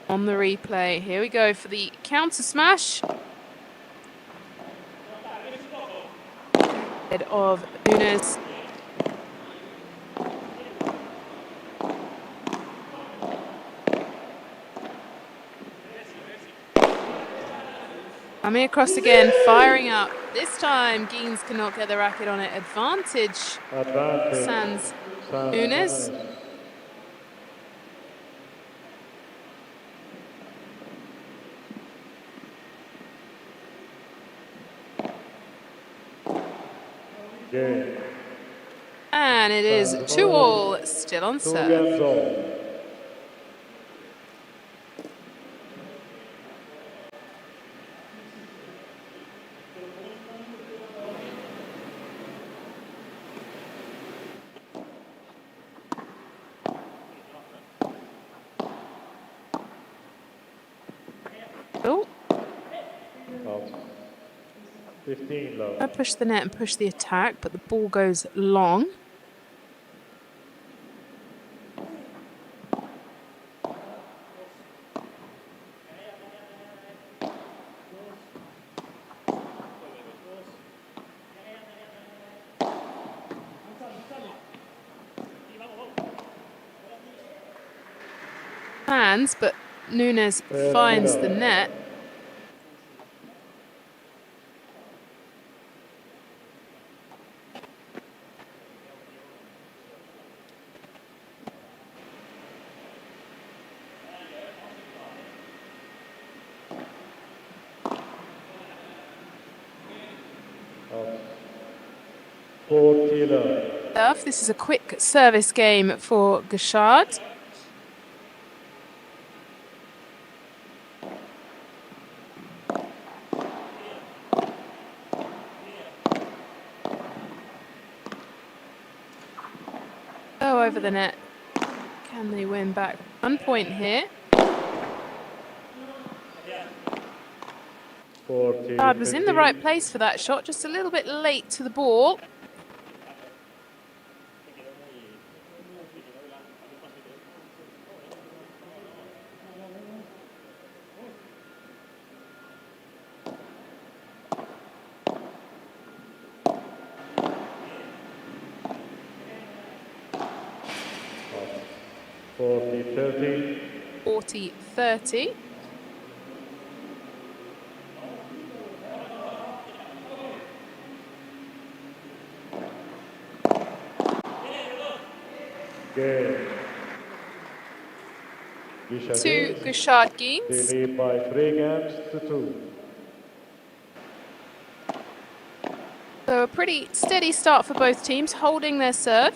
On the replay, here we go for the counter smash. Head of Nunes. Coming across again, firing up. This time, Geens cannot get the racket on it. Advantage. Sans Nunes. And it is 2-all, still on serve. Oh. 15 love. I push the net and push the attack, but the ball goes long. Hands, but Nunes finds the net. This is a quick service game for Gashard. Oh, over the net. Can they win back 1 point here? Gashard was in the right place for that shot, just a little bit late to the ball. (40-30). 40-30. To Gashard Geens. They lead by 3 games to 2. So a pretty steady start for both teams, holding their serve.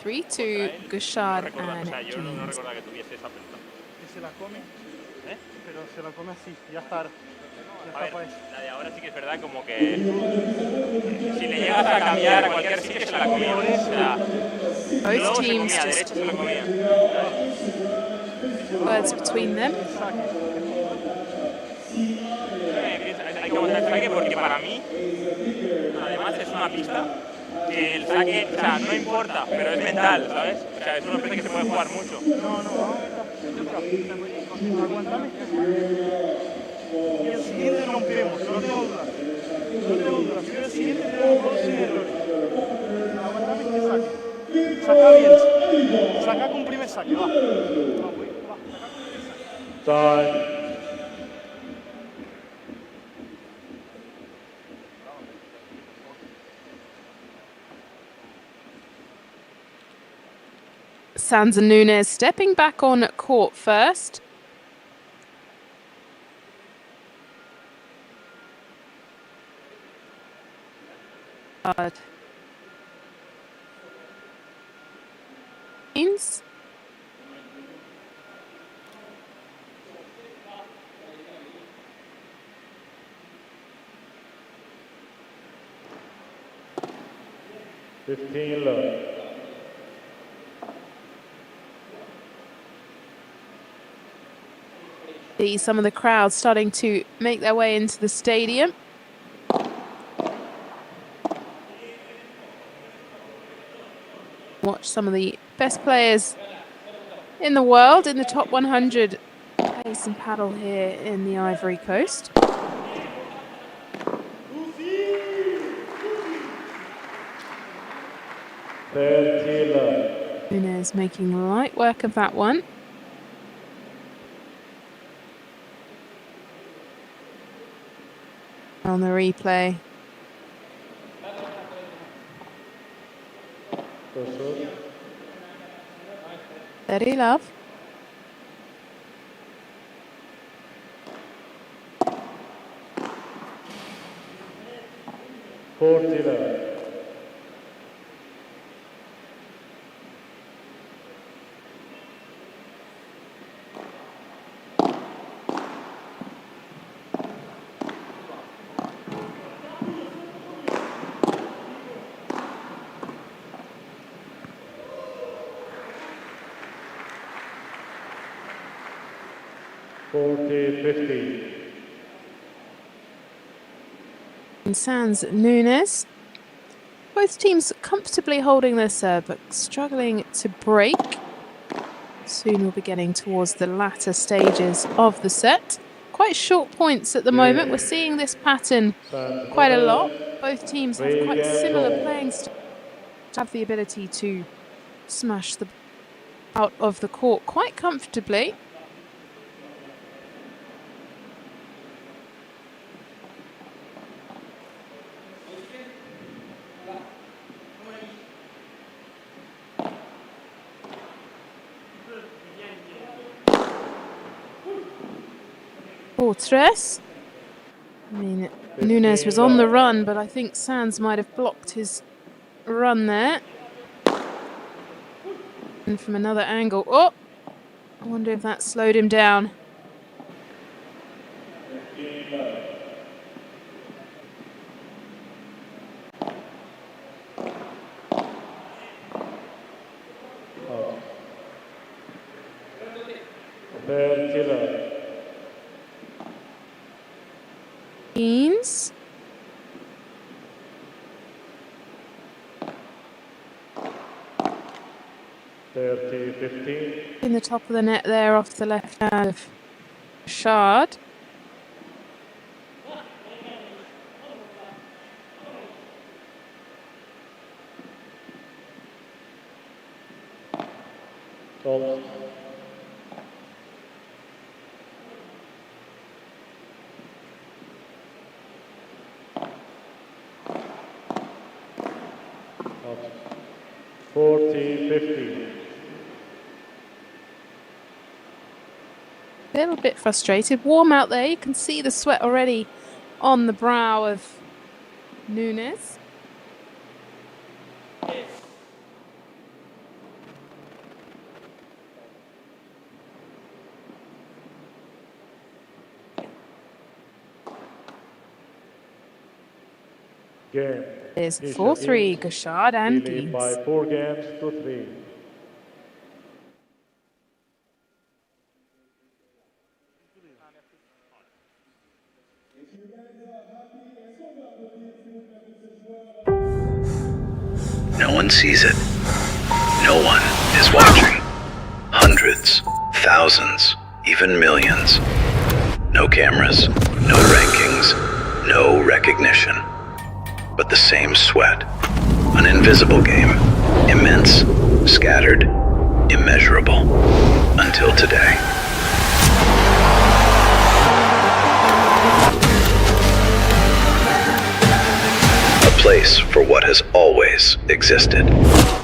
3-2 Gashard and Geens. La de ahora sí que es verdad, como que si le llegas a cambiar a cualquier sitio se la comía. O sea, both teams just words between them. Hay que aguantar el saque porque para mí, además es una pista que el saque, o sea, no importa, pero es mental, ¿sabes? O sea, es una pista que se puede jugar mucho. Aguantame. Y el siguiente rompemos, no tengo duda. No tengo duda. Si el siguiente tenemos todos sin errores. Aguantame este saque. Saca bien. Saca con primer saque, va. Va, güey, va. Saca con primer saque. Time. Sanz and Nunes stepping back on court first. Geens. (15-love). See some of the crowd starting to make their way into the stadium. Watch some of the best players in the world in the top 100 play Pace and paddle here in the Ivory Coast. Nunes making light work of that one. On the replay. Steady, love. Sands Nunes. Both teams comfortably holding their serve, but struggling to break. Soon we'll be getting towards the latter stages of the set. Quite short points at the moment. We're seeing this pattern quite a lot. Both teams have quite similar playing styles, have the ability to smash the out of the court quite comfortably. Fortress. I mean, Nunes was on the run, but I think Sands might have blocked his run there. And from another angle, oh! I wonder if that slowed him down. Beans. In the top of the net there off the left hand of Shard. A little bit frustrated. Warm out there. You can see the sweat already on the brow of Nunes. It's 4-3, Gauchard and Deans. By 4 games to 3. No one sees it. No one is watching. Hundreds, thousands, even millions. No cameras, no rankings, no recognition. But the same sweat. An invisible game. Immense, scattered, immeasurable. Until today. A place for what has always existed.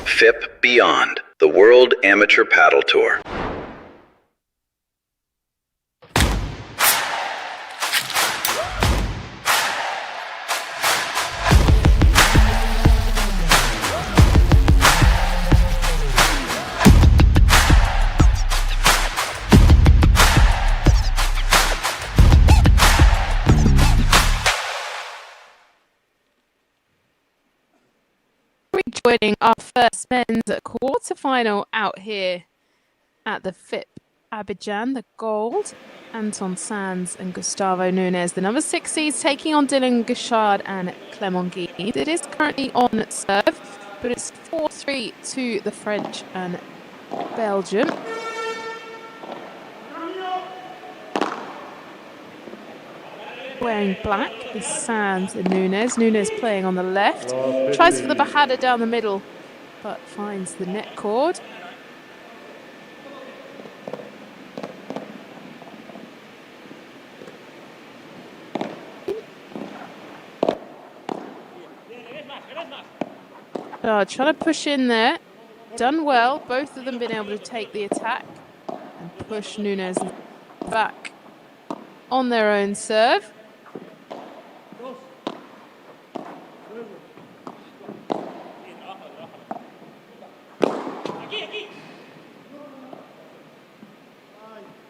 FIP Beyond, the World Amateur Paddle Tour. Joining our first men's quarterfinal out here at the FIP ABIDJAN, the gold, Anton Sands and Gustavo Nunes, the number 6 seeds, taking on Dylan Gauchard and Clement Guy. It is currently on serve, but it's 4-3 to the French and Belgium. Wearing black is Sands and Nunes. Nunes playing on the left. Tries for the bajada down the middle, but finds the net cord. Trying to push in there. Done well. Both of them been able to take the attack and push Nunes back on their own serve.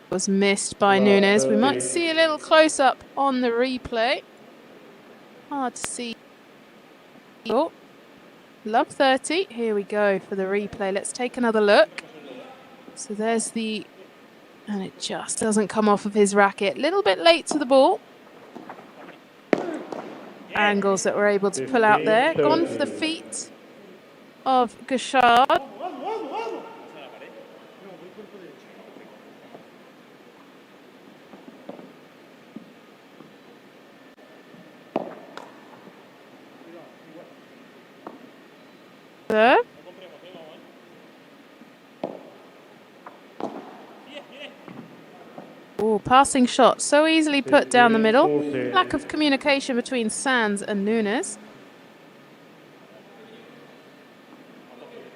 Was missed by Nunes. We might see a little close up on the replay. Hard to see. Oh, love 30. Here we go for the replay. Let's take another look. So there's the, and it just doesn't come off of his racket. A little bit late to the ball. Angles that we're able to pull out there. Gone for the feet of Gashard. Ooh, passing shot, so easily put down the middle. Lack of communication between Sands and Nunes.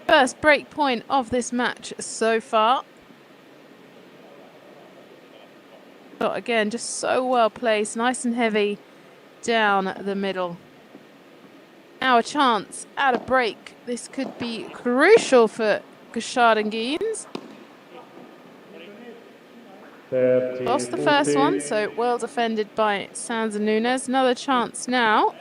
First break point of this match so far. But again, just so well placed, nice and heavy down the middle. Now a chance at a break. This could be crucial for Gashard and Geens. Lost the first one, so well defended by Sands and Nunes. Another chance now.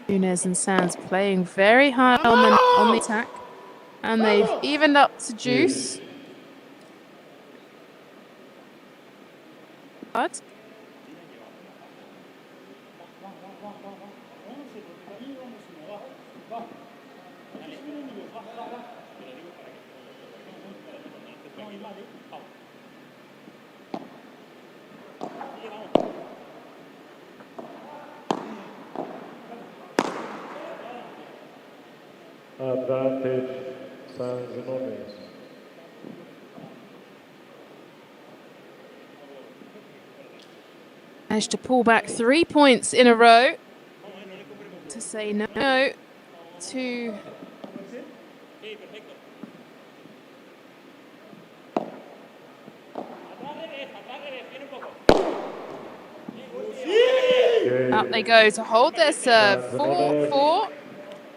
Nunes and Sands playing very high on the attack. And they've evened up to juice. But advantage, Sands and Nunes. managed to pull back 3 points in a row to say no to up they go to hold their serve. 4-4.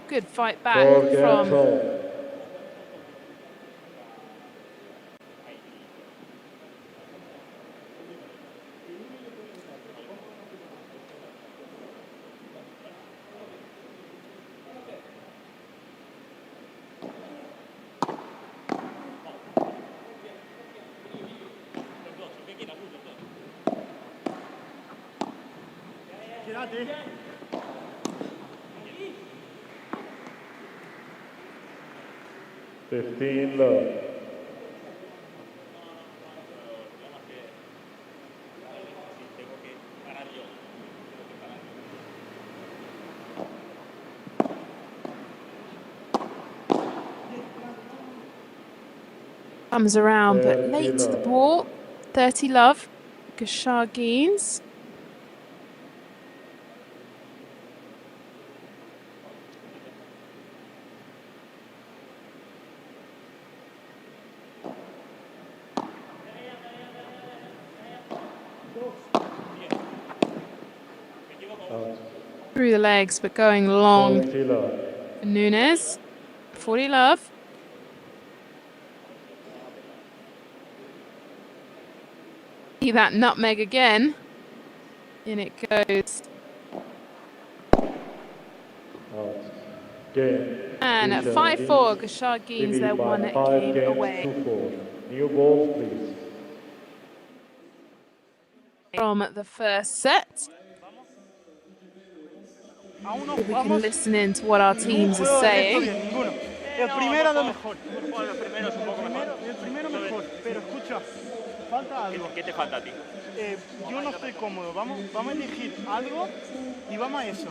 Good fight back from love. comes around, but late to the ball. 30 love. Gashard Geens. Through the legs, but going long for Nunes. 40 love. See that nutmeg again. In it goes. And at 5-4, Gashard Geens, they're 1 game away. New balls, please. From the first set. Aún no We can jugamos listen in to what our ningún teams are juego de esto saying. bien, ninguno. El No, primero es lo hemos mejor. jugado los primeros un poco mejor. El primero mejor, pero escucha, falta algo. ¿Qué te falta a ti? Yo no estoy cómodo, vamos a elegir algo y vamos a eso.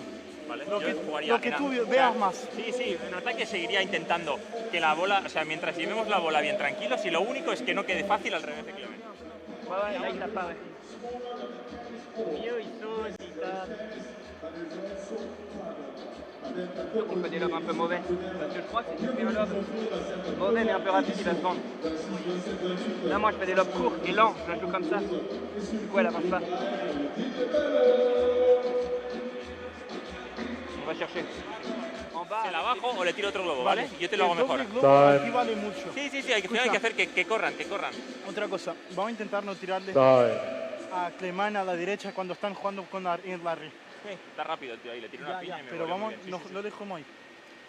Vale, Lo yo que, jugaría lo que en tú o sea, veas más. Sí, sí, en ataque seguiría intentando que la bola, o sea, mientras llevemos la bola bien tranquilos y lo único es que no quede fácil al revés de Clement. Ouais, là il t'a pas, ouais. Mieux il saute, il tape. Surtout qu'on fait des lobes un peu mauvais. Parce que je crois que si tu fais un lob mauvais mais un peu rapide, il va se vendre. Là, moi, je fais des lobes courts et lents, je la joue comme ça. Du coup, elle avance pas. On va chercher. En bas. Se la bajo o le tiro otro globo, ¿vale? Y yo te lo hago El doble mejor. globo aquí vale mucho. Sí, sí, sí, hay que hacer que corran, que corran. Otra cosa, vamos a intentar no tirarle Time. a Clemán a la derecha cuando están jugando con Larry. Sí, está rápido el tío ahí, le tiro una piña y me Pero voleo muy vamos, bien. Sí, no, sí, sí. lo dejamos ahí.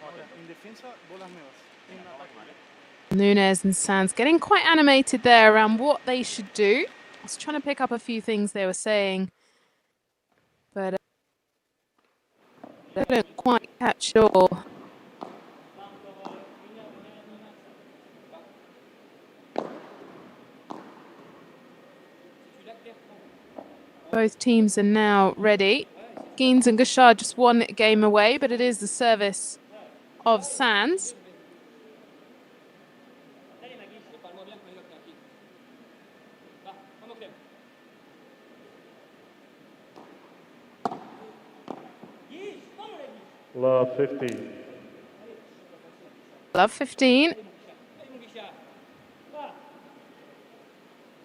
Ahora, en defensa, bolas nuevas. En ataque. Nunes and Sands getting quite animated there around what they should do. I was trying to pick up a few things they were saying, but I don't quite catch it all. Both teams are now ready. Geens and Gashard just one game away, but it is the service of Sands. Love 15. Love 15.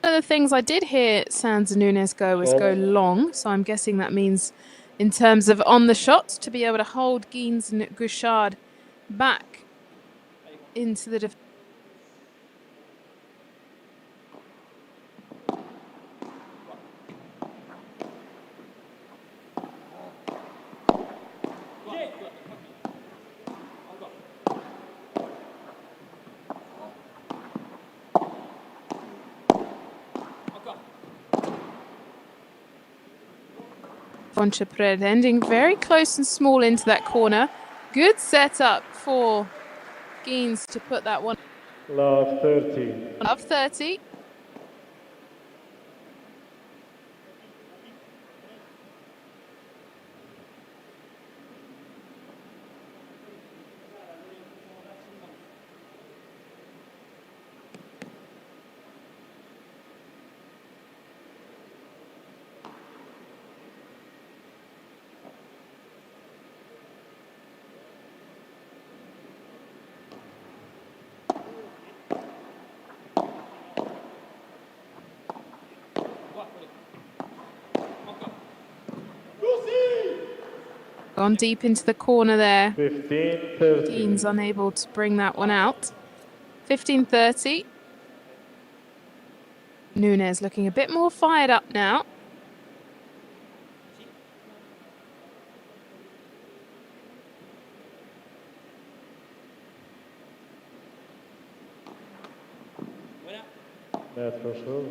One of the things I did hear Sands and Nunes go was go long, so I'm guessing that means in terms of on the shot to be able to hold Geens and Gouchard back into the defense. Fonchapred ending very close and small into that corner. Good setup for Geens to put that one Love 30. up 30. Gone deep into the corner there. 15-30. Dean's unable to bring that one out. 15-30. Nunes looking a bit more fired up now. Net for sure.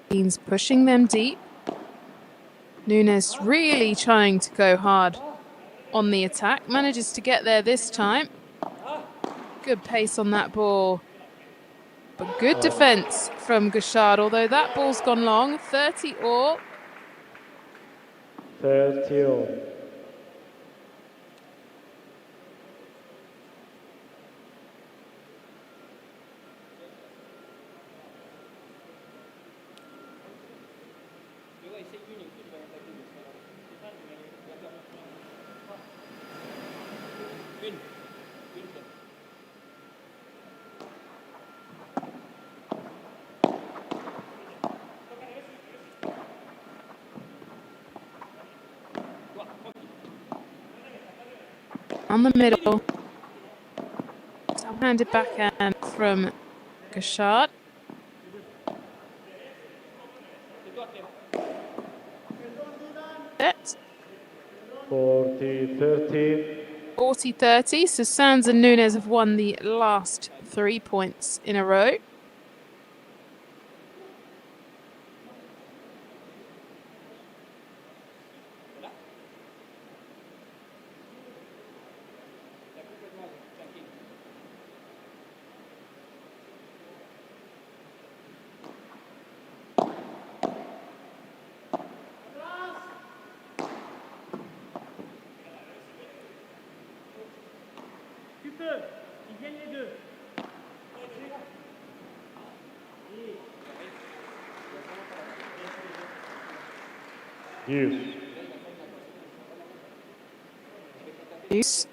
Dean's pushing them deep. Nunes really trying to go hard on the attack. Manages to get there this time. Good pace on that ball. But good defense from Gouchard, although that ball's gone long. 30 all. 30 all. On the middle. Handed backhand from Gouchard. Set. 40-30. 40-30, so Sands and Nunes have won the last 3 points in a row. Tu peux, ils gagnent les deux. Use. Deuce.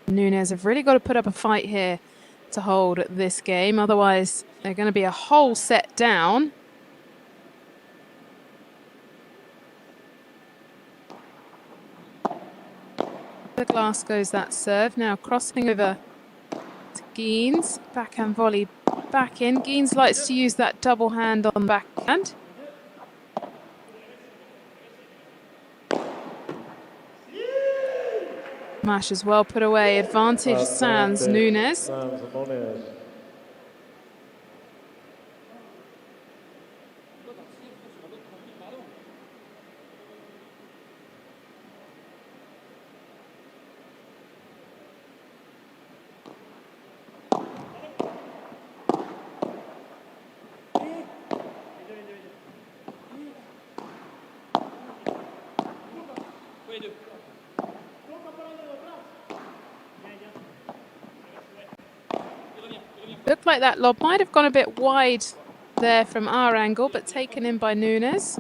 Nunes have really got to put up a fight here to hold this game, otherwise they're going to be a whole set down. The glass goes that serve. Now crossing over to Geens. Backhand volley back in. Geens likes to use that double hand on backhand. Smash as well put away. Advantage Sands Nunes. Sands Nunes. Looked like that lob might have gone a bit wide there from our angle, but taken in by Nunes.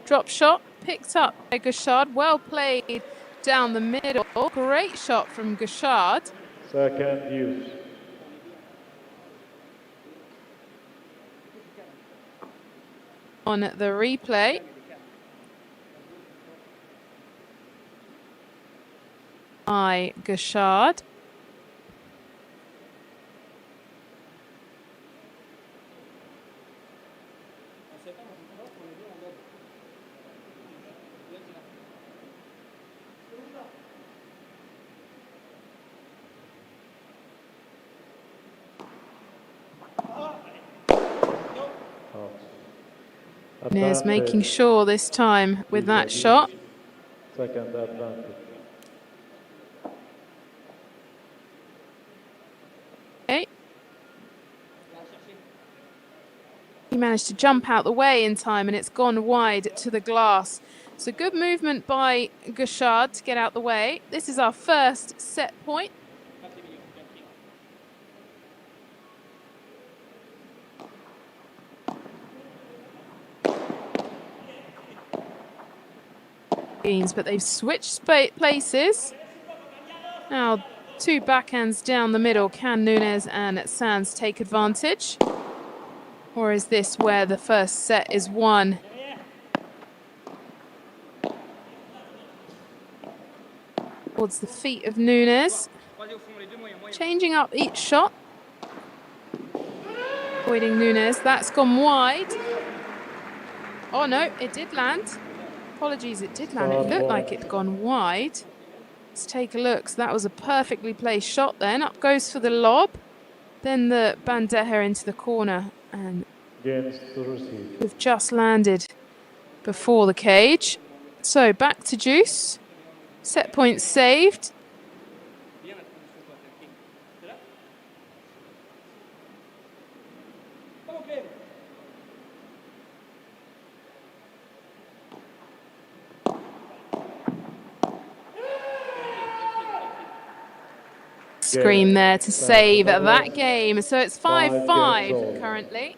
Drop shot picked up by Gauchard. Well played down the middle. Great shot from Gauchard. Second use. On the replay. By Gauchard. Nunes making sure this time with that shot. Second advantage. Okay. He managed to jump out the way in time and it's gone wide to the glass. So good movement by Gauchard to get out the way. This is our first set point. But they've switched places. Now 2 backhands down the middle. Can Nunes and Sands take advantage? Or is this where the first set is won? Towards the feet of Nunes. Changing up each shot. Avoiding Nunes. That's gone wide. Oh no, it did land. Apologies, it did land. It looked like it'd gone wide. Let's take a look. So that was a perfectly placed shot then. Up goes for the lob. Then the bandeja into the corner. And we've just landed before the cage. So back to Juice. Set point saved. Scream there to save that game. So it's 5-5 currently.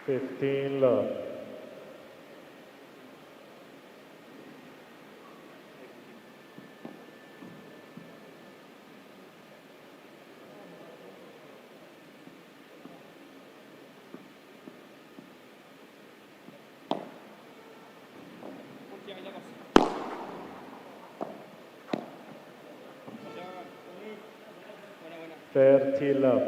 15 love. Till up.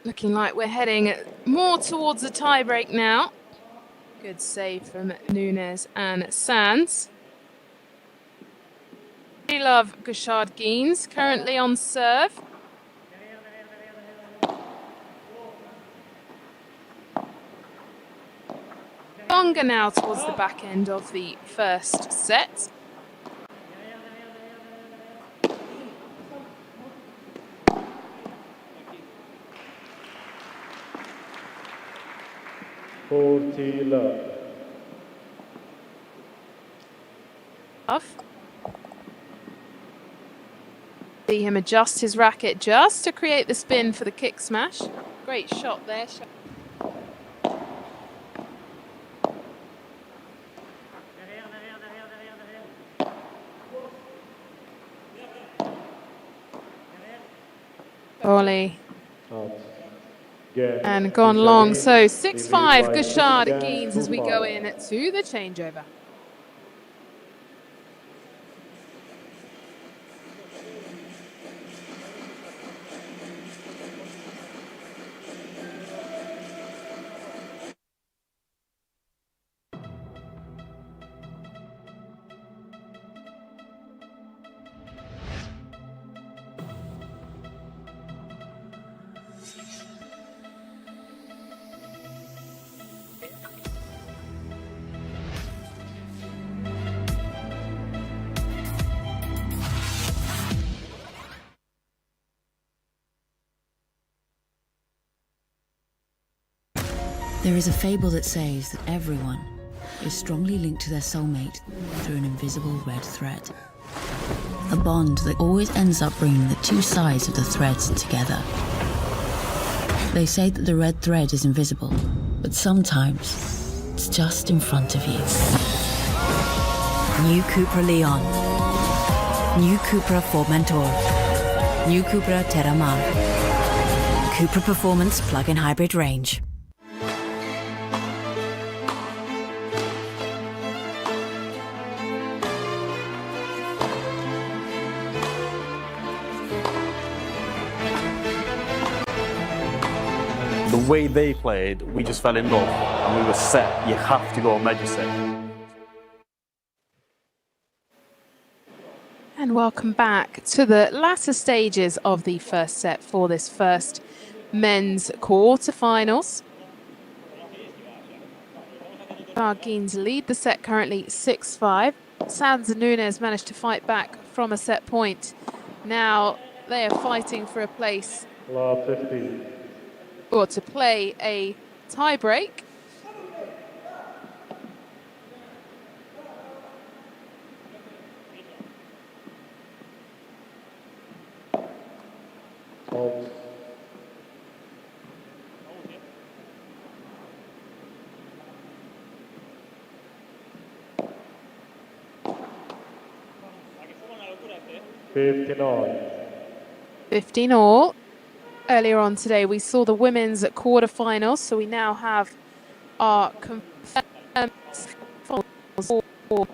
Looking like we're heading more towards the tiebreak now. Good save from Nunes and Sands. We love Gouchard-Guines, currently on serve. Longer now towards the back end of the first set. Off. See him adjust his racket just to create the spin for the kick smash. Great shot there. Volley. And gone long. So 6-5 Gouchard-Guines as we go in to the changeover. There is a fable that says that everyone is strongly linked to their soulmate through an invisible red thread. A bond that always ends up bringing the two sides of the threads together. They say that the red thread is invisible, but sometimes it's just in front of you. New Cupra Leon. New Cupra Formentor. New Cupra Terramar. Cupra Performance Plug-in Hybrid Range. The way they played, we just fell in love and we were set. You have to go major set. And welcome back to the latter stages of the first set for this first men's quarterfinals. Gouchard-Guines lead the set currently 6-5. Sands and Nunes managed to fight back from a set point. Now they are fighting for a place or to play a tie-break. $15 15 all. Earlier on today, we saw the women's quarterfinals, so we now have our confirmed finals for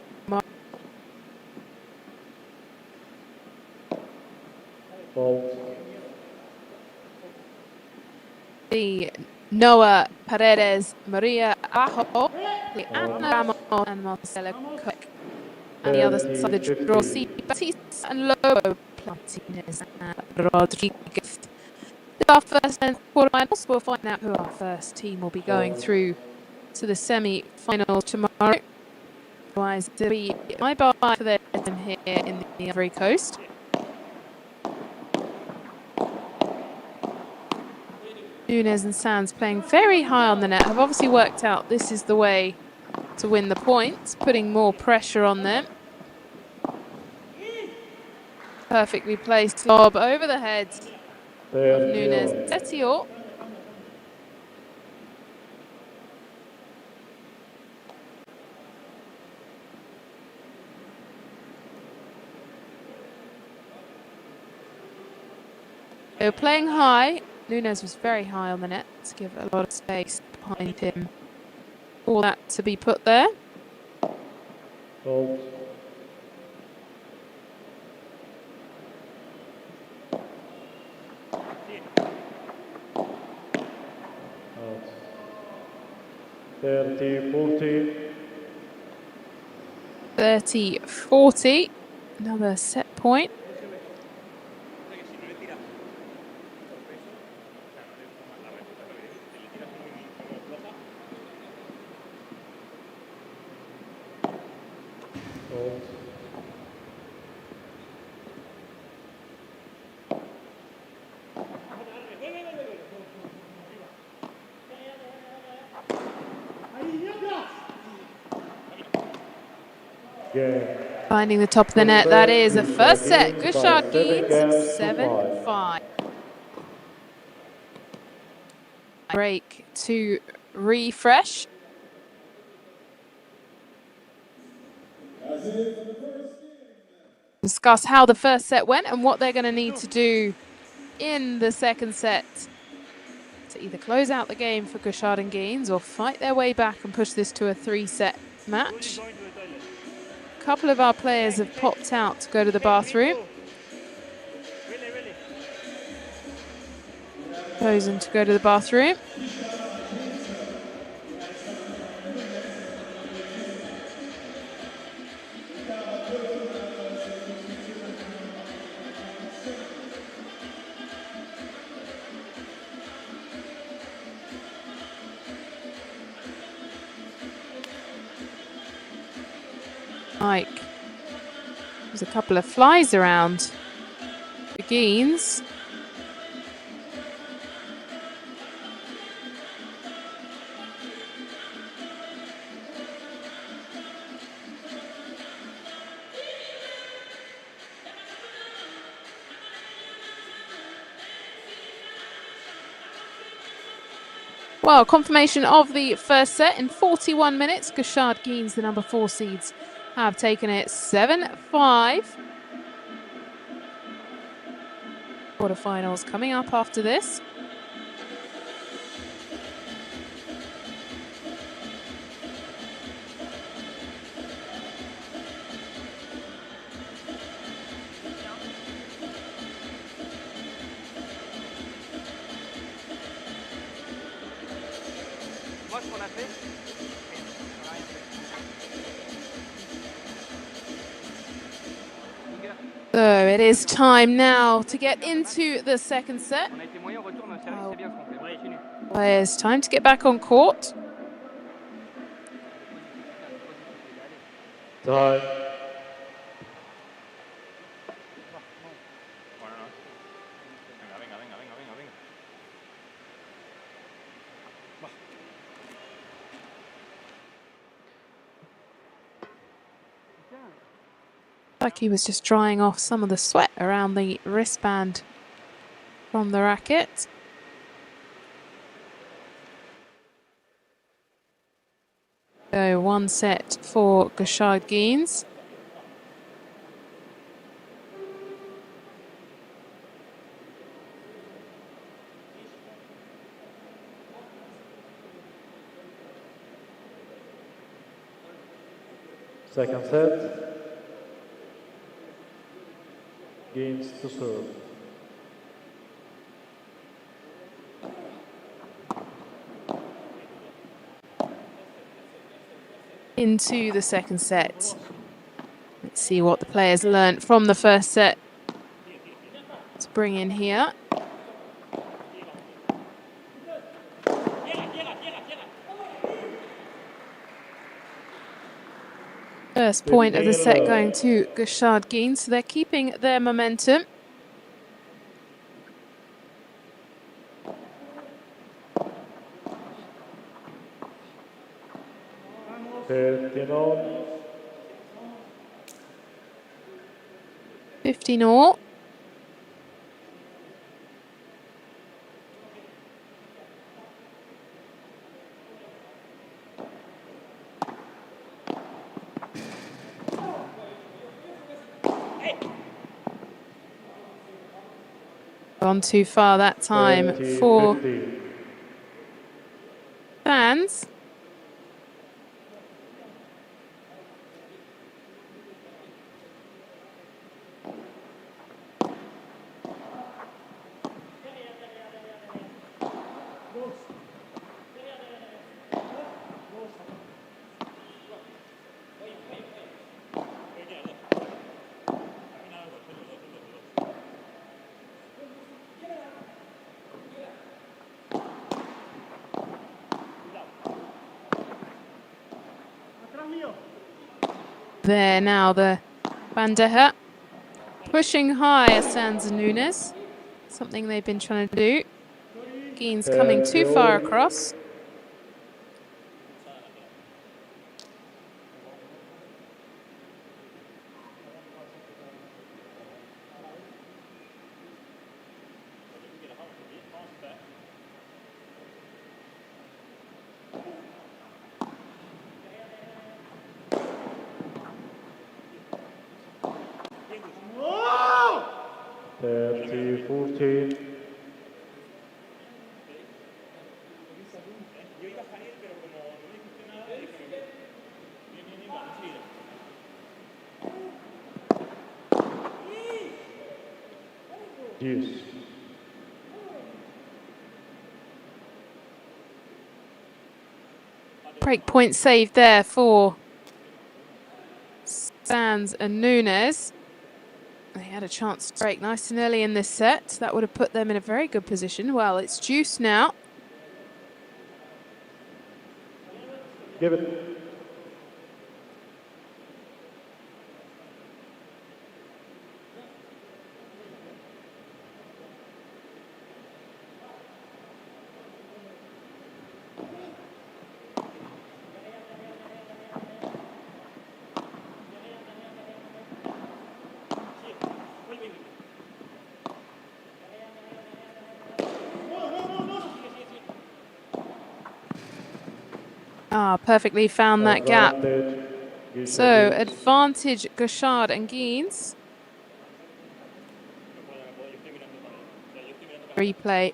the Noah Paredes, Maria Ajo, Ana Ramos, and Marcela Cook. And the other side of the draw, see Batista and Lobo Martinez and Rodriguez. Our first men's quarterfinals. We'll find out who our first team will be going through to the semi-finals tomorrow. Otherwise, it'll be bye-bye for their team here in the Ivory Coast. Nunes and Sands playing very high on the net have obviously worked out this is the way to win the points, putting more pressure on them. Perfectly placed lob over the head of Nunes. 30 all. They were playing high. Nunes was very high on the net to give a lot of space behind him for that to be put there. Fault. Out. 30-40. 30-40. Another set point. Fault. Game. Finding the top of the net. That is a first set. Gushard Geens, 7-5. 7-5. Break to refresh. Discuss how the first set went and what they're going to need to do in the second set to either close out the game for Gushard and Geens or fight their way back and push this to a 3-set match. A couple of our players have popped out to go to the bathroom. Chosen to go to the bathroom. Like, there's a couple of flies around the Geens. Well, confirmation of the first set in 41 minutes. Gushard Geens, the number 4 seeds, have taken it 7-5. Quarterfinals coming up after this. Moi, ce qu'on a fait, So it is time now to get into the second set. on a été moyen, on retourne au service, c'est bien ce qu'on fait. On continue. Players, time to get back on court. Time. Like he was just drying off some of the sweat around the wristband from the racket. So 1 set for Gushard Geens. Second set. Geens to serve. Into the second set. Let's see what the players learnt from the first set to bring in here. First point of the set going to Gushard Geens, so they're keeping their momentum. All. 15 all. Gone too far that time for 30-15. fans. There now, the bandeja pushing high Assanz and Nunes. Something they've been trying to do. Geens coming too far across. ¡Oh! 30-14. Yes. Break point saved there for Sands and Nunes. They had a chance to break nice and early in this set. That would have put them in a very good position. Well, it's juice now. Give it. Perfectly found that gap. Advantage. So, advantage Gauchard and Geens. Replay.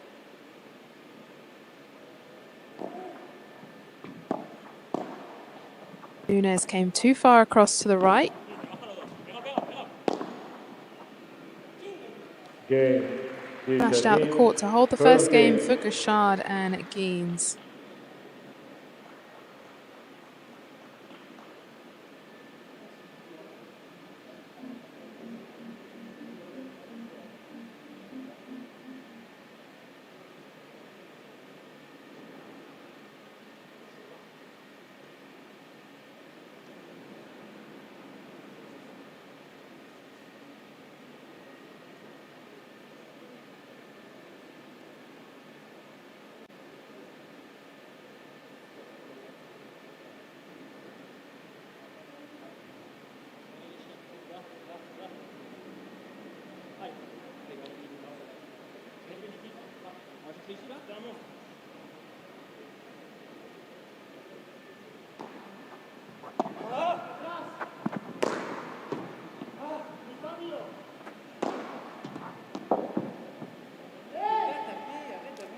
Nunes came too far across to the right. Game. Smashed out the court to hold the first game for Gauchard and Geens.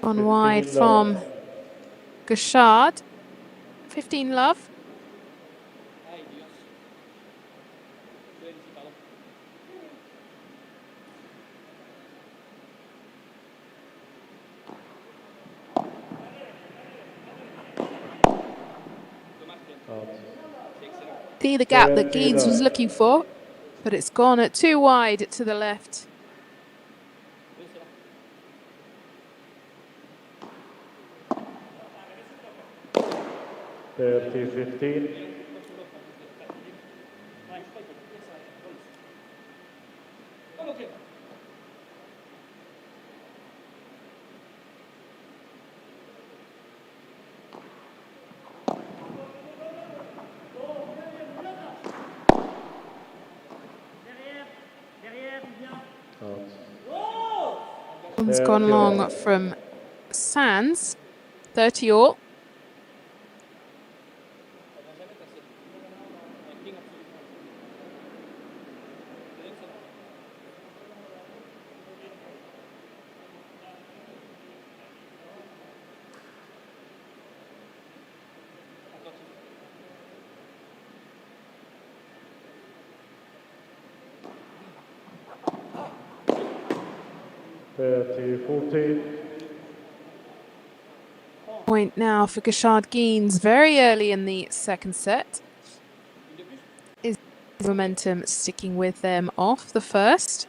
On wide from Gauchard. 15 love. See the gap that Geens was looking for, but it's gone too wide to the left. (30-15). One's gone long from Sands, 30 all. 30-14. Point now for Gashard Geens very early in the second set. Is momentum sticking with them off the first?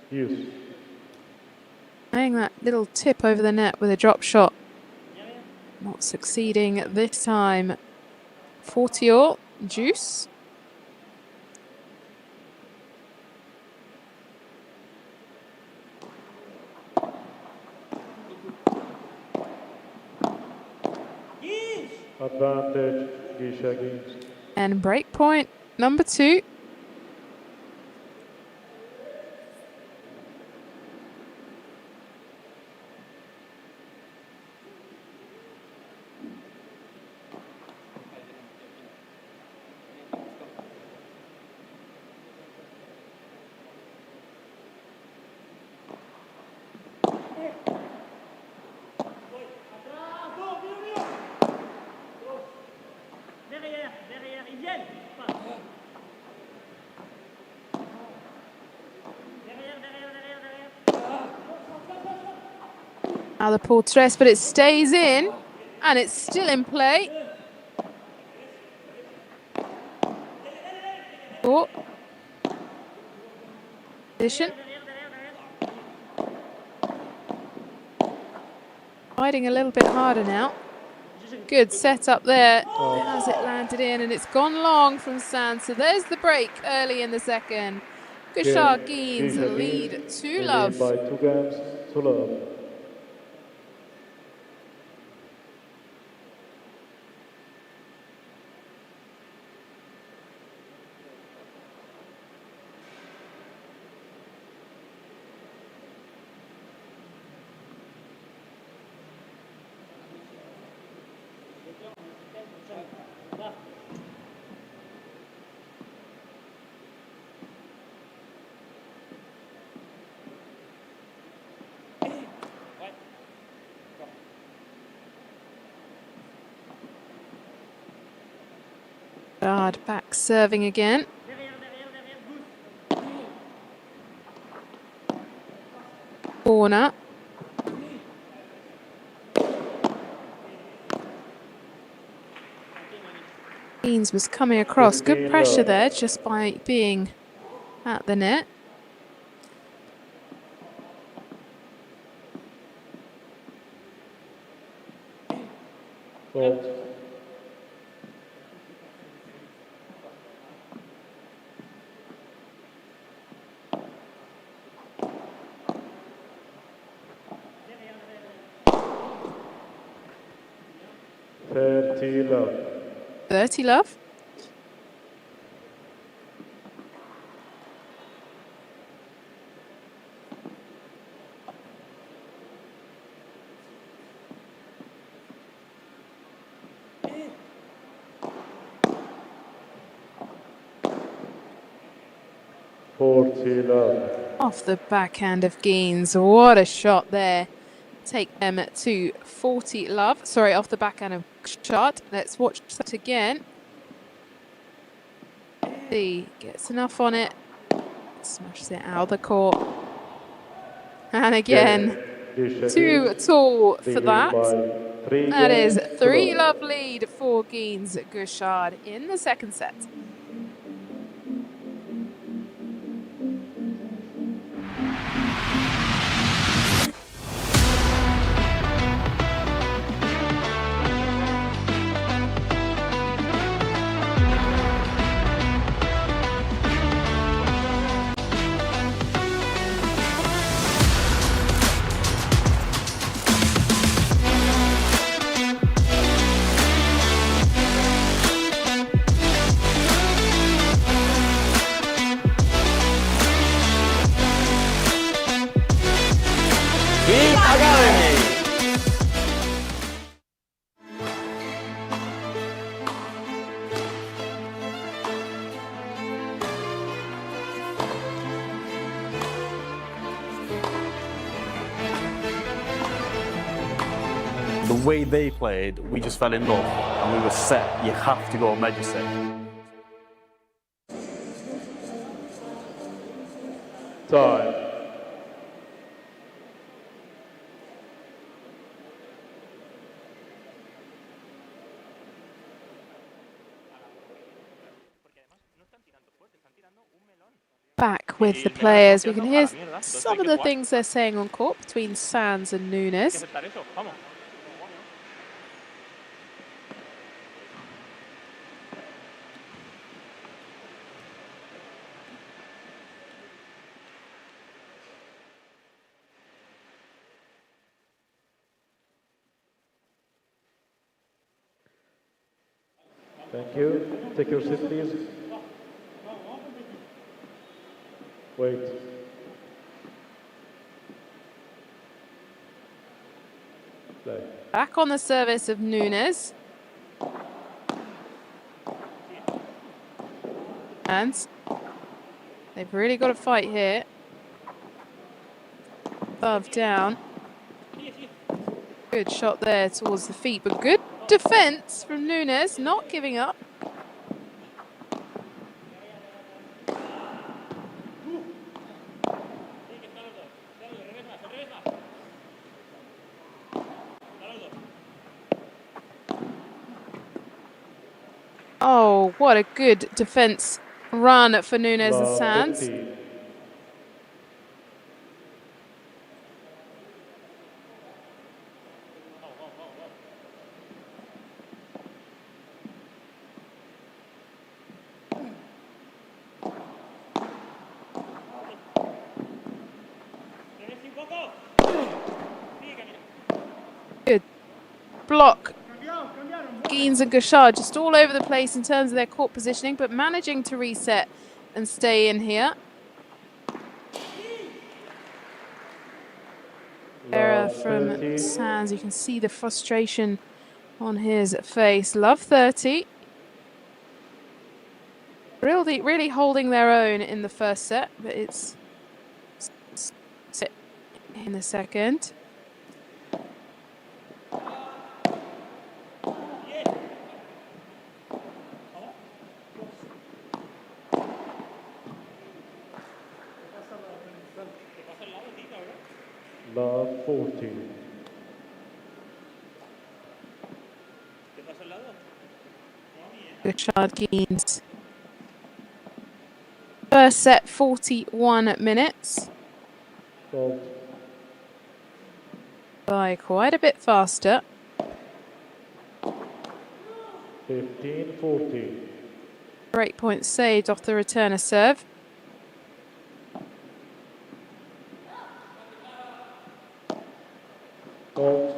Use. Playing that little tip over the net with a drop shot. Not succeeding this time. 40 all, Juice. Advantage, Gisha Geens. And break point number 2. Now the pull stress, but it stays in, and it's still in play. Oh. Position. Fighting a little bit harder now. Good setup there. Has it landed in, and it's gone long from Sand. So there's the break early in the second. Gashard Geens lead 2-love. By 2 games to love. Gashard back serving again. Corner. Geens was coming across. Good pressure there just by being at the net. Fault. Love. 30-love. Love. Off the backhand of Geens. What a shot there. Take them to 40-love. Sorry, off the backhand of Gashard. Let's watch that again. See, gets enough on it. Smashes it out of the court. And again, too tall for that. That is 3-love lead for Geens Gashard in the second set. The way they played, we just fell in love and we were set. You have to go and register. Time. Back with the players. We can hear some of the things they're saying on court between Sands and Nunes. Thank you. Take your seat, please. Wait. Play. Back on the service of Nunes. And they've really got to fight here. Above, down. Good shot there towards the feet, but good defense from Nunes, not giving up. Oh, what a good defense run for Nunes and Sands. 50. Good block. Geens and Gauchard just all over the place in terms of their court positioning, but managing to reset and stay in here. Error from Sands. You can see the frustration on his face. Love 30. Really holding their own in the first set, but it's in the second. Love 40. Gauchard Geens. First set, 41 minutes. Fault. By quite a bit faster. 15-40. Break point saved off the returner serve. Fault.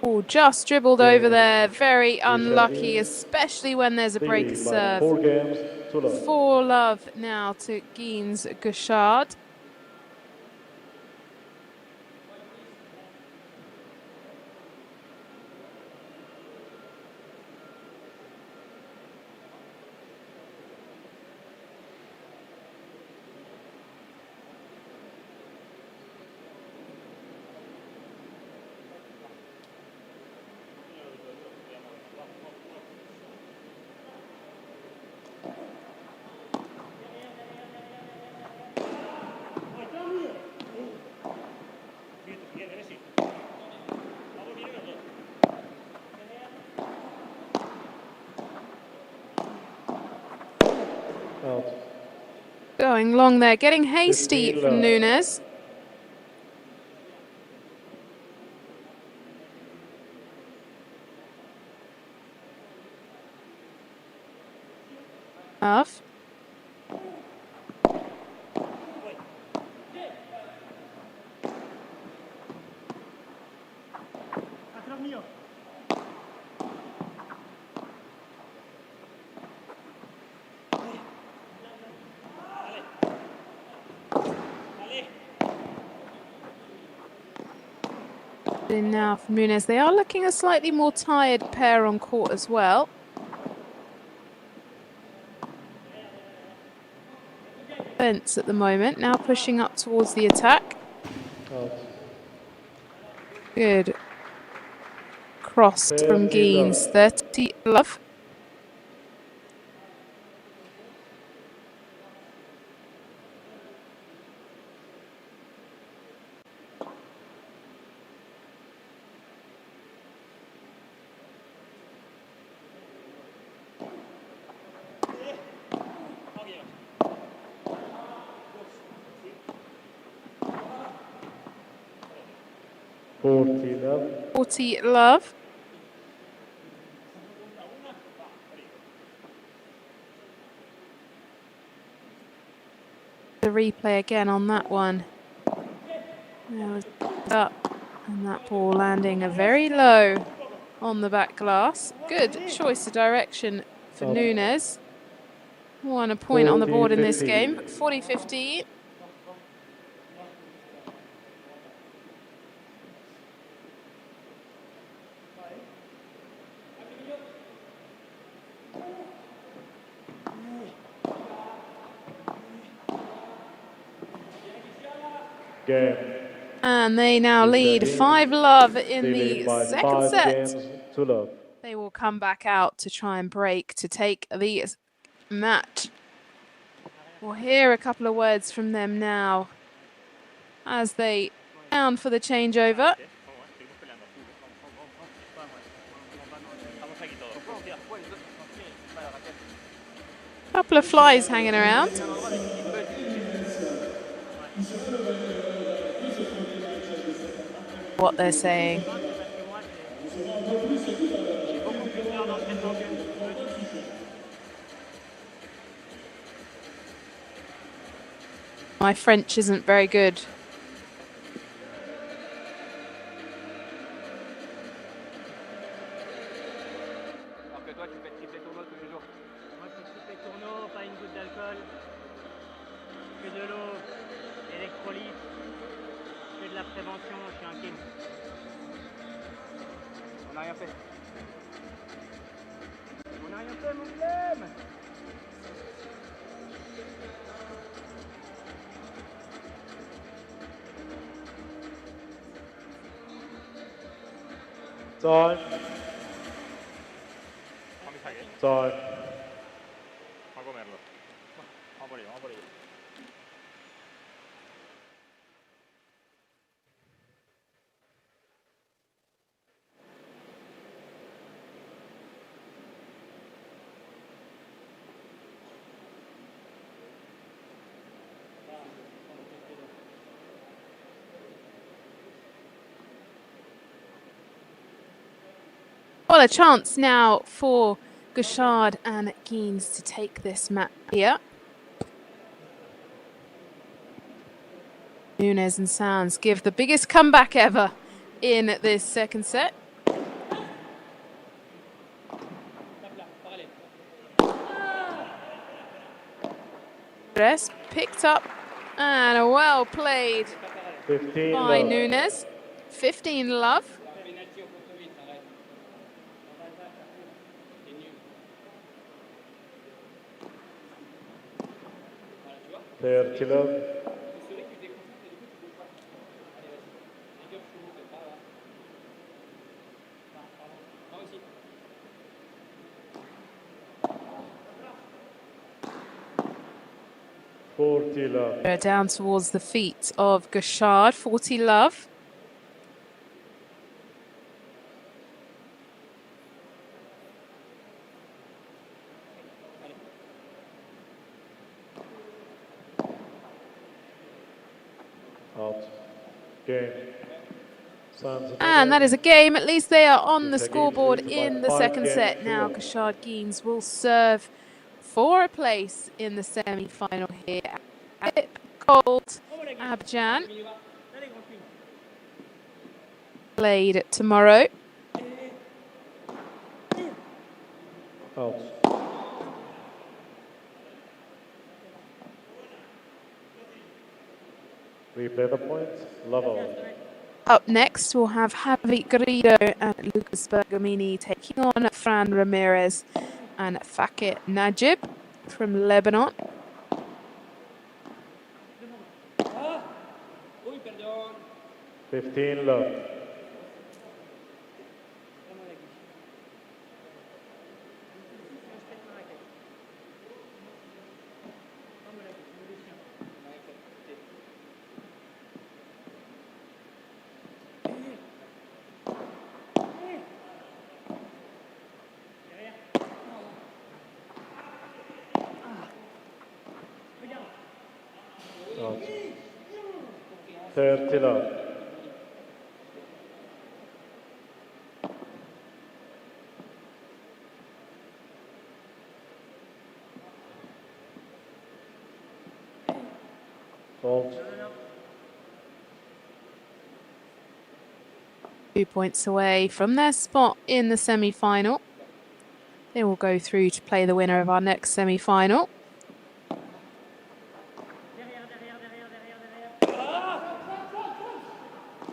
Oh, just dribbled over there. Very unlucky, especially when there's a break of serve. 4 games to love. 4-love now to Geens Gauchard. Out. Going long there, getting hasty 15 from love. Nunes. Off. In now for Nunes. They are looking a slightly more tired pair on court as well. Defense at the moment, now pushing up towards the attack. Out. Good cross from 30 love. Geens. 30 love. Love. 40 love. The replay again on that one. There was up, and that ball landing a very low on the back glass. Good choice of direction for Nunes. Won a point on the board in this game. 40-50. Game. And they now lead 5 love in the second set. Games to love. They will come back out to try and break to take the match. We'll hear a couple of words from them now as they down for the changeover. Couple of flies hanging around. What they're saying. My French isn't very good. Time. Time. Well, a chance now for Gouchard and Geens to take this match here. Nunes and Sands give the biggest comeback ever in this second set. Dress picked up and well played by Nunes. 15 love. Love. Down towards the feet of Gouchard. 40 love. Game. And that is a game. At least they are on the scoreboard in the second set. Now Gouchard Geens will serve for a place in the semi-final here at Cold ABIDJAN. Played tomorrow. Out. Replay the point. Love all. Up next, we'll have Javi Garrido and Lucas Bergamini taking on Fran Ramirez and Fakir Najib from Lebanon. Fifteen love. Out. 30 love. Fault. 2 points away from their spot in the semi-final. They will go through to play the winner of our next semi-final.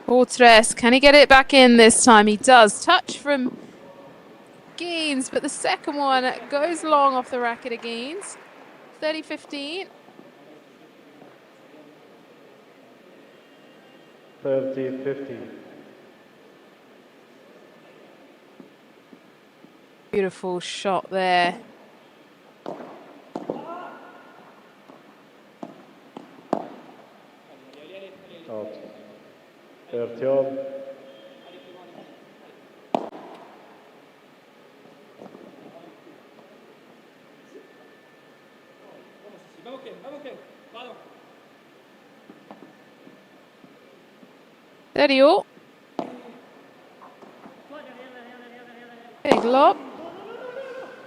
Fortress, can he get it back in this time? He does. Touch from Gaines, but the second one goes long off the racket of Gaines. 30-15. 30-50. Beautiful shot there. Out. 30 all. Steady all. Big lob.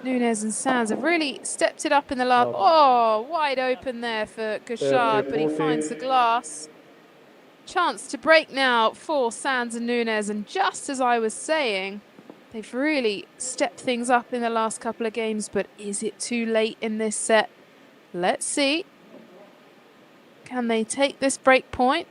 Nunes and Sands have really stepped it up in the last. Oh, wide open there for Gauchard, but he finds the glass. Chance to break now for Sands and Nunes, and just as I was saying, they've really stepped things up in the last couple of games, but is it too late in this set? Let's see. Can they take this break point?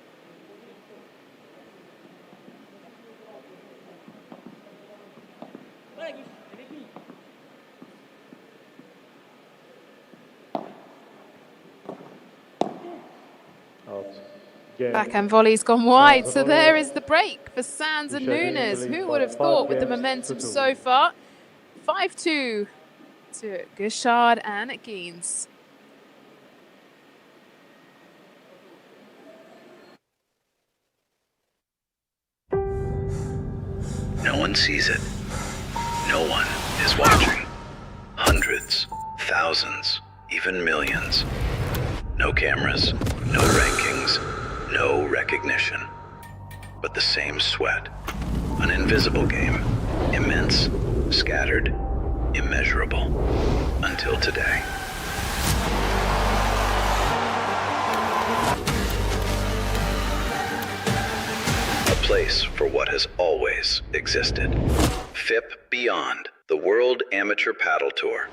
Backhand volley's gone wide, so there is the break for Sands and Nunes. Who would have thought with the momentum so far? 5-2 to Gauchard and Gaines. No one sees it. No one is watching. Hundreds, thousands, even millions. No cameras, no rankings, no recognition. But the same sweat. An invisible game. Immense, scattered, immeasurable. Until today. A place for what has always existed. FIP Beyond, the World Amateur Paddle Tour.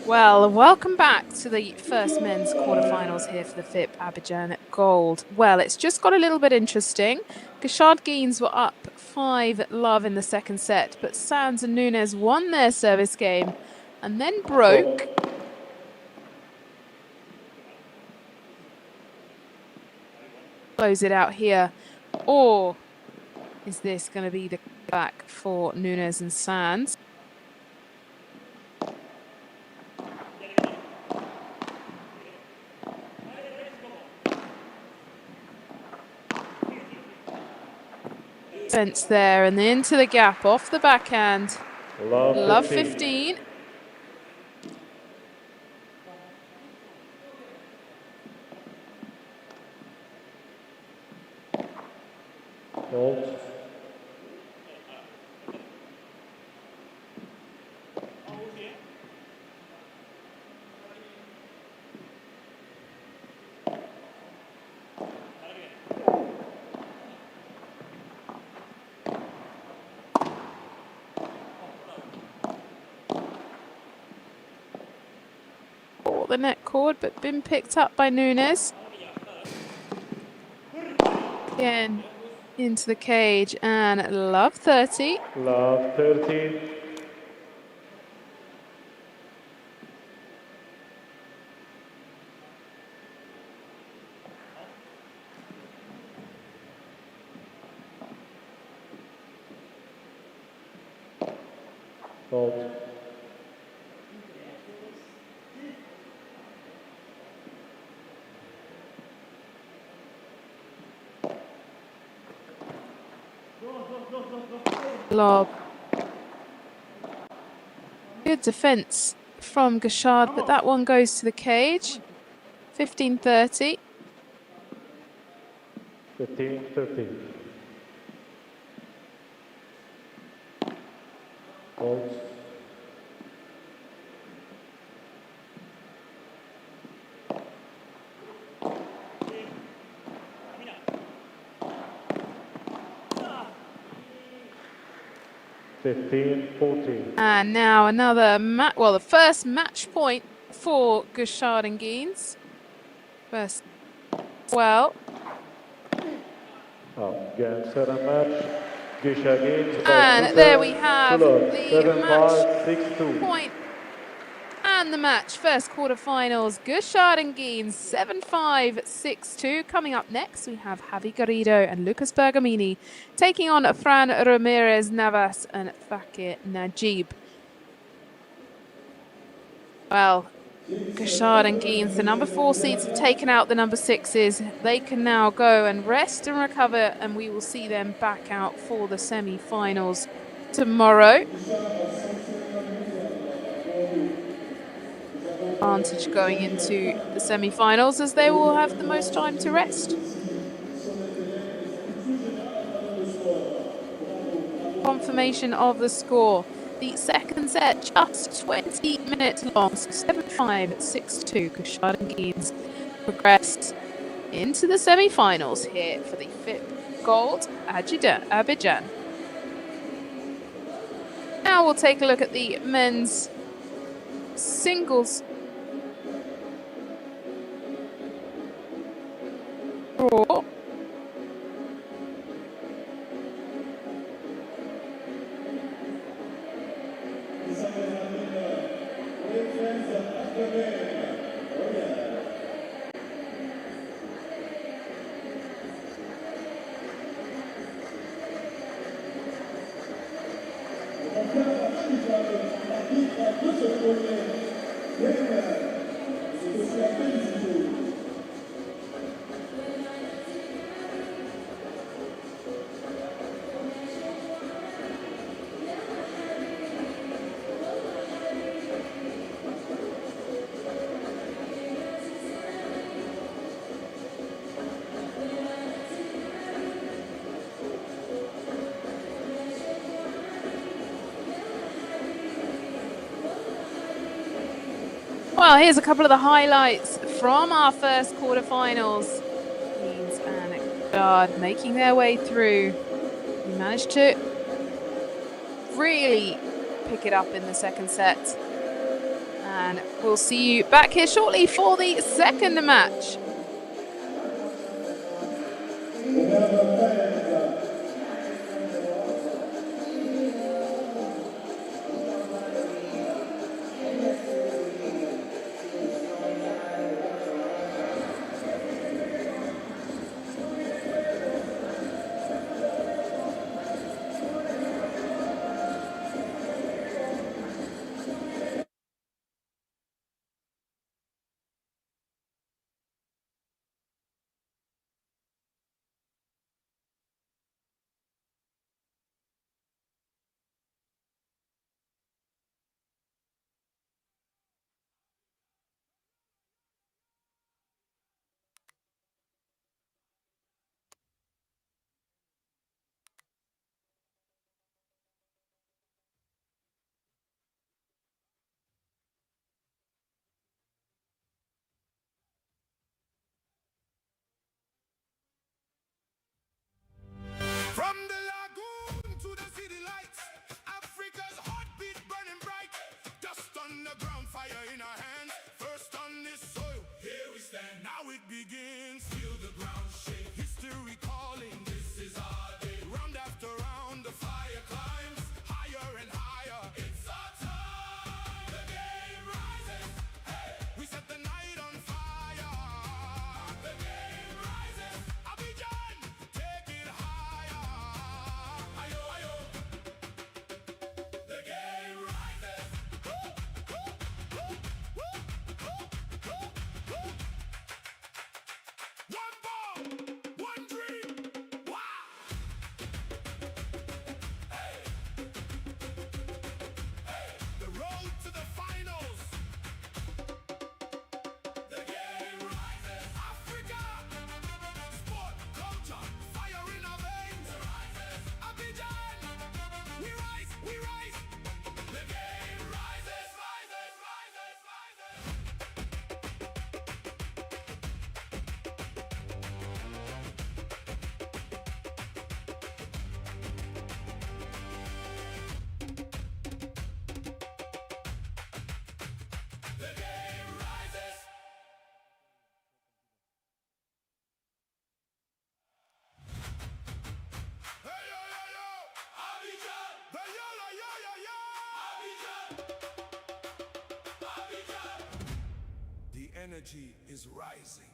Well, welcome back to the first men's quarterfinals here for the FIP ABIDJAN Gold. Well, it's just got a little bit interesting. Gauchard Gaines were up 5-love in the second set, but Sands and Nunes won their service game and then broke. Close it out here. Or is this going to be the back for Nunes and Sands? Fence there and into the gap off the backhand. Love 15. the net cord, but been picked up by Nunes. Again, into the cage, and love 30. Love 30. Fault. Lob. Good defense from Gashard, but that one goes to the cage. 15-30. 15-13. Fault. And now another the first match point for Gashard and Geens. First, well. Again, 7 match. And there we have the match 6-2. point and the match. First quarterfinals, Gashard and Geens 7-5, 6-2. Coming up next, we have Javi Garrido and Lucas Bergamini taking on Fran Ramirez Navas and Fakir Najib. Well, Gashard and Geens, the number 4 seeds, have taken out the number 6s. They can now go and rest and recover, and we will see them back out for the semi-finals tomorrow. Advantage going into the semi-finals as they will have the most time to rest. Confirmation of the score. The second set just 20 minutes long, so 7-5, 6-2. Gashard and Geens progressed into the semi-finals here for the FIP Gold Abidjan. Now we'll take a look at the men's singles draw. Well, here's a couple of the highlights from our first quarterfinals. Geens and Gashard making their way through. We managed to really pick it up in the second set. And we'll see you back here shortly for the second match. The energy is rising.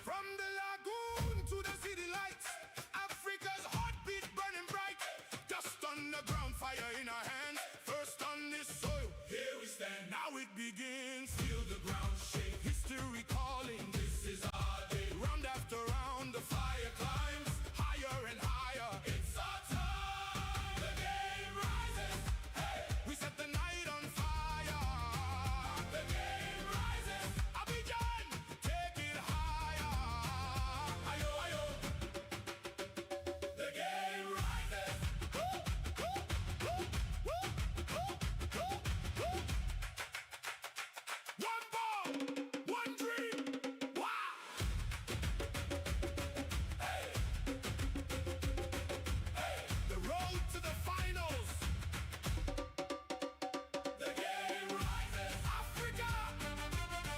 From the lagoon to the city lights, Africa's heartbeat burning bright. Dust on the ground, fire in our hands. First on this soil, here we stand. Now it begins. Feel the ground shake. History calling. This is our day. Round after round, the fire climbs higher and higher. It's our time. The game rises. Hey, we set the night on fire. The game rises. Abidjan, take it higher. Ayo, ayo. The game rises. One ball, one dream. Wow. Hey. Hey. The road to the finals. The game rises. Africa.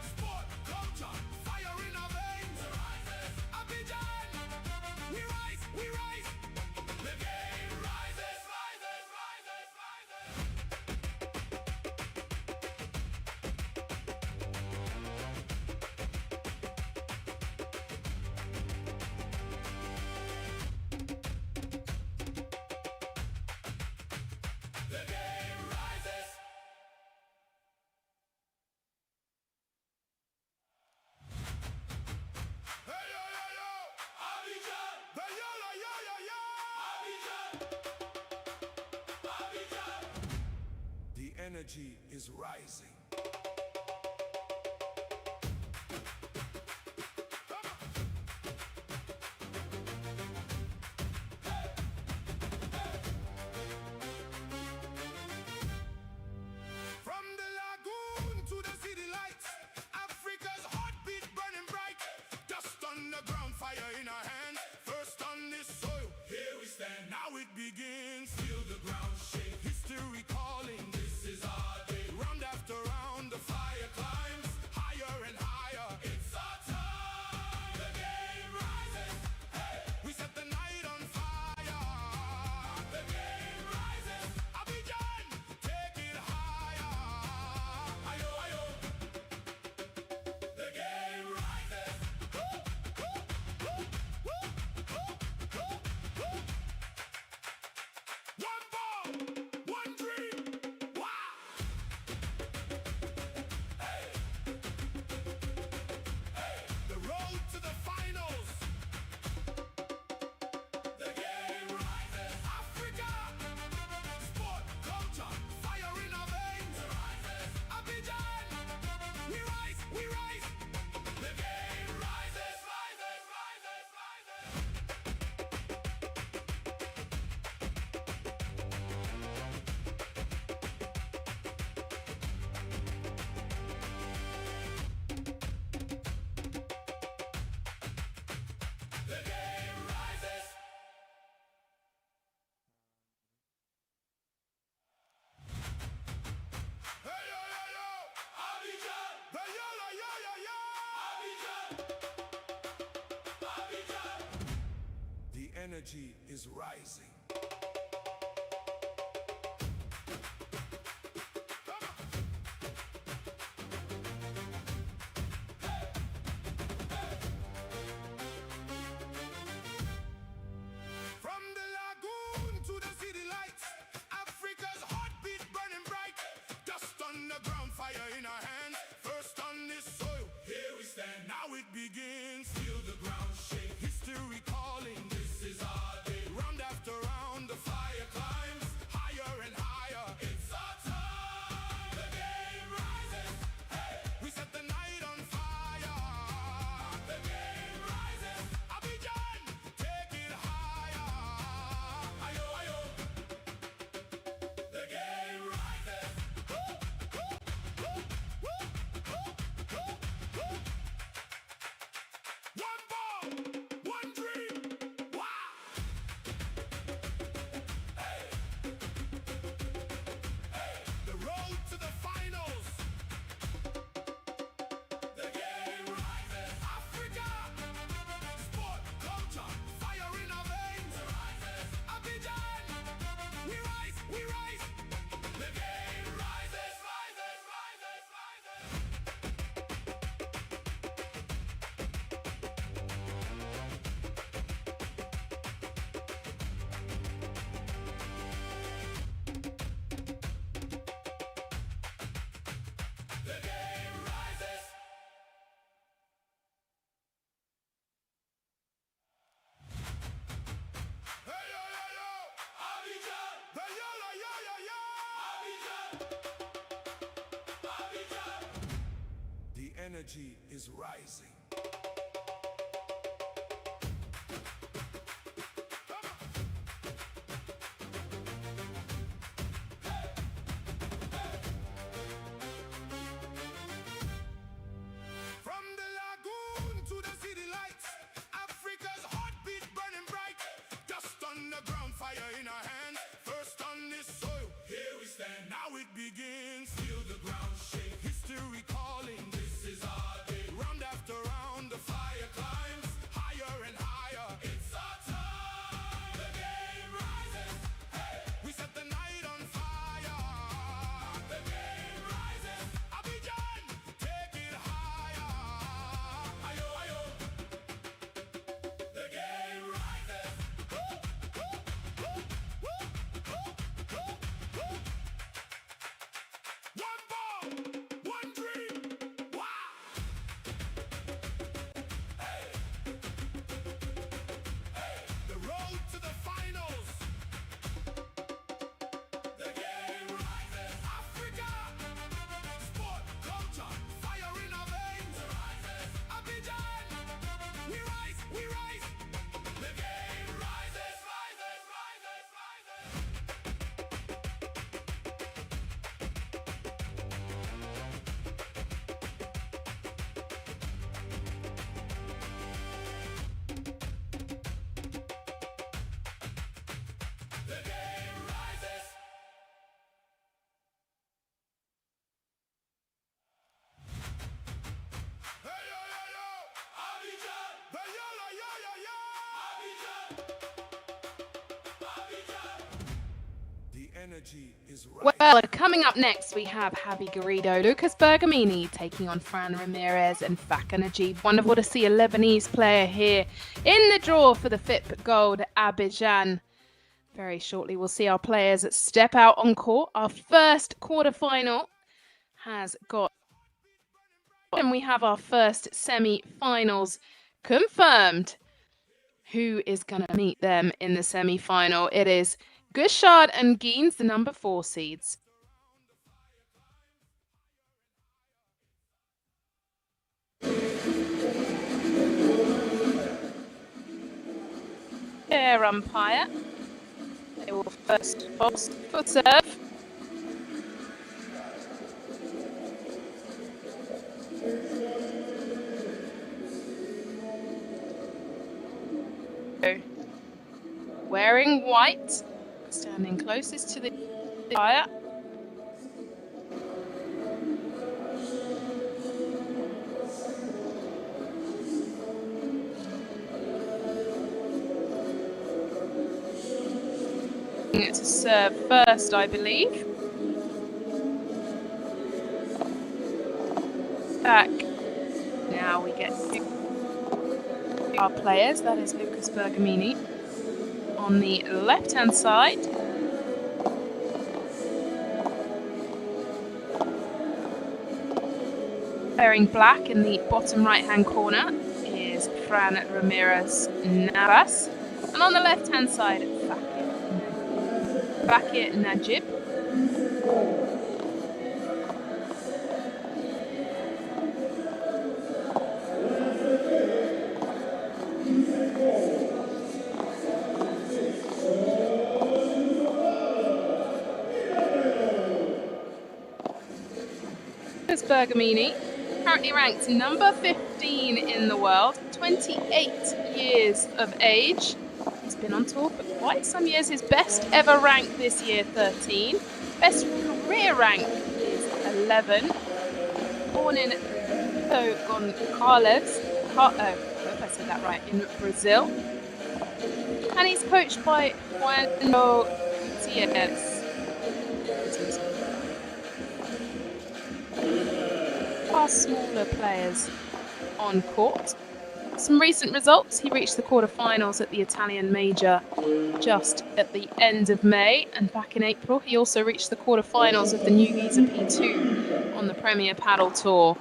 Sport, culture, fire in our veins. Rises. Abidjan. We rise, we rise. The game rises, rises, rises, rises. The game rises. Hey yo yo yo, Abidjan. Hey yo yo yo yo yo, Abidjan. Abidjan. The energy is rising. From the lagoon to the city lights, Africa's heartbeat burning bright. Dust on the ground, fire in our hands. First on this soil, here we stand. Now it begins. Feel the ground shake. History calling. This is our day. Round after round, the fire climbs higher and higher. It's our time. The game rises. Hey, we set the night on fire. The game rises. Abidjan, take it higher. Ayo, ayo. The game rises. One ball, one dream. Wow. Hey. Hey. The road to the finals. The game rises. Africa. Sport, culture, fire in our veins. Rises. Abidjan. We rise, we rise. The game rises, rises, rises, rises. The game rises. Hey yo yo yo, Abidjan. Hey yo yo yo yo yo, Abidjan. Abidjan. The energy is rising. From the lagoon to the city lights, Africa's heartbeat burning bright. Dust on the ground, fire in our hands. First on this soil, here we stand. Now it begins. Feel the ground shake. History calling. This is our day. Round after round. energy is rising. From the lagoon to the city lights, Africa's heartbeat burning bright. Dust on the ground, fire in our hands. First on this soil, here we stand. Now it begins. Feel the ground shake. History calling. This is our day. Round after round, the fire climbs higher and higher. It's our time. The game rises. Hey, we set the night on fire. The game rises. Abidjan, take it higher. Ayo, ayo. The game rises. One ball, one dream. Wow. Hey. Hey. The road to the finals. The game rises. Africa. Sport, culture, fire in our veins. Rises. Abidjan. We rise, we rise. The game rises, rises, rises, rises. The game rises. Hey yo yo yo, Abidjan. The yo yo yo yo yo, Abidjan. Abidjan. The energy is right. Well, coming up next, we have Javi Garrido, Lucas Bergamini taking on Fran Ramirez and Faka Najib. Wonderful to see a Lebanese player here in the draw for the FIP Gold Abidjan. Very shortly, we'll see our players step out on court. Our first quarterfinal has got, and we have our first semi-finals confirmed. Who is going to meet them in the semi-final? It is Gouchard and Geens, the number 4 seeds. Air umpire. They will first box for serve. Wearing white, standing closest to the fire. To serve first, I believe. Back. Now we get our players. That is Lucas Bergamini on the left-hand side. Wearing black in the bottom right-hand corner is Fran Ramirez Navas. And on the left-hand side, Faka Najib. Bergamini, currently ranked number 15 in the world, 28 years of age. He's been on tour for quite some years. His best ever rank this year, 13. Best career rank is 11. Born in Gonçalves, I hope I said that right, in Brazil. And he's coached by Juan Gutierrez. Our smaller players on court. Some recent results: he reached the quarterfinals at the Italian Major just at the end of May, and back in April he also reached the quarterfinals of the New Giza P2 on the Premier Paddle Tour.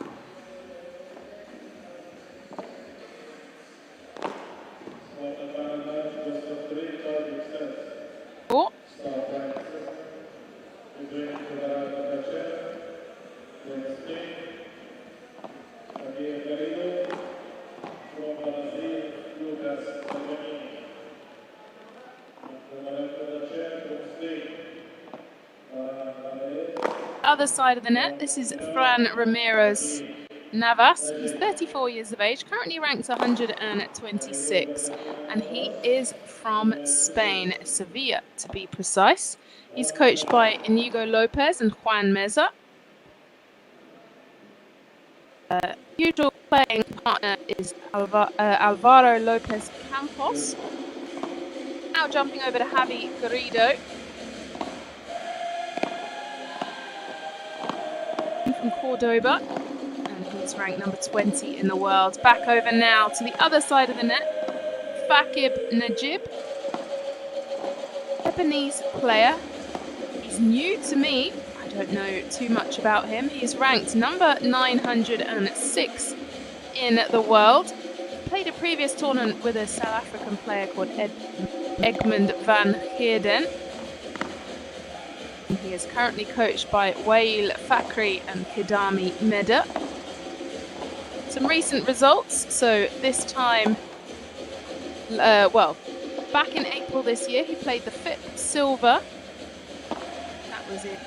other side of the net. This is Fran Ramirez Navas. He's 34 years of age, currently ranked 126, and he is from Spain, Sevilla to be precise. He's coached by Inigo Lopez and Juan Meza. Usual playing partner is Alvaro Lopez Campos. Now jumping over to Javi Garrido from Cordoba, and he's ranked number 20 in the world. Back over now to the other side of the net, Fakib Najib, Lebanese player. He's new to me. I don't know too much about him. He's ranked number 906 in the world. Played a previous tournament with a South African player called Egmond van Geerden. He is currently coached by Wael Fakri and Kidami Meda. Some recent results. So this time, back in April this year, he played the FIP Silver. That was it.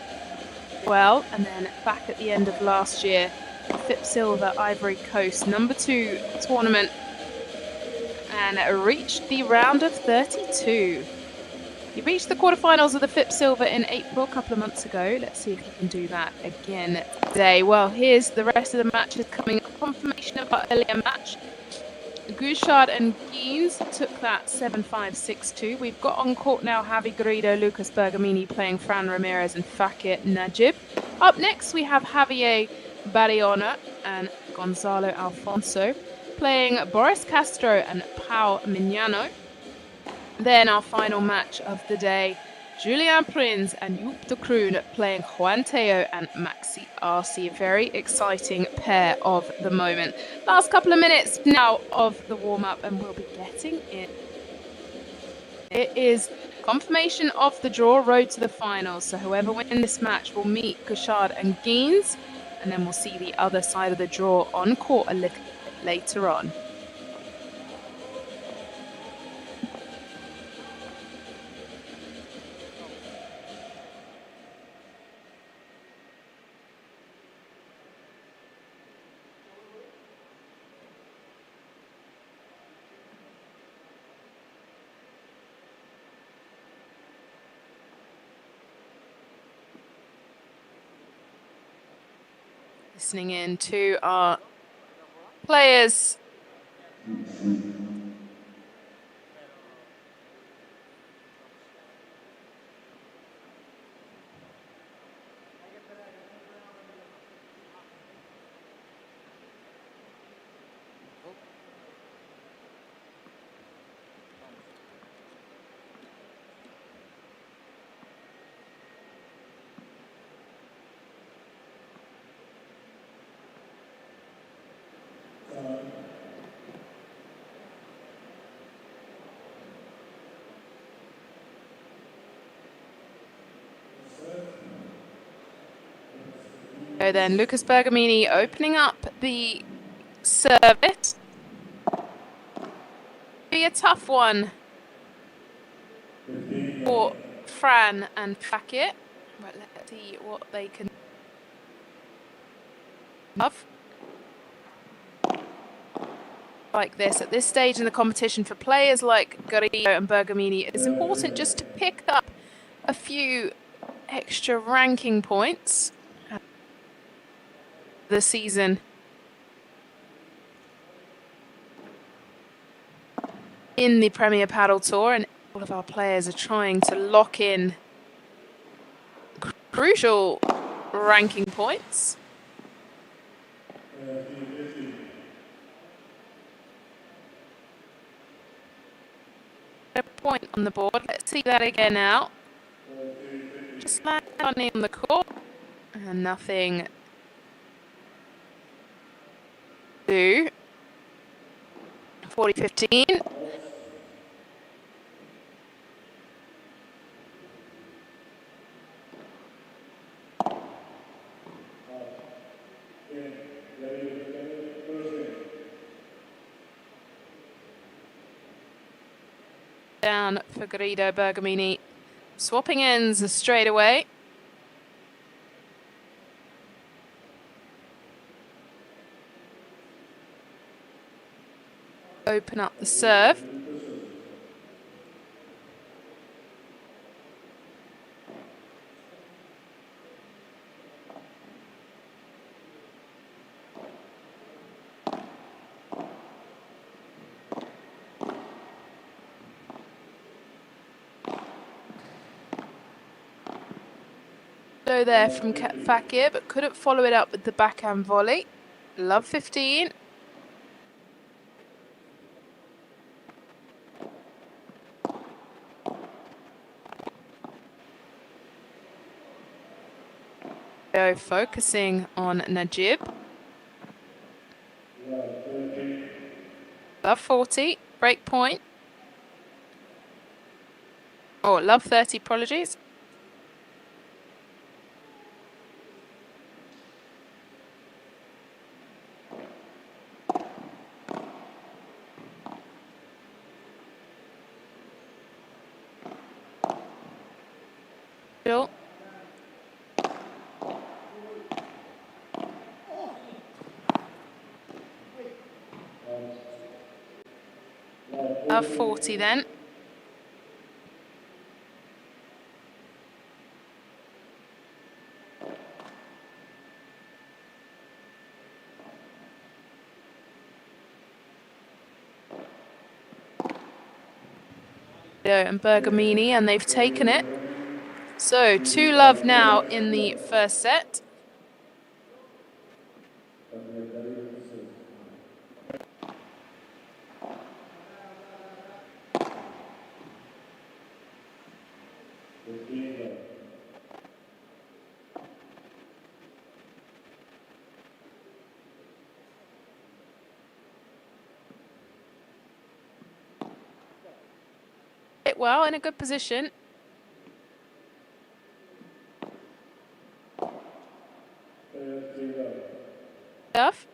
Well, and then back at the end of last year, the FIP Silver Ivory Coast number 2 tournament, and reached the round of 32. He reached the quarterfinals of the FIP Silver in April, a couple of months ago. Let's see if he can do that again today. Well, here's the rest of the matches coming up. Confirmation of our earlier match. Gouchard and Geens took that 7-5, 6-2. We've got on court now Javi Garrido, Lucas Bergamini playing Fran Ramirez and Fakir Najib. Up next we have Javier Barriona and Gonzalo Alfonso playing Boris Castro and Pau Mignano. Then our final match of the day, Julien Prins and Joep de Kroon playing Juan Teo and Maxi Arce. Very exciting pair of the moment. Last couple of minutes now of the warm-up, and we'll be getting in. It is confirmation of the draw, road to the finals. So whoever wins this match will meet Gouchard and Geens, and then we'll see the other side of the draw on court a little bit later on. Listening in to our players. So then Lucas Bergamini opening up the service. Be a tough one for Fran and Fakir. But let's see what they can have. Like this at this stage in the competition for players like Garrido and Bergamini, it's important just to pick up a few extra ranking points this season in the Premier Padel Tour, and all of our players are trying to lock in crucial ranking points. A point on the board. Let's see that again now. Just landing on the court and nothing. 40-15. Down for Garrido Bergamini. Swapping ends straight away. open up the serve. There from Fakir, but couldn't follow it up with the backhand volley. Love 15. Focusing on Najib. Love 40, break point. Oh, love 30, apologies. Love 40 then. And Bergamini, and they've taken it. So 2-love now in the first set. Well, in a good position. Tough.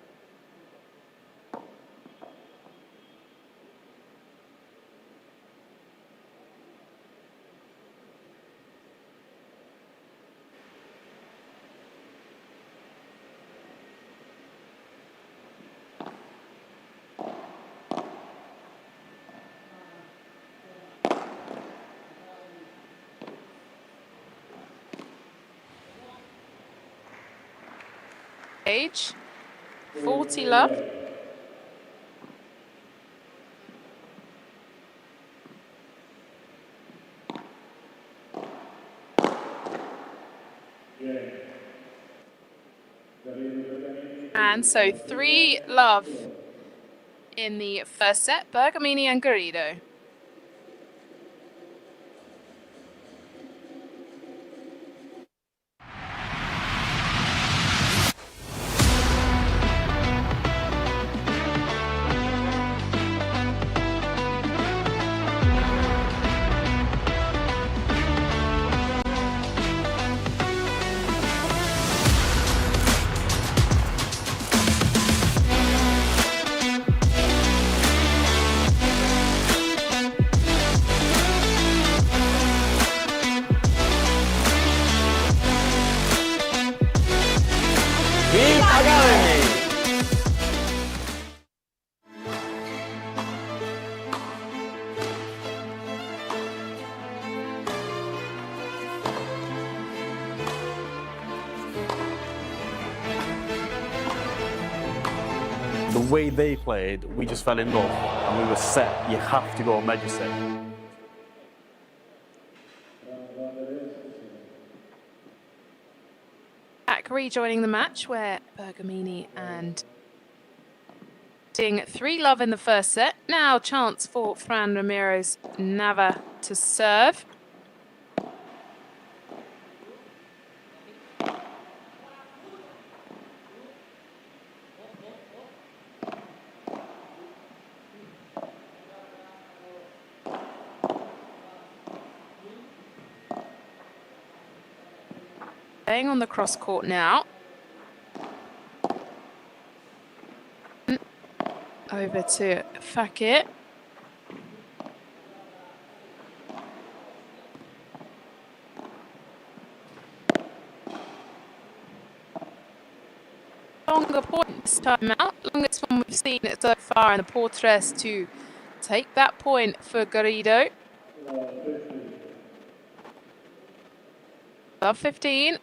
Age 40 love. And so 3-love in the first set, Bergamini and Garrido. The way they played, we just fell in love and we were set. You have to go major set. Back rejoining the match where Bergamini and Ding 3-love in the first set. Now chance for Fran Ramirez Nava to serve. Playing on the cross court now. Over to Fakir. Longer point this time out. Longest one we've seen so far, and the Portress to take that point for Garrido. Love 15.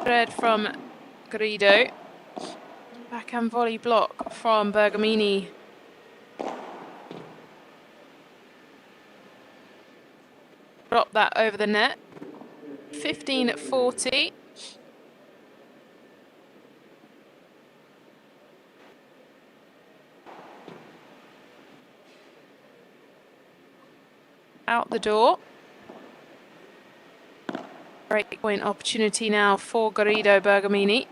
Thread from Garrido. Backhand volley block from Bergamini. Drop that over the net. 15-40. Out the door. Break point opportunity now for Garrido Bergamini.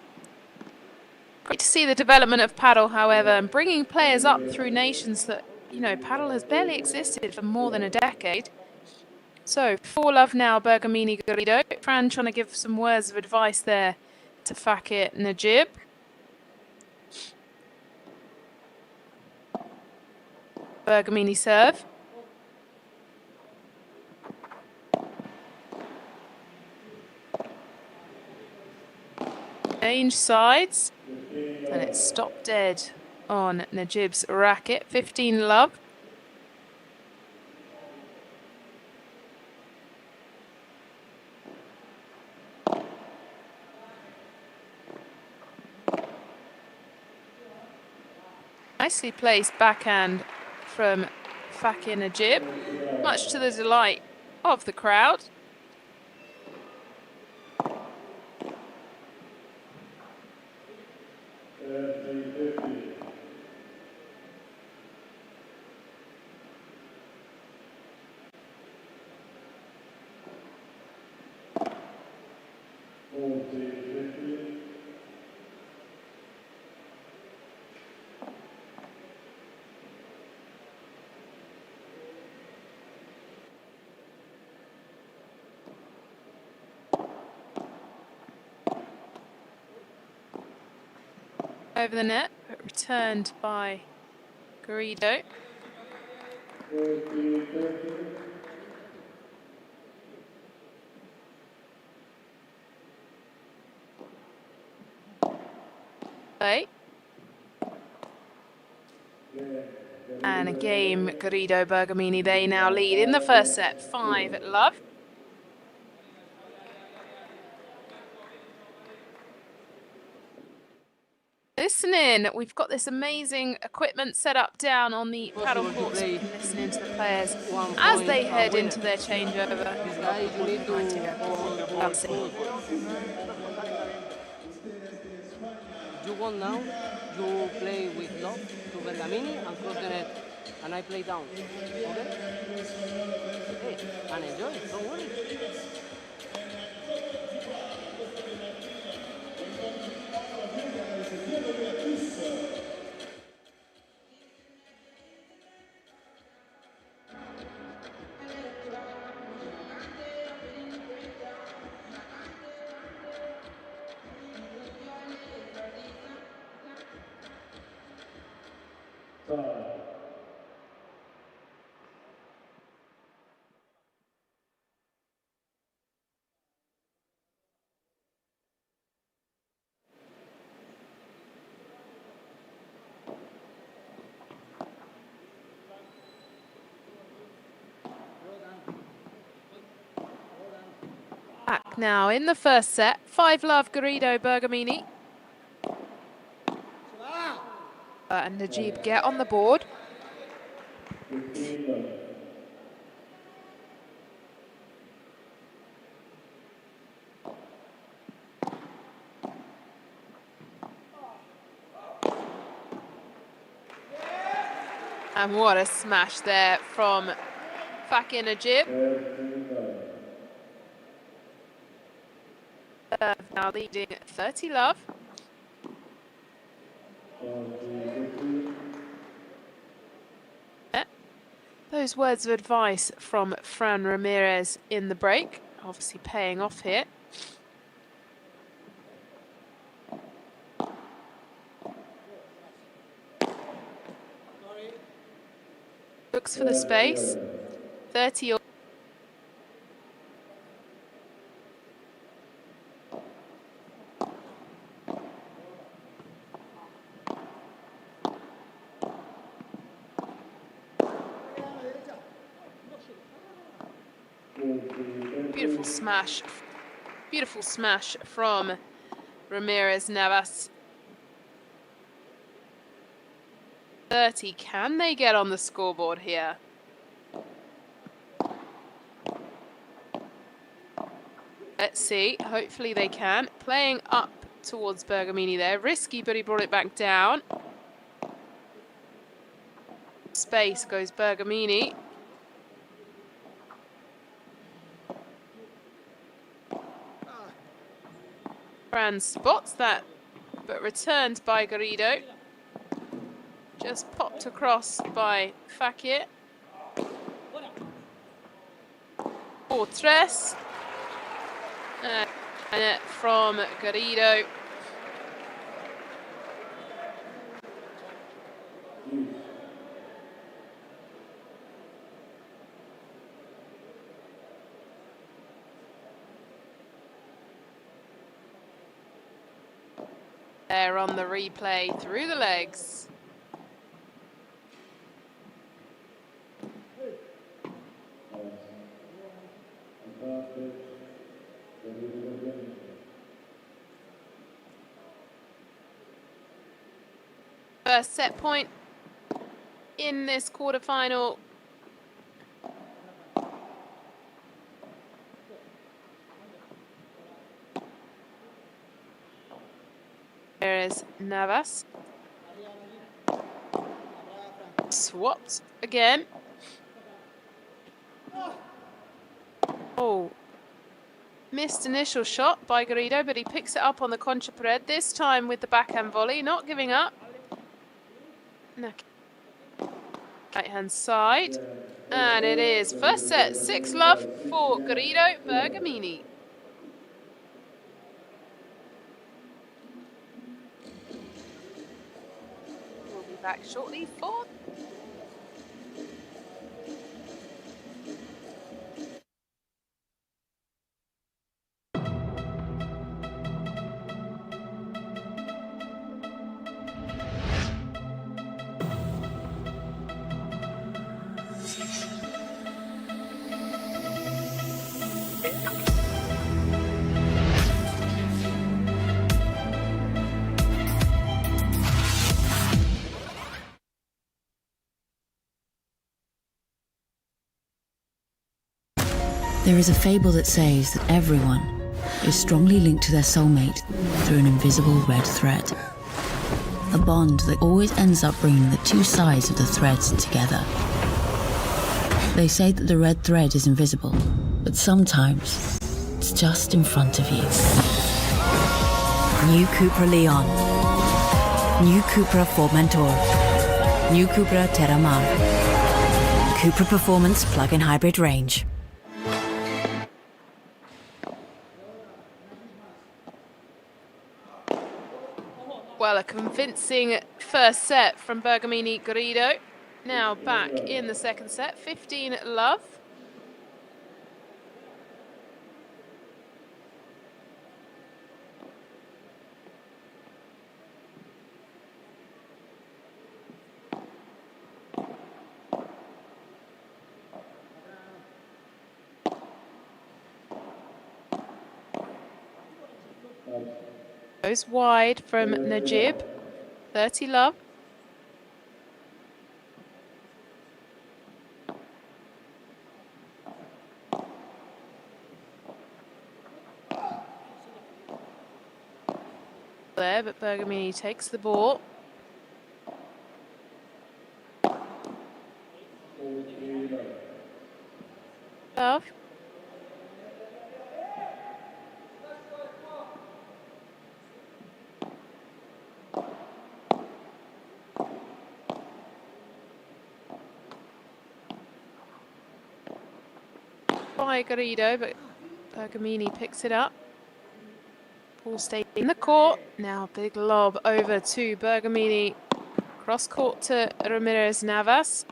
Great to see the development of paddle, however, and bringing players up through nations that, you know, paddle has barely existed for more than a decade. So, 4-love now, Bergamini Garrido. Fran trying to give some words of advice there to Fakir Najib. Bergamini serve. Change sides. And it's stopped dead on Najib's racket. 15-love. Nicely placed backhand from Fakir Najib, much to the delight of the crowd. Over the net, but returned by Garrido. Play. And a game, Garrido Bergamini, they now lead in the first set, 5-love. Listen in, we've got this amazing equipment set up down on the paddle courts. We can listen into the players as they head into their changeover. You won now, you play with love to Bergamini and cross the net, and I play down, okay? Hey, and enjoy, don't worry. Back now in the first set, 5-love Garrido Bergamini. And Najib get on the board. And what a smash there from Fakir Najib. Now leading 30 love. Those words of advice from Fran Ramirez in the break, obviously paying off here. Looks for the space. 30 all. Beautiful smash from Ramirez Navas. 30, can they get on the scoreboard here? Let's see, hopefully they can. Playing up towards Bergamini there. Risky, but he brought it back down. Space goes Bergamini. Fran spots that, but returned by Garrido. Just popped across by Fakir. 4-3. And from Garrido. There on the replay through the legs. First set point in this quarterfinal. There is Navas. Swapped again. Oh. Missed initial shot by Garrido, but he picks it up on the concha pared, this time with the backhand volley, not giving up. Right hand side. And it is first set, 6 love for Garrido Bergamini. We'll be back shortly for There is a fable that says that everyone is strongly linked to their soulmate through an invisible red thread. A bond that always ends up bringing the two sides of the threads together. They say that the red thread is invisible, but sometimes it's just in front of you. New Cupra Leon. New Cupra Formentor. New Cupra Terramar. Cupra Performance Plug-in Hybrid Range. well, a convincing first set from Bergamini Garrido. Now back in the second set, 15 love. Goes wide from Najib, 30 love. There, but Bergamini takes the ball. by Garrido, but Bergamini picks it up. Ball stayed in the court. Now big lob over to Bergamini. Cross court to Ramirez Navas.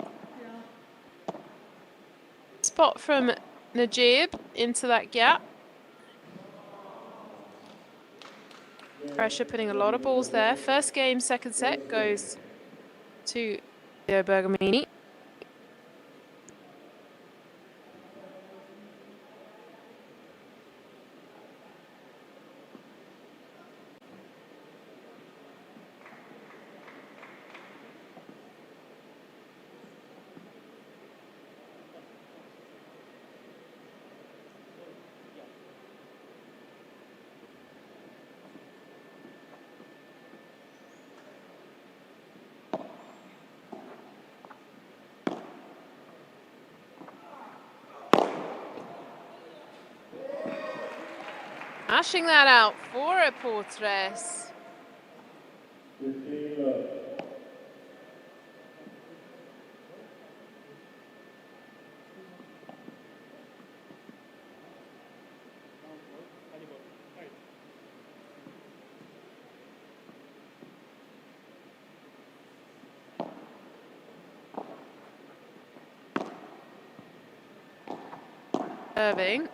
Spot from Najib into that gap. Pressure putting a lot of balls there. First game, second set goes to Bergamini. Mashing that out for a Portres. Irving.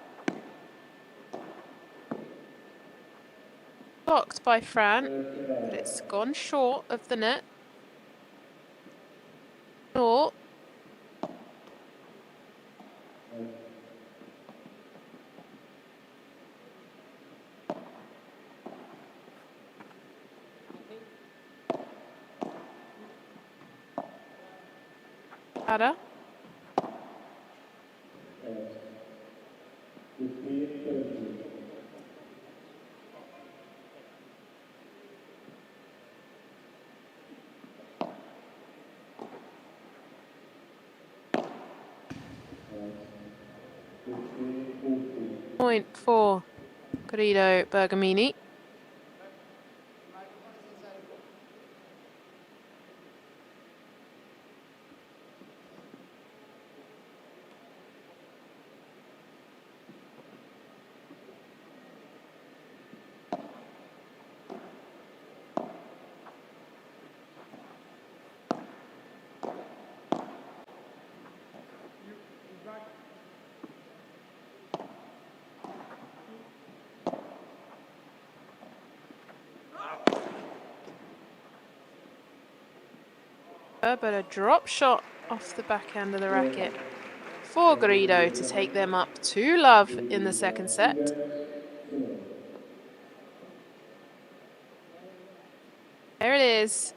Blocked by Fran, but it's gone short of the net. Or Ada. Point for Garrido Bergamini. But a drop shot off the backhand of the racket for Garrido to take them up 2-love in the second set. There it is.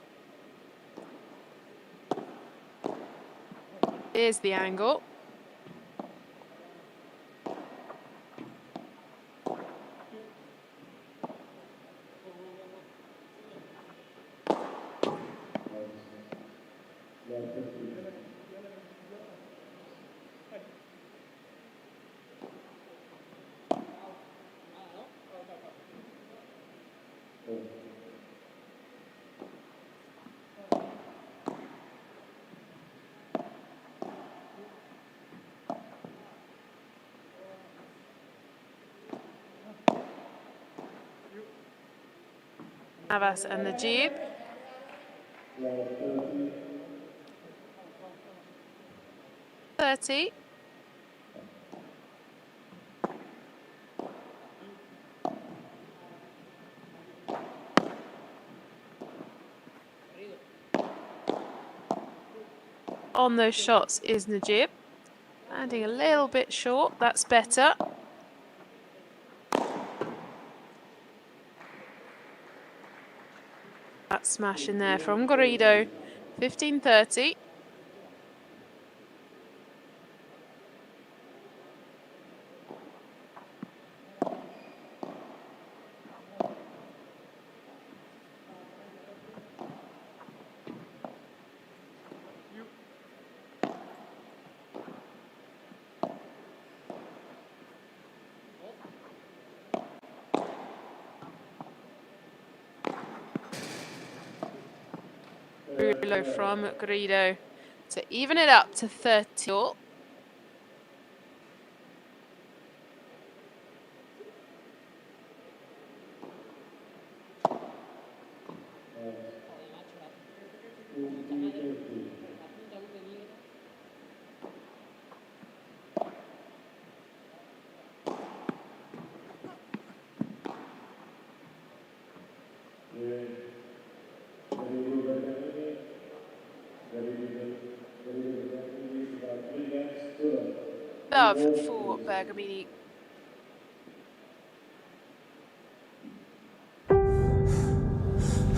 Here's the angle. Navas and Najib. .30. On those shots is Najib. Landing a little bit short, that's better. That smash in there from Garrido, 15-30. Low from Garrido to even it up to 30. Love for Bergamini.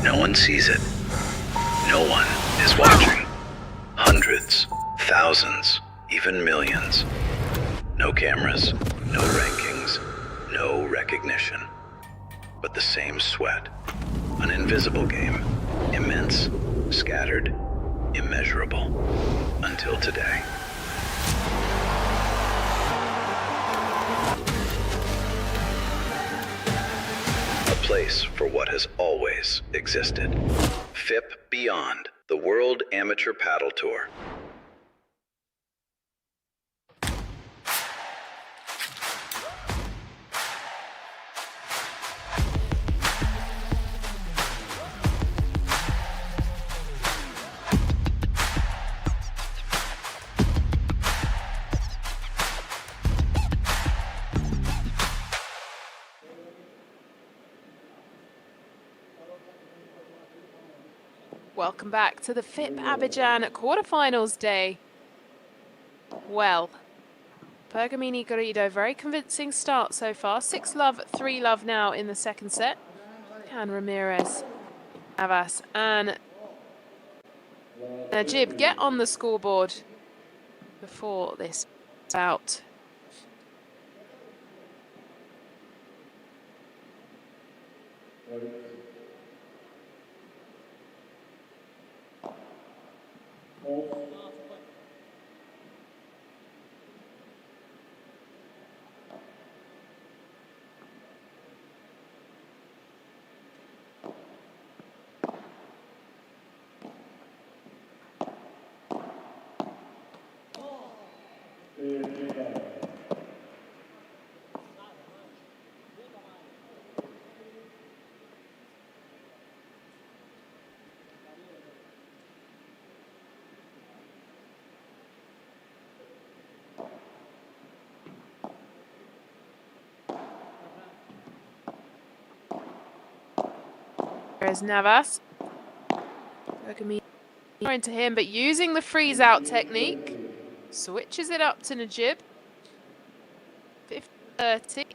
No one sees it. No one is watching. Hundreds, thousands, even millions. No cameras, no rankings, no recognition. But the same sweat. An invisible game. Immense, scattered, immeasurable. Until today. A place for what has always existed. FIP Beyond, the World Amateur Paddle Tour. Welcome back to the FIP Abidjan quarterfinals day. Well, Bergamini Garrido, very convincing start so far. 6-love, 3-love now in the second set. Can Ramirez, Navas and Najib get on the scoreboard before this bout? There's Navas. Bergamini into him, but using the freeze out technique. Switches it up to Najib. 50-30.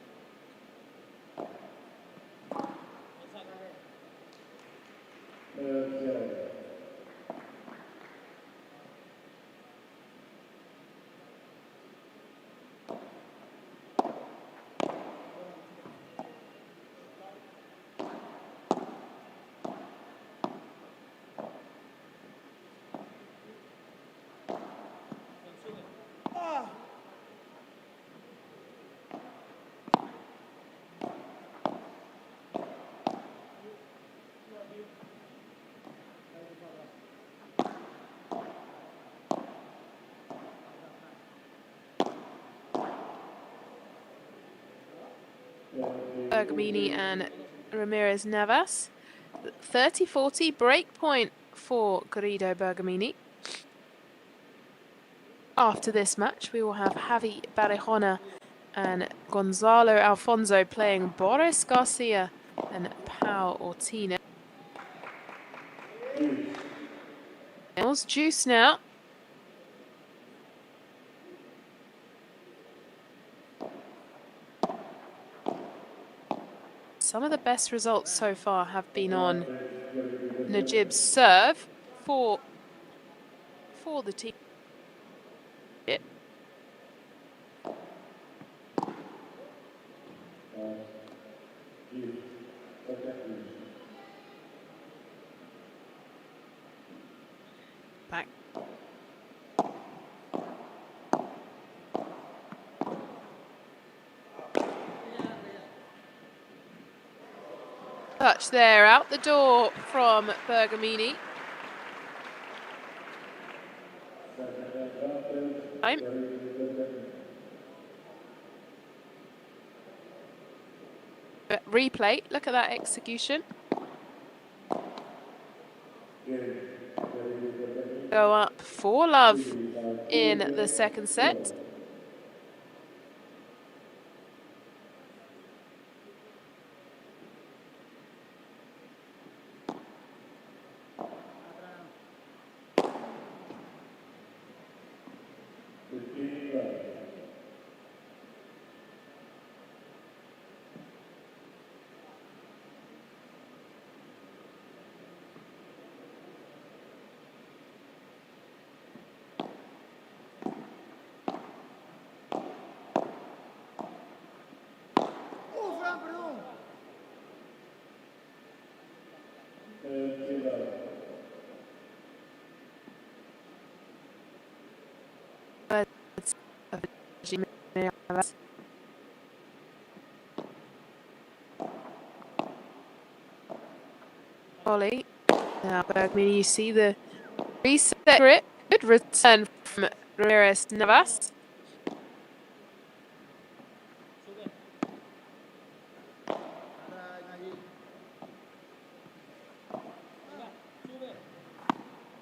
Bergamini and Ramirez Navas. 30-40 break point for Garrido Bergamini. After this match, we will have Javi Barrejona and Gonzalo Alfonso playing Boris Garcia and Pau Ortina. Juice now. Some of the best results so far have been on Najib's serve for the team. Back. Touch there, out the door from Bergamini. Time. Replay, look at that execution. Go up 4-love in the second set. volley. Now, Bergman, you see the reset grip. Good return from Ramirez Navas.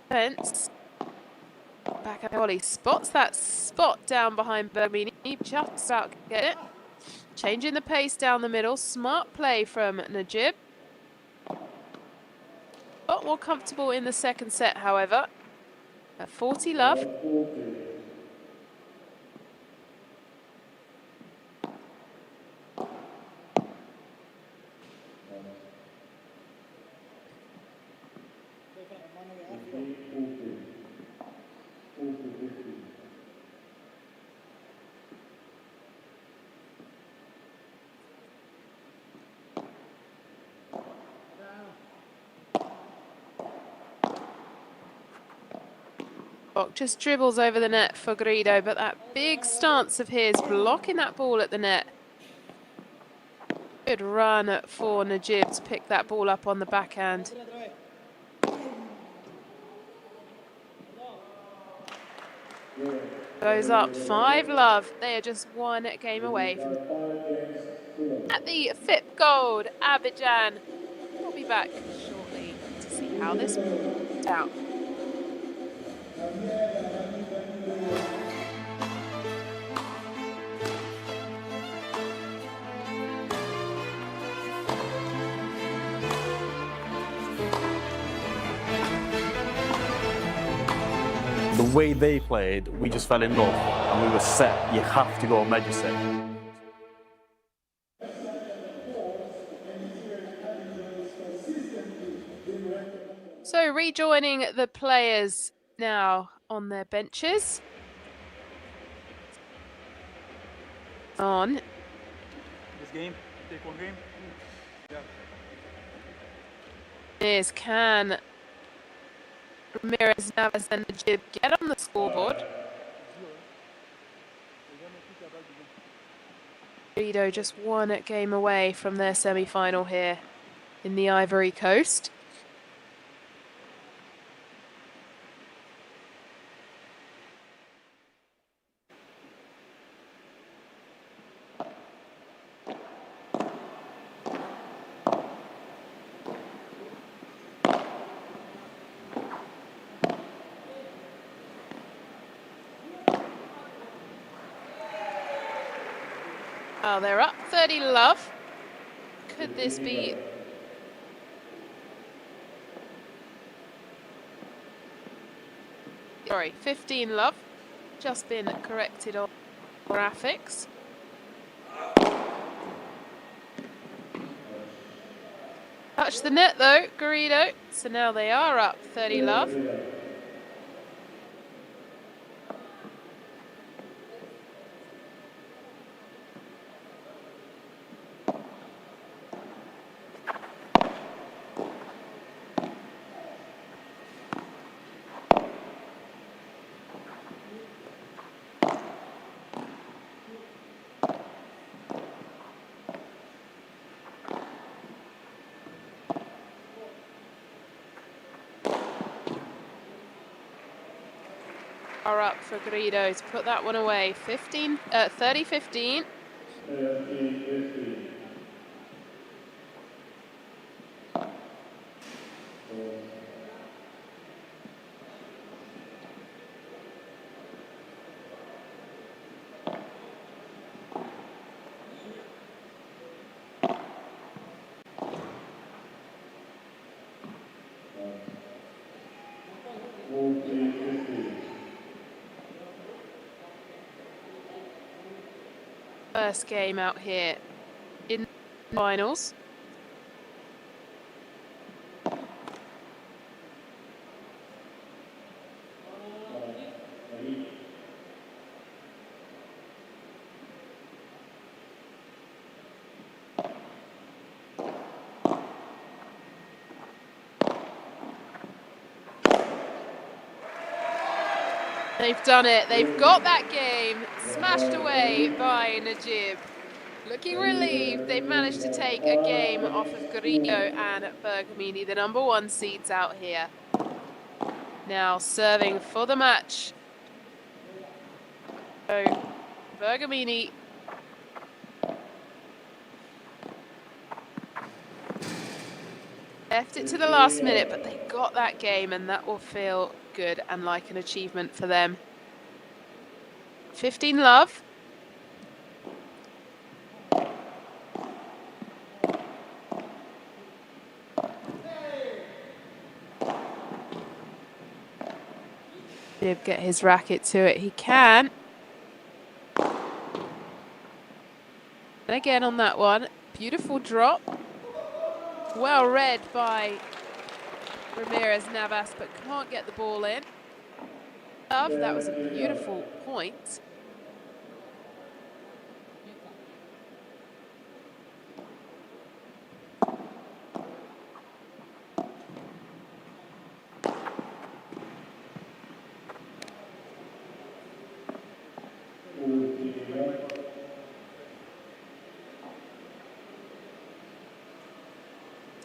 Defense. Back up volley. Spots that spot down behind Bergmini. Just about to get it. Changing the pace down the middle. Smart play from Najib. A lot more comfortable in the second set, however. At 40 love. Just dribbles over the net for Guido, but that big stance of his blocking that ball at the net. Good run for Najib to pick that ball up on the backhand. Goes up 5 love. They are just one game away from at the FIP Gold Abidjan. We'll be back shortly to see how this works out. The way they played, we just fell in love and we were set. You have to go major set. So rejoining the players now on their benches. On. This game, take one game. Is can Ramirez, Navas and Najib get on the scoreboard? Guido just one game away from their semi-final here in the Ivory Coast. Oh, they're up 30 love. Could this be... Sorry, 15 love. Just been corrected on graphics. Touch the net though, Guido. So now they are up 30 love. Are up for Guido to put that one away. 30-15. First game out here in the finals. They've done it. They've got that game smashed away by Najib. Looking relieved, they've managed to take a game off of Garrido and Bergamini, the #1 seeds out here. Now serving for the match. So Bergamini left it to the last minute, but they got that game, and that will feel good and like an achievement for them. 15 love. Did get his racket to it, he can. And again on that one, beautiful drop. Well read by Ramirez Navas, but can't get the ball in. Love, that was a beautiful point.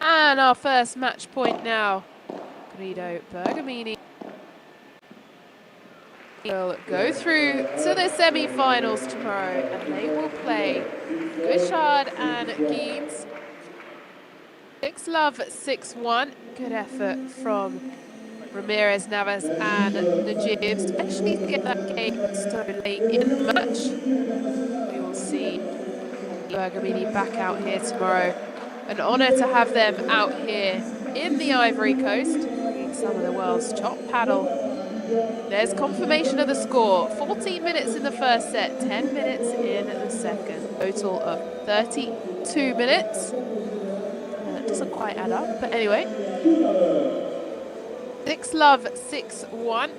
And our first match point now. Guido Bergamini will go through to the semi-finals tomorrow, and they will play Gouchard and Geens. 6 love, 6-1. Good effort from Ramirez Navas and Najib, especially to get that game so late in the match. We will see Bergamini back out here tomorrow. An honour to have them out here in the Ivory Coast, bringing some of the world's top paddle. There's confirmation of the score. 14 minutes in the first set, 10 minutes in the second. Total of 32 minutes. That doesn't quite add up, but anyway. 6 love, 6-1.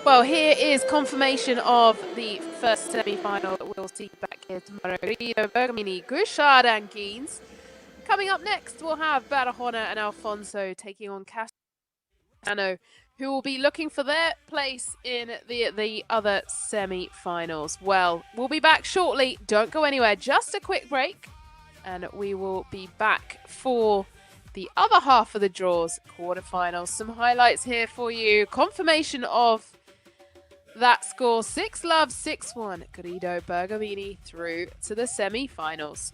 Well, here is confirmation of the first semi-final that we'll see back here tomorrow. Guido Bergamini, Gouchard and Geens. Coming up next, we'll have Barahona and Alfonso taking on Castano, who will be looking for their place in the other semi-finals. Well, we'll be back shortly. Don't go anywhere. Just a quick break, and we will be back for the other half of the draws, quarterfinals. Some highlights here for you. Confirmation of that score, 6 love, 6-1. Guido Bergamini through to the semi-finals.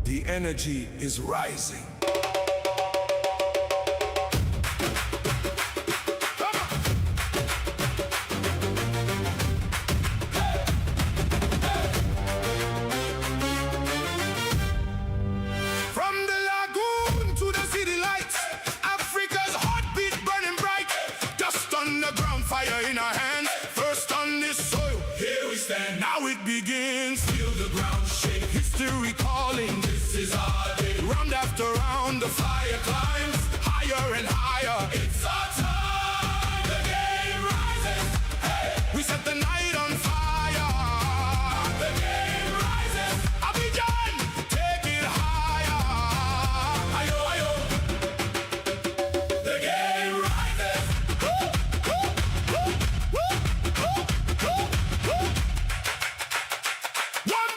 The energy is rising. From the lagoon to the city lights, Africa's heartbeat burning bright. Dust on the ground, fire in our hands. First on this soil, here we stand. Now it begins. Feel the ground shake. History calling. This is our day. Round after round, the fire climbs higher and higher. It's our time. The game rises. Hey, we set the night on fire. The game rises. ABIDJAN, take it higher. Ayo, ayo. The game rises. One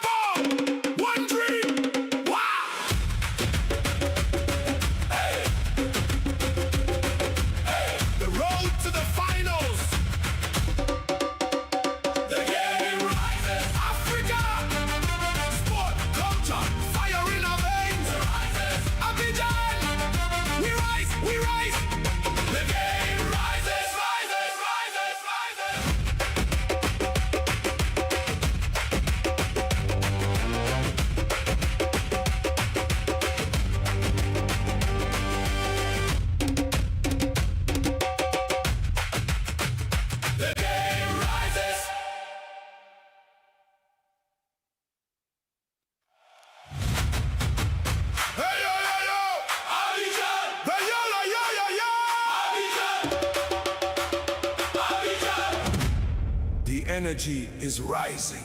energy is rising.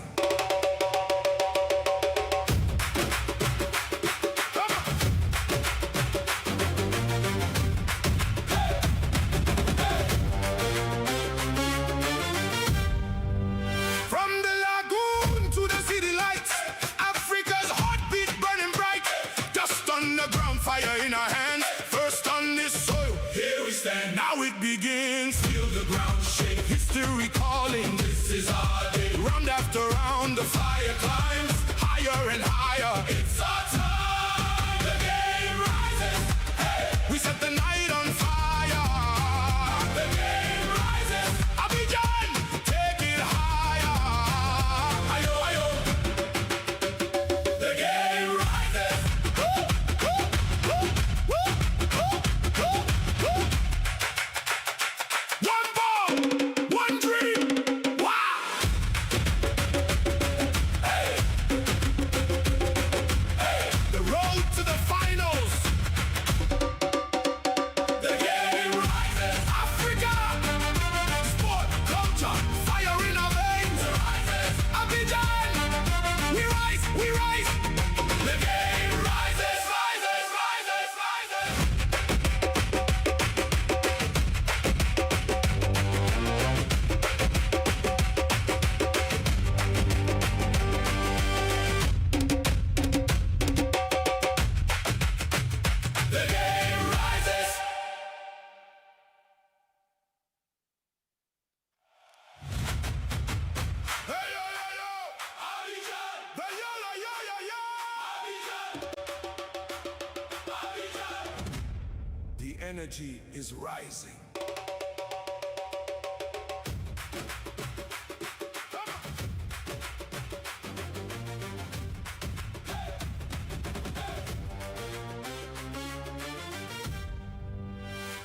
Fire in our hands, first on this soil. Here we stand, now it begins. Feel the ground shake, history calling. This is our day. Round after round, the fire climbs higher and higher. It's our time. The game rises. Hey, we set the night on fire. The game rises. ABIDJAN, take it higher. Ayo, ayo. The game rises. The energy is rising.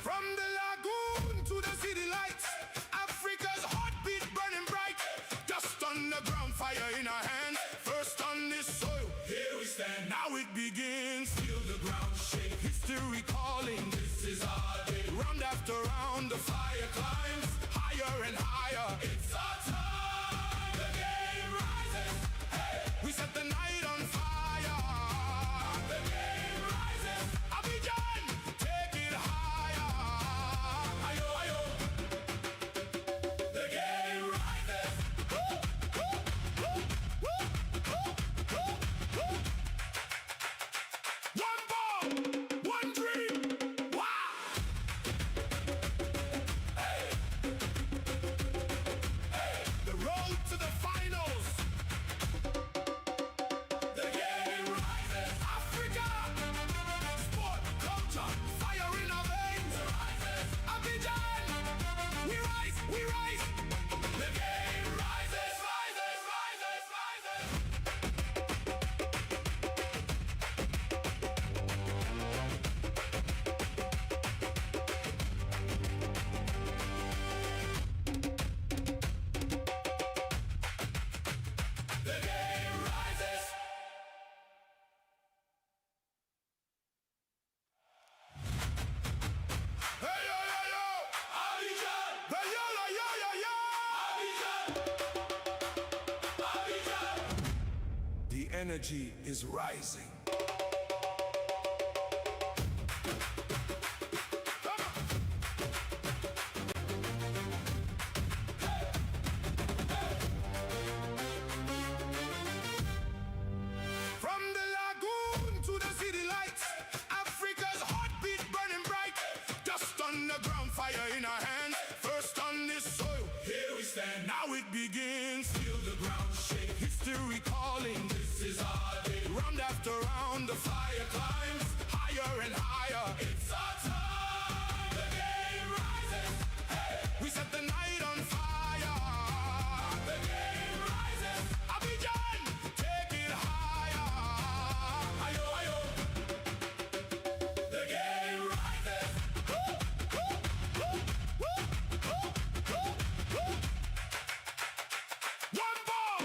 From the lagoon to the city lights, Africa's heartbeat burning bright. Dust on the ground, fire in our hands, first on this soil. Here we stand, now it begins. Feel the ground shake, history calling. This is our day. Round after round, the fire climbs higher and higher. It's our time. The game rises. Hey, we set the night on fire. The game rises. ABIDJAN, take it higher. Ayo, ayo. The game rises. One ball, one dream. Wow. The road to the finals. The game rises. Africa. Sport, culture, fire in our veins. ABIDJAN. We rise, we rise. The game rises, rises, rises, rises. The game rises. Hey, yo, yo, yo. ABIDJAN. The yo, yo, yo, yo, yo. ABIDJAN. ABIDJAN. The energy is rising. From the lagoon to the city lights, Africa's heartbeat burning bright. Dust on the ground, fire in our hands, first on this soil. Here we stand, now it begins. Feel the ground shake, history calling. This is our day. Round after round, the fire climbs higher and higher. It's our time. The game rises. Hey, we set the night on fire. The game rises. ABIDJAN, take it higher. Ayo, ayo. The game rises. One ball,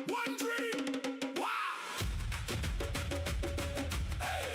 one dream. Wow. Hey.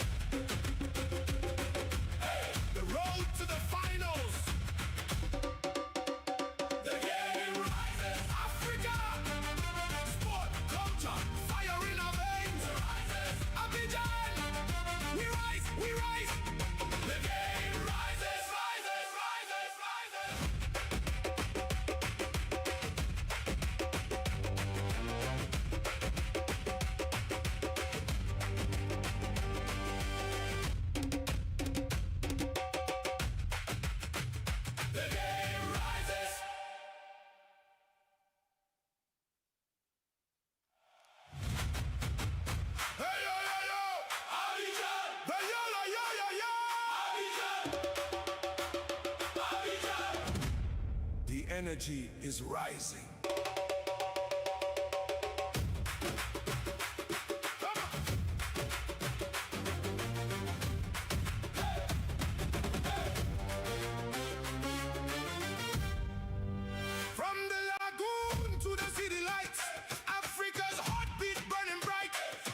The energy is rising. From the lagoon to the city lights, Africa's heartbeat burning bright.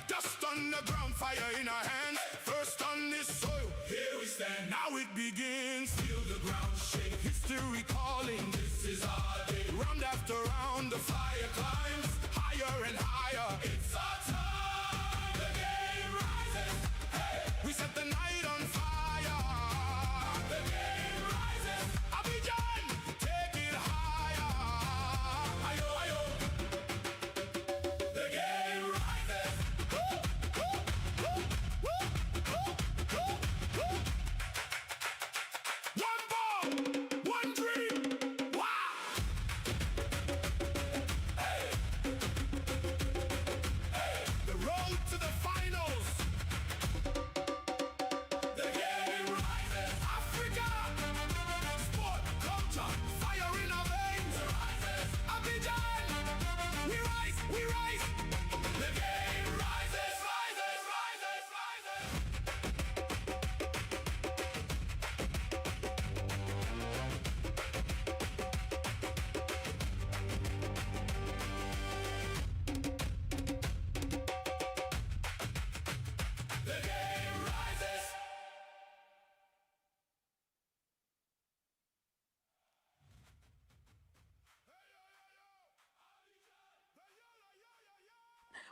Dust on the ground, fire in our hands. First on this soil, here we stand. Now it begins. Feel the ground shake. History calling. This is our day. Round after round, the fire climbs higher and higher. It's our time. The game rises. Hey, we set the night on fire. The game rises. Abidjan, take it higher. Ayo, ayo. The game rises. One ball, one dream. Wow. Hey. Hey. The road to the finals. The game rises. Africa. Sport, culture, fire in our veins. Rises. Abidjan. We rise, we rise. The game rises, rises, rises, rises. The game rises.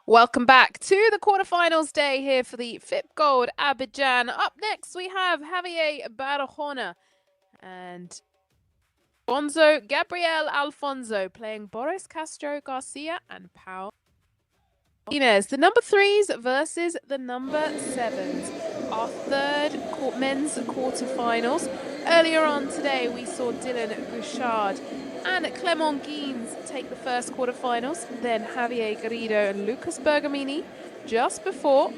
Welcome back to the quarterfinals day here for the FIP Gold Abidjan. Up next, we have Javier Barahona and Bonzo Gabriel Alfonso playing Boris Castro Garcia and Pau Martinez. The number 3s versus the number 7s. Our third men's quarterfinals. Earlier on today, we saw Dylan Bouchard and Clement Guines take the first quarterfinals. Then Javier Garrido and Lucas Bergamini just before.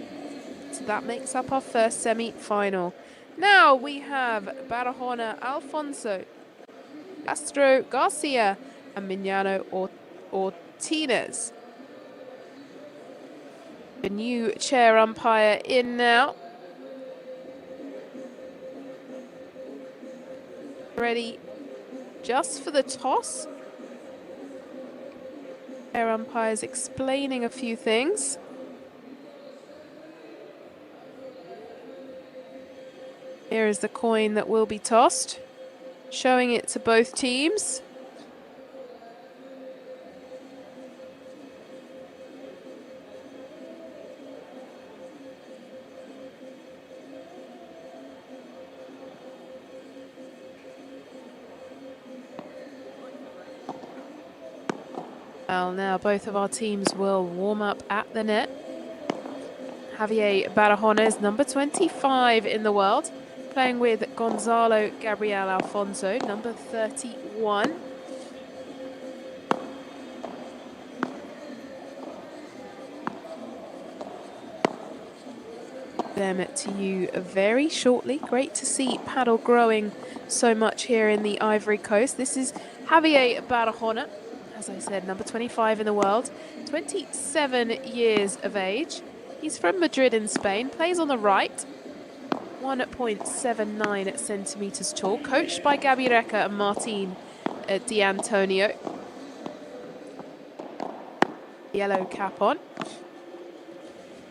So that makes up our first semi-final. Now we have Barahona Alfonso, Castro Garcia and Mignano Ortinez. The new chair umpire in now. Ready just for the toss. Chair umpire's explaining a few things. Here is the coin that will be tossed, showing it to both teams. Well, now both of our teams will warm up at the net. Javier Barahona is number 25 in the world, playing with Gonzalo Gabriel Alfonso, number 31. Them to you very shortly. Great to see paddle growing so much here in the Ivory Coast. This is Javier Barahona, as I said, number 25 in the world, 27 years of age. He's from Madrid in Spain, plays on the right, 1.79 centimeters tall, coached by Gabi Reca and Martin D'Antonio. Yellow cap on.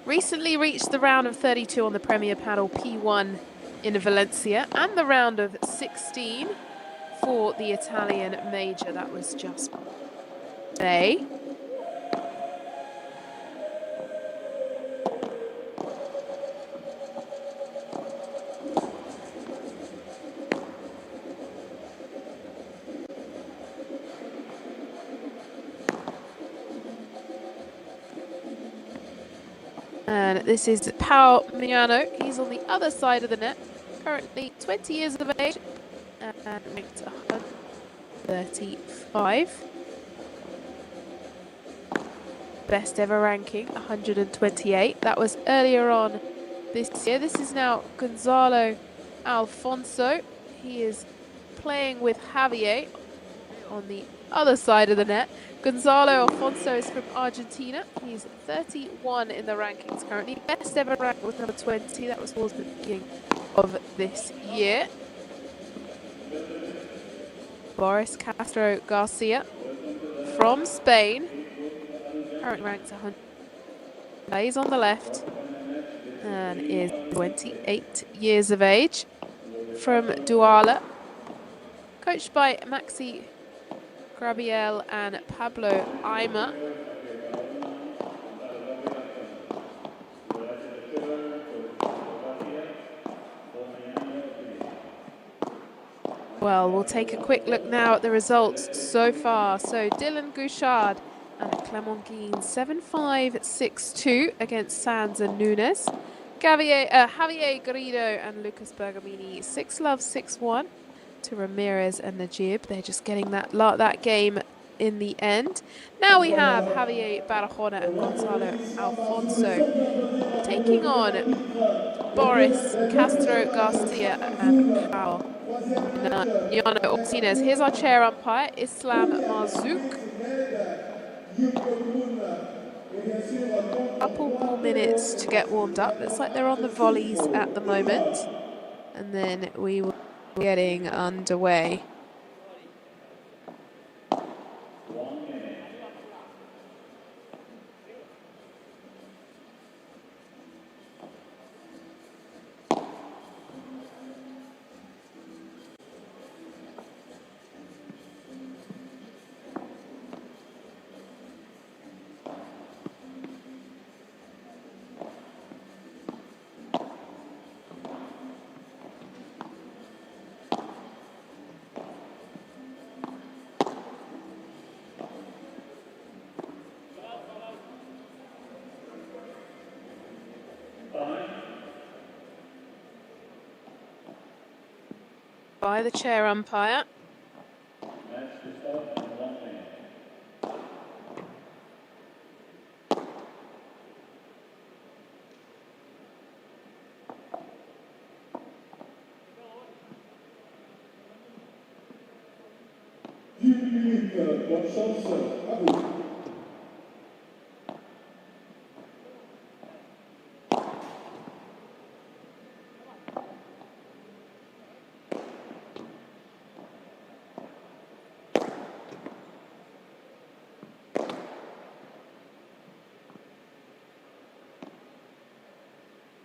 Recently reached the round of 32 on the Premier Paddle P1 in Valencia and the round of 16 for the Italian major. That was just today. And this is Pau Mignano. He's on the other side of the net, currently 20 years of age and ranked 135. Best ever ranking, 128. That was earlier on this year. This is now Gonzalo Alfonso. He is playing with Javier on the other side of the net. Gonzalo Alfonso is from Argentina. He's 31 in the rankings currently. Best ever rank was number 20. That was towards the beginning of this year. Boris Castro Garcia from Spain. Currently ranked 100. Plays on the left and is 28 years of age. From Douala. Coached by Maxi Grabiel and Pablo Aima. Well, we'll take a quick look now at the results so far. So Dylan Gouchard and Clement Guin 7-5, 6-2 against Sanz and Nunes. Javier Garrido and Lucas Bergamini 6-love, 6-1 to Ramirez and Najib. They're just getting that game in the end. Now we have Javier Barahona and Gonzalo Alfonso taking on Boris Castro Garcia and Carl Yano Ortiz. Here's our chair umpire, Islam Marzouk. Couple more minutes to get warmed up. Looks like they're on the volleys at the moment. And then we will be getting underway. By the chair umpire.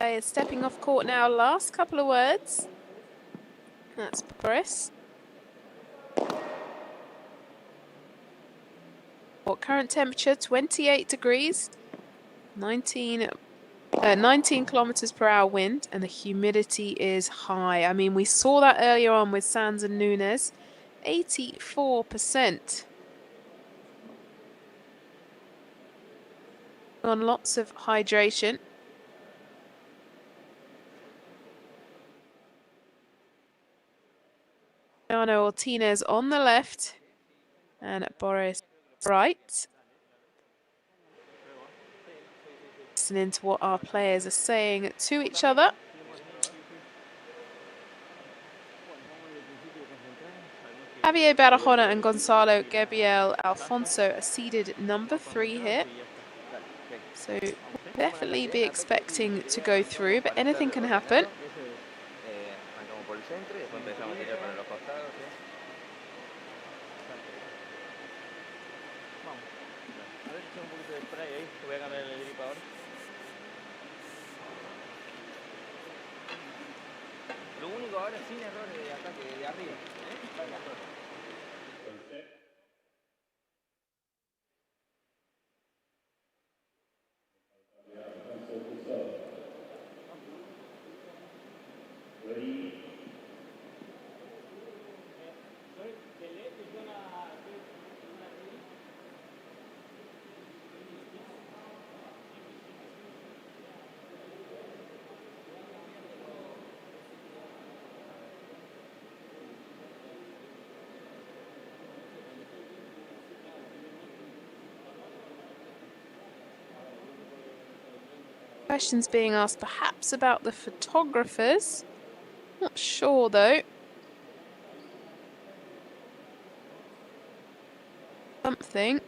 Is stepping off court now. Last couple of words. That's Boris. What current temperature? 28 degrees. 19 kilometers per hour wind, and the humidity is high. I mean, we saw that earlier on with Sanz and Nunes. 84%. On lots of hydration. Yano Ortiz on the left and Boris right. Listening to what our players are saying to each other. Javier Barahona and Gonzalo Gabriel Alfonso are seeded number 3 here. So we'll definitely be expecting to go through, but anything can happen. Lo único ahora sin errores de ataque de arriba. Questions being asked perhaps about the photographers. Not sure though. Something.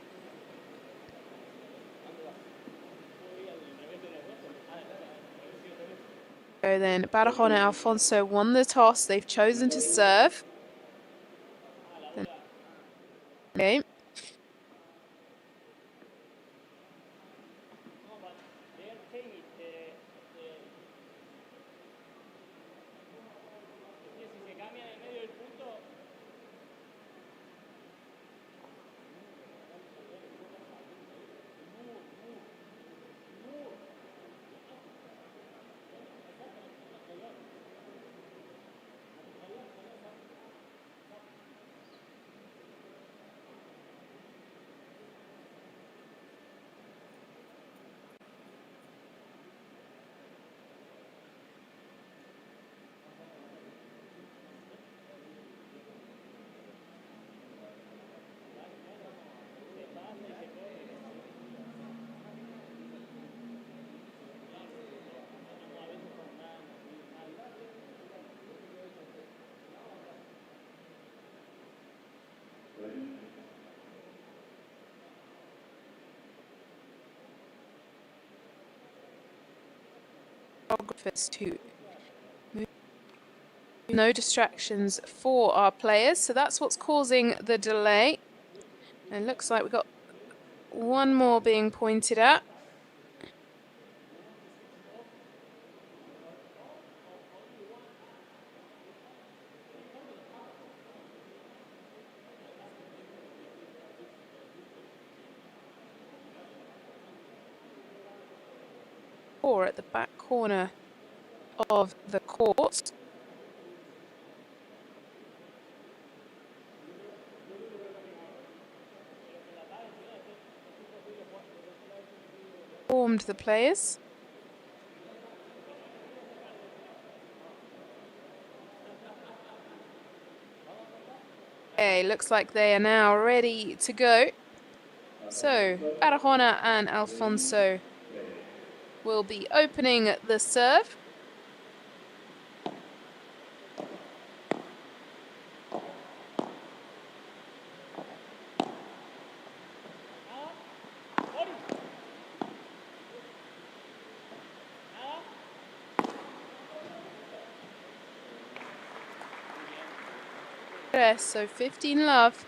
So then Barajona and Alfonso won the toss. They've chosen to serve. Okay. Photographers to move. No distractions for our players, so that's what's causing the delay. And it looks like we've got one more being pointed at. Or at the back corner of the court. Formed the players. Okay, looks like they are now ready to go. So, Barajona and Alfonso will be opening the serve. Yes, so 15-love.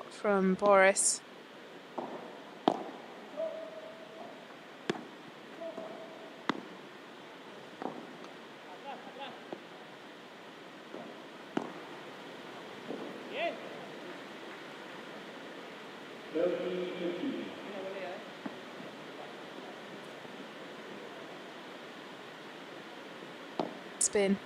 From Boris. Spin.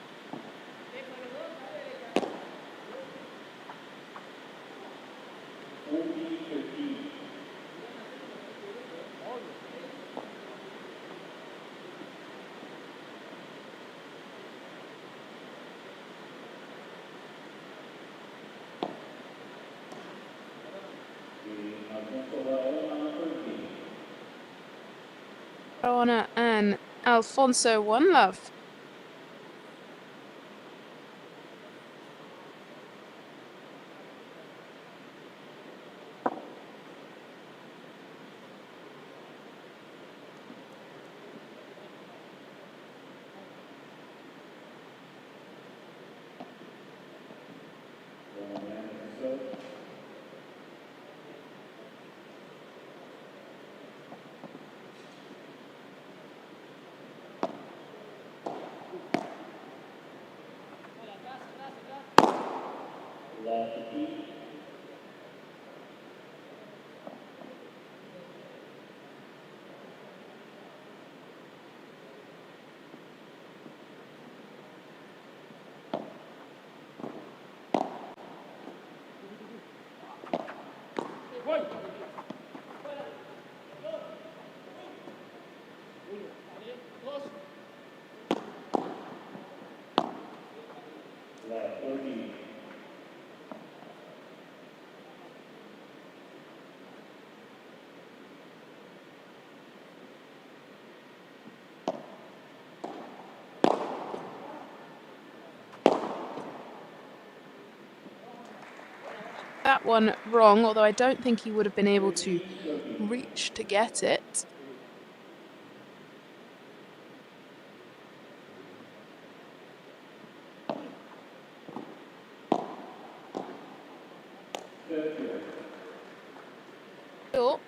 Barajona and Alfonso, 1-love. That one wrong, although I don't think he would have been able to reach to get it. Oh.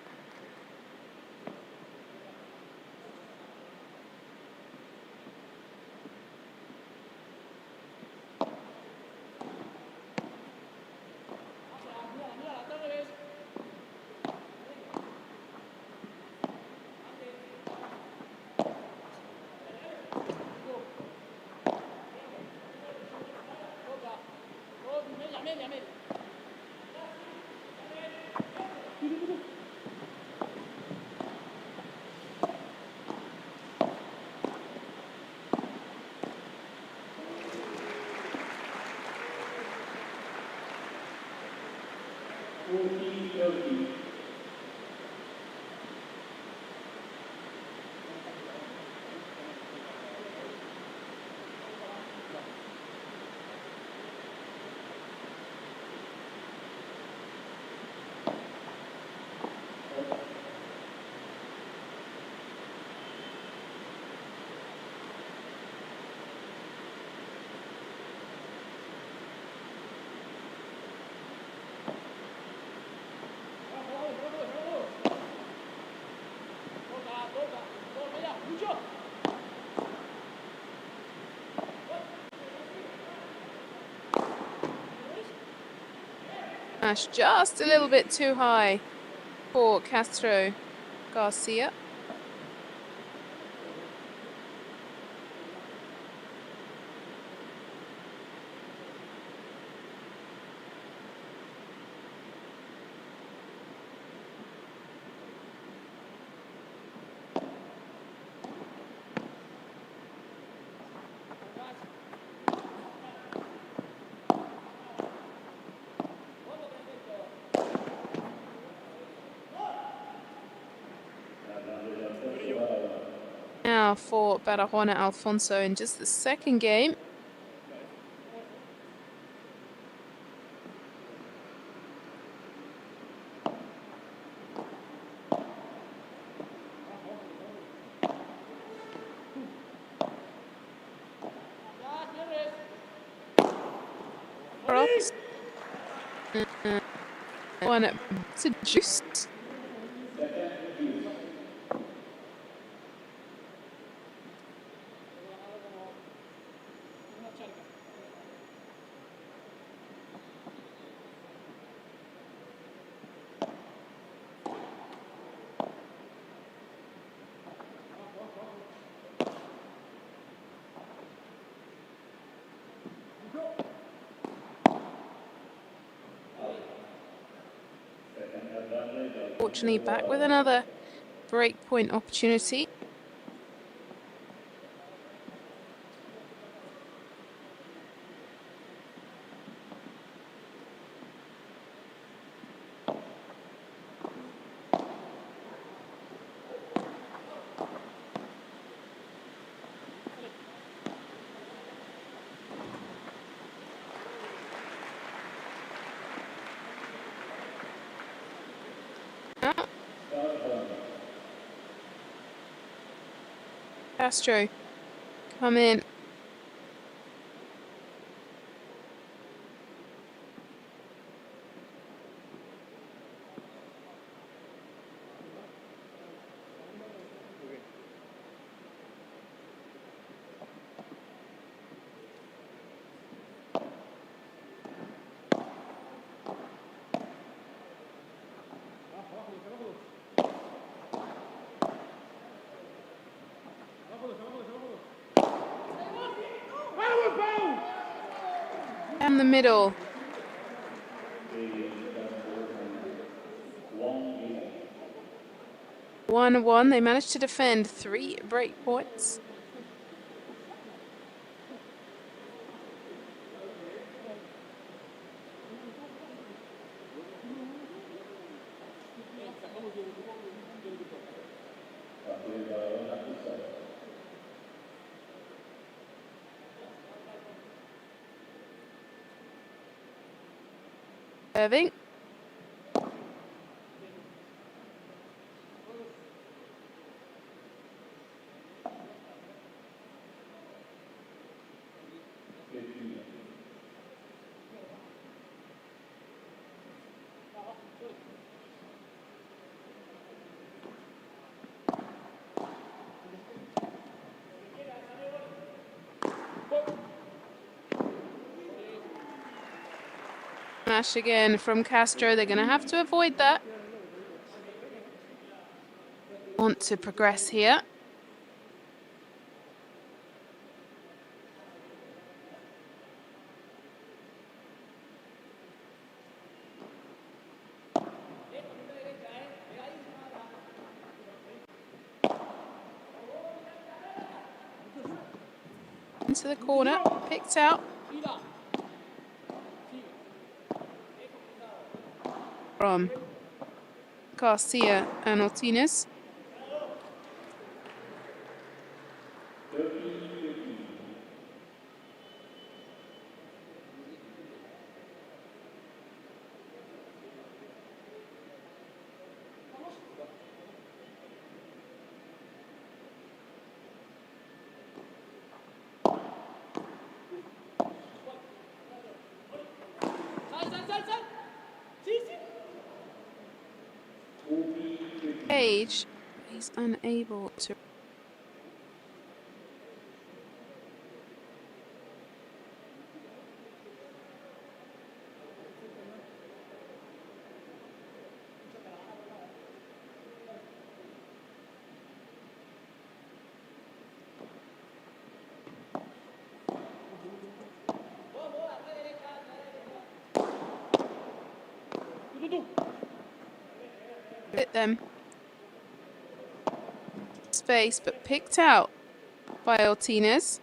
Just a little bit too high for Castro Garcia. Now for Barahona Alfonso in just the second game. Cross. One to juice. Fortunately, back with another breakpoint opportunity. Castro, come in. And the middle. 1-1. They managed to defend 3 break points. Irving. Smash again from Castro. They're going to have to avoid that. Want to progress here. Into the corner, picked out. From Garcia and Martinez. Page, he's unable to. Hit them. Space, but picked out by Martinez.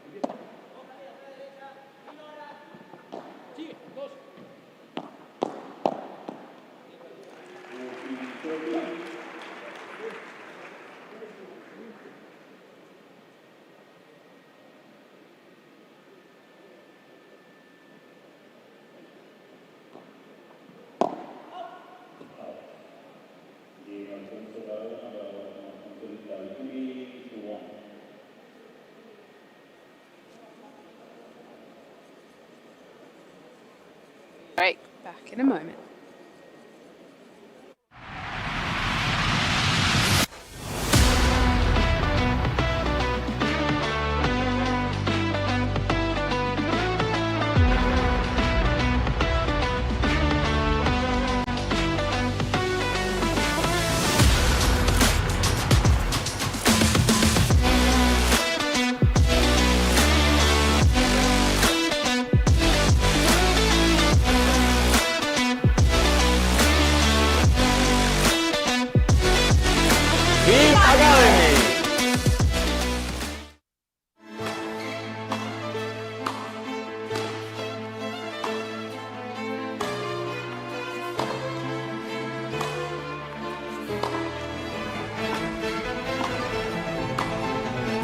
Right, back in a moment.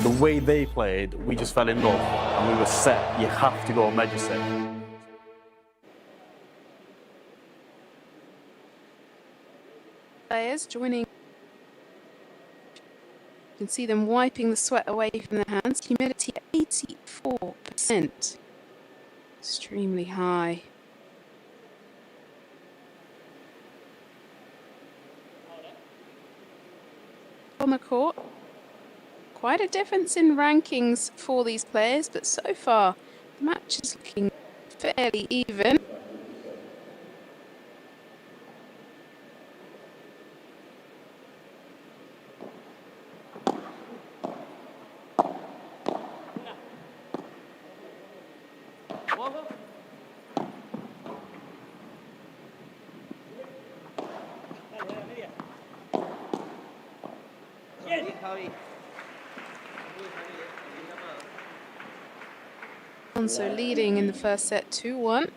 The way they played, we just fell in love and we were set. You have to go measure set. Players joining. You can see them wiping the sweat away from their hands. Humidity at 84%. Extremely high. On the court. Quite a difference in rankings for these players, but so far the match is looking fairly even. Alfonso leading in the first set 2-1.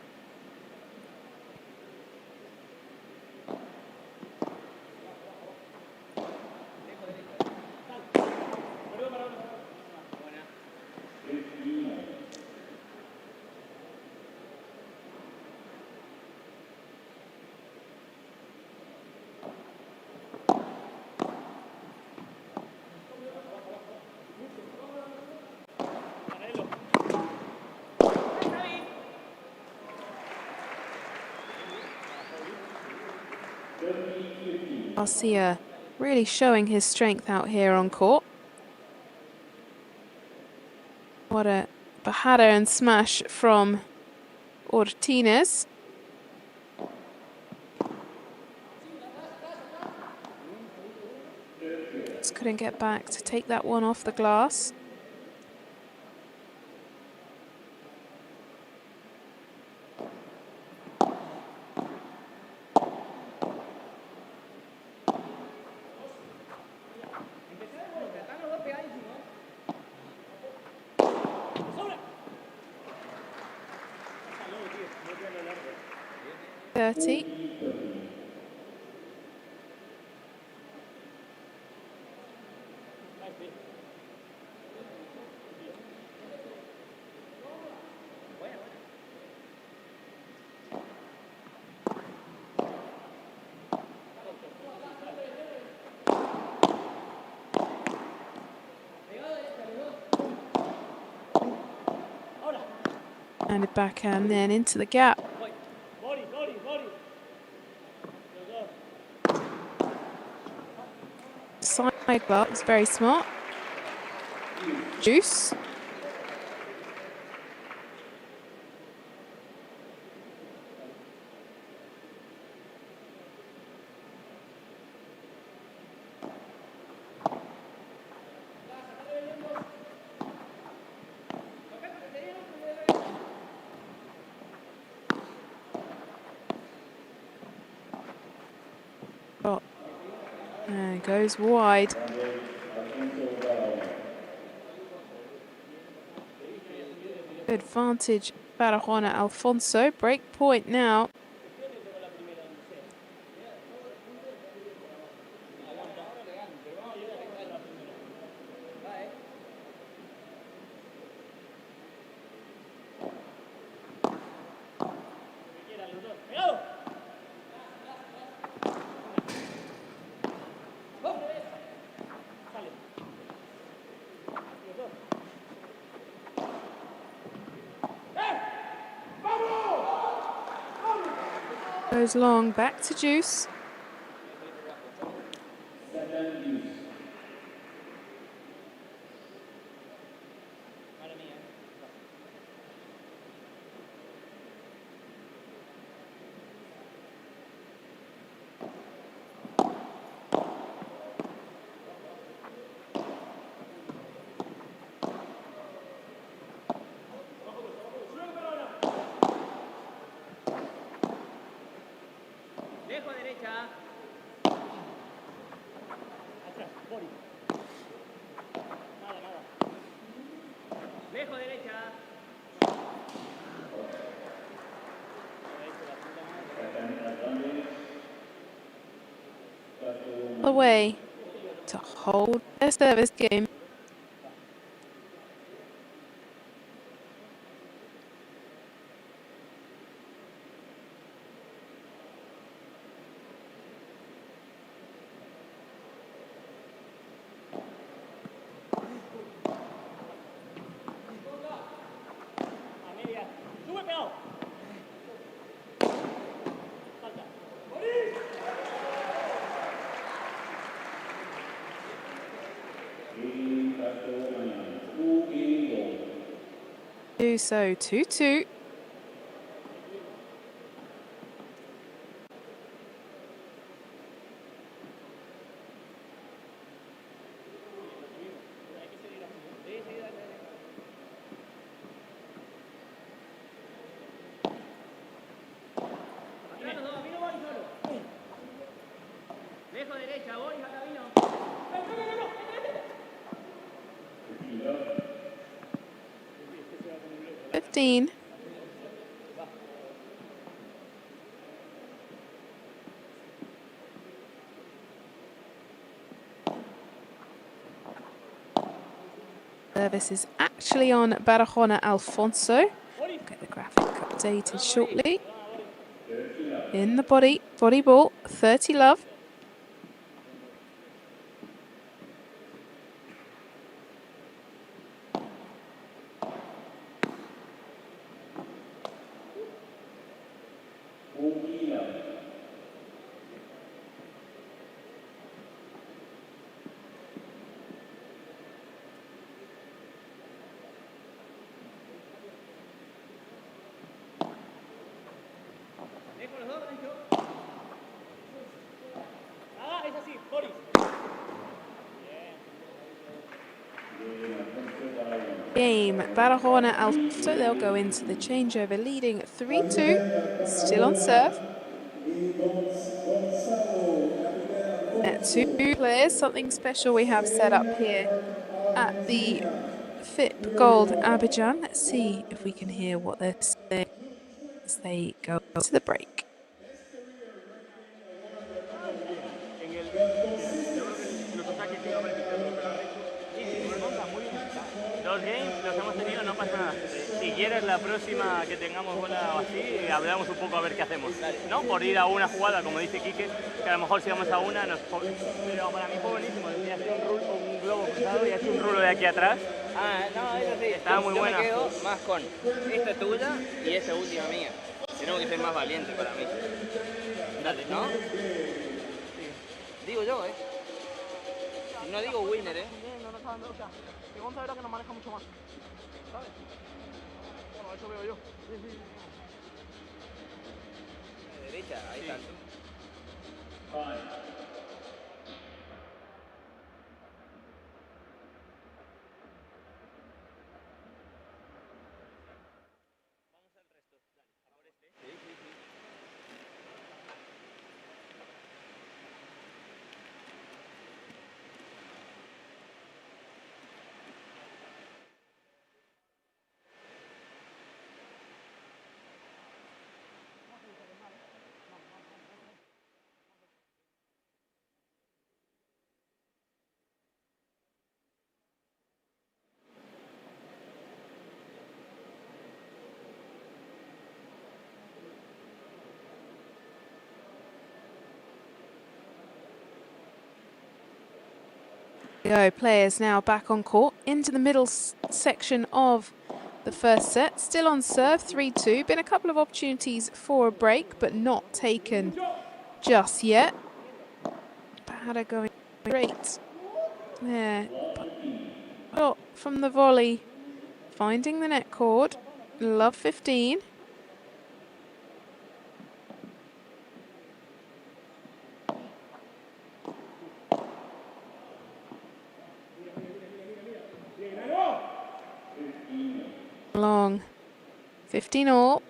Garcia really showing his strength out here on court. What a bajada and smash from Ortínez. Just couldn't get back to take that one off the glass. And a backhand then into the gap. Side block was very smart. Juice. And goes wide. Good advantage, Barahona Alfonso. Break point now. Goes long, back to Juice. Away to hold their service game. So 2-2. 15. Service is actually on Barahona Alfonso. Get the graphic updated shortly. In the body ball, 30 love. Game, Barahona Alfonso, they'll go into the changeover leading 3-2, still on serve. Two players, something special we have set up here at the FIP Gold Abidjan. Let's see if we can hear what they're saying as they go to the break. Dos games los hemos tenido, no pasa nada. Si quieres la próxima que tengamos bola o así, hablamos un poco a ver qué hacemos. ¿No? Por ir a una jugada, como dice Quique, que a lo mejor si vamos a una, pero para mí fue buenísimo. He hecho un globo cruzado y he hecho un rulo de aquí atrás. Ah, no, eso sí. Estaba muy buena. Yo me quedo más con esta tuya y esta última mía. Tenemos que ser más valientes para mí. Dale, ¿no? Sí. Digo yo, No digo winner, Que Gonza era que nos maneja mucho más, ¿sabes? Bueno, eso veo yo. Sí. De derecha, ahí está. Go, players now back on court into the middle section of the first set. Still on serve, 3-2. Been a couple of opportunities for a break, but not taken just yet. Pada going great there. Shot from the volley, finding the net cord. Love 15. Long, 15 all.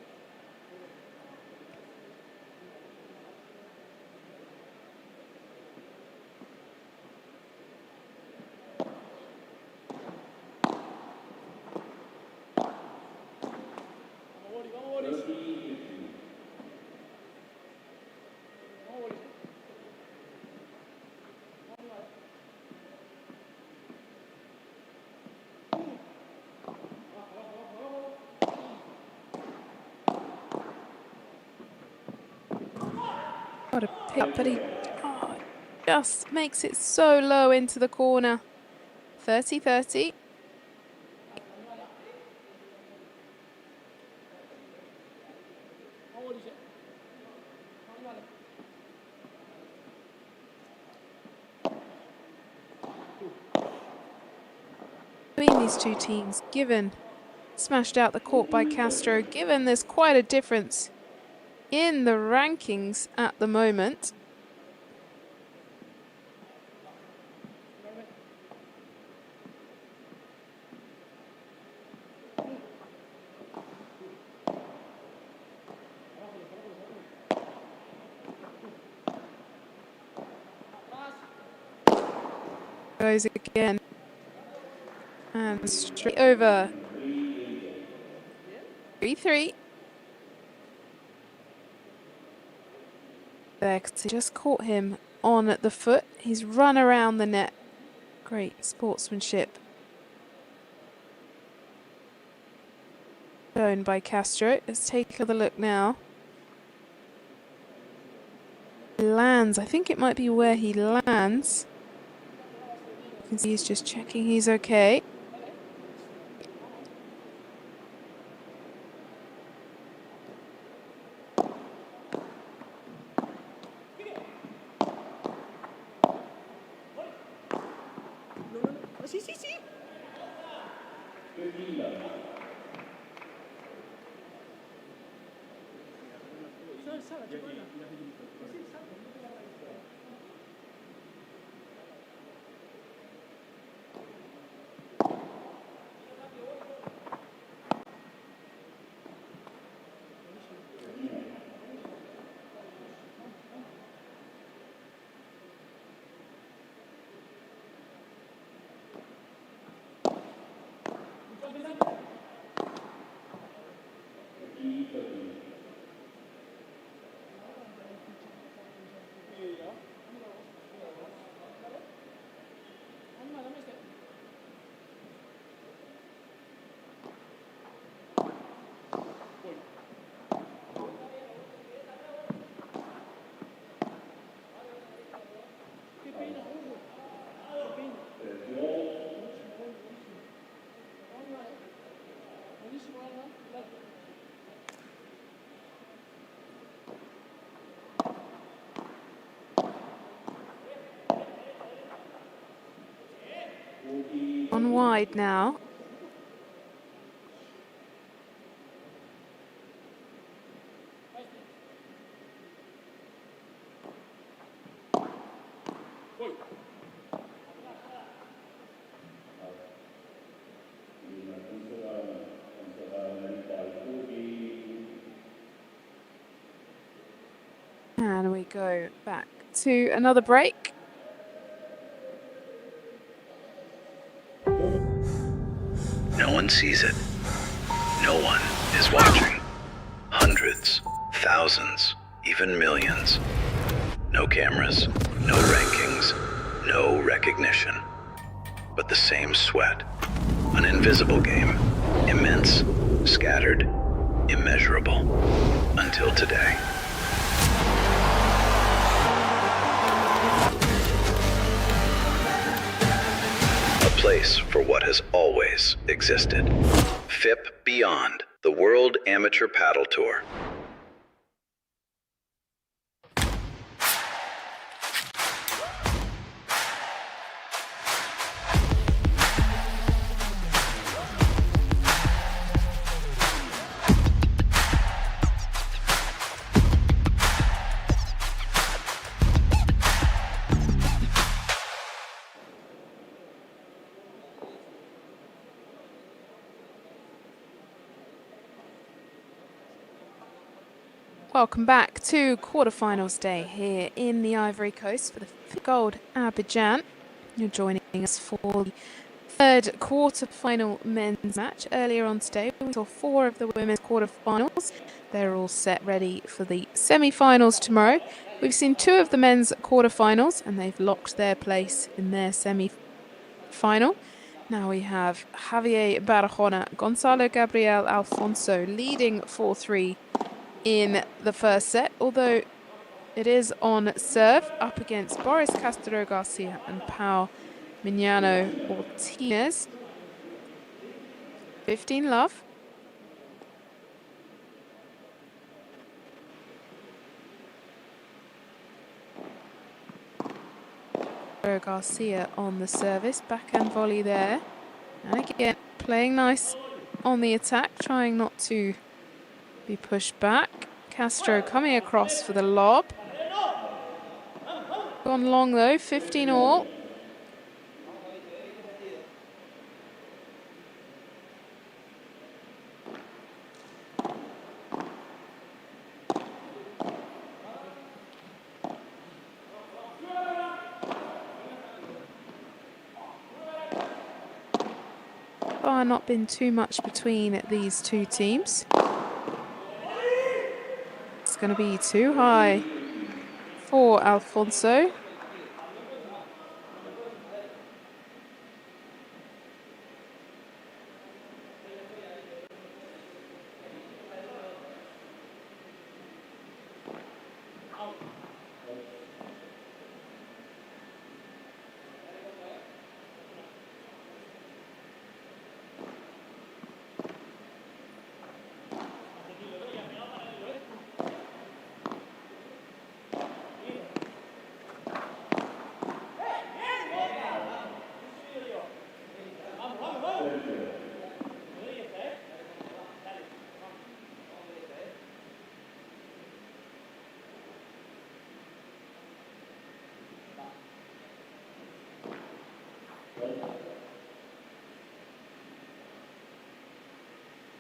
Got a pick, but he just makes it so low into the corner. 30-30. Between these two teams, given smashed out the court by Castro, given there's quite a difference in the rankings at the moment. Goes again and straight over 3-3. There, because he just caught him on the foot. He's run around the net. Great sportsmanship shown by Castro. Let's take another look now. He lands. I think it might be where he lands. You can see he's just checking he's okay. On wide now. And we go back to another break. No one sees it. No one is watching. Hundreds, thousands, even millions. No cameras, no rankings, no recognition. But the same sweat. An invisible game. Immense, scattered, immeasurable. Until today. A place for what has always existed. FIP Beyond, the World Amateur Paddle Tour. Welcome back to quarterfinals day here in the Ivory Coast for the Gold Abidjan. You're joining us for the third quarterfinal men's match. Earlier on today, we saw 4 of the women's quarterfinals. They're all set ready for the semi-finals tomorrow. We've seen 2 of the men's quarterfinals, and they've locked their place in their semi-final. Now we have Javier Barahona, Gonzalo Gabriel Alfonso leading 4-3 in the first set, although it is on serve up against Boris Castro Garcia and Pau Mignano Ortiz. 15 love. Garcia on the service, backhand volley there. And again, playing nice on the attack, trying not to be pushed back. Castro coming across for the lob. Gone long though, 15 all. Not been too much between these two teams. That's going to be too high for Alfonso.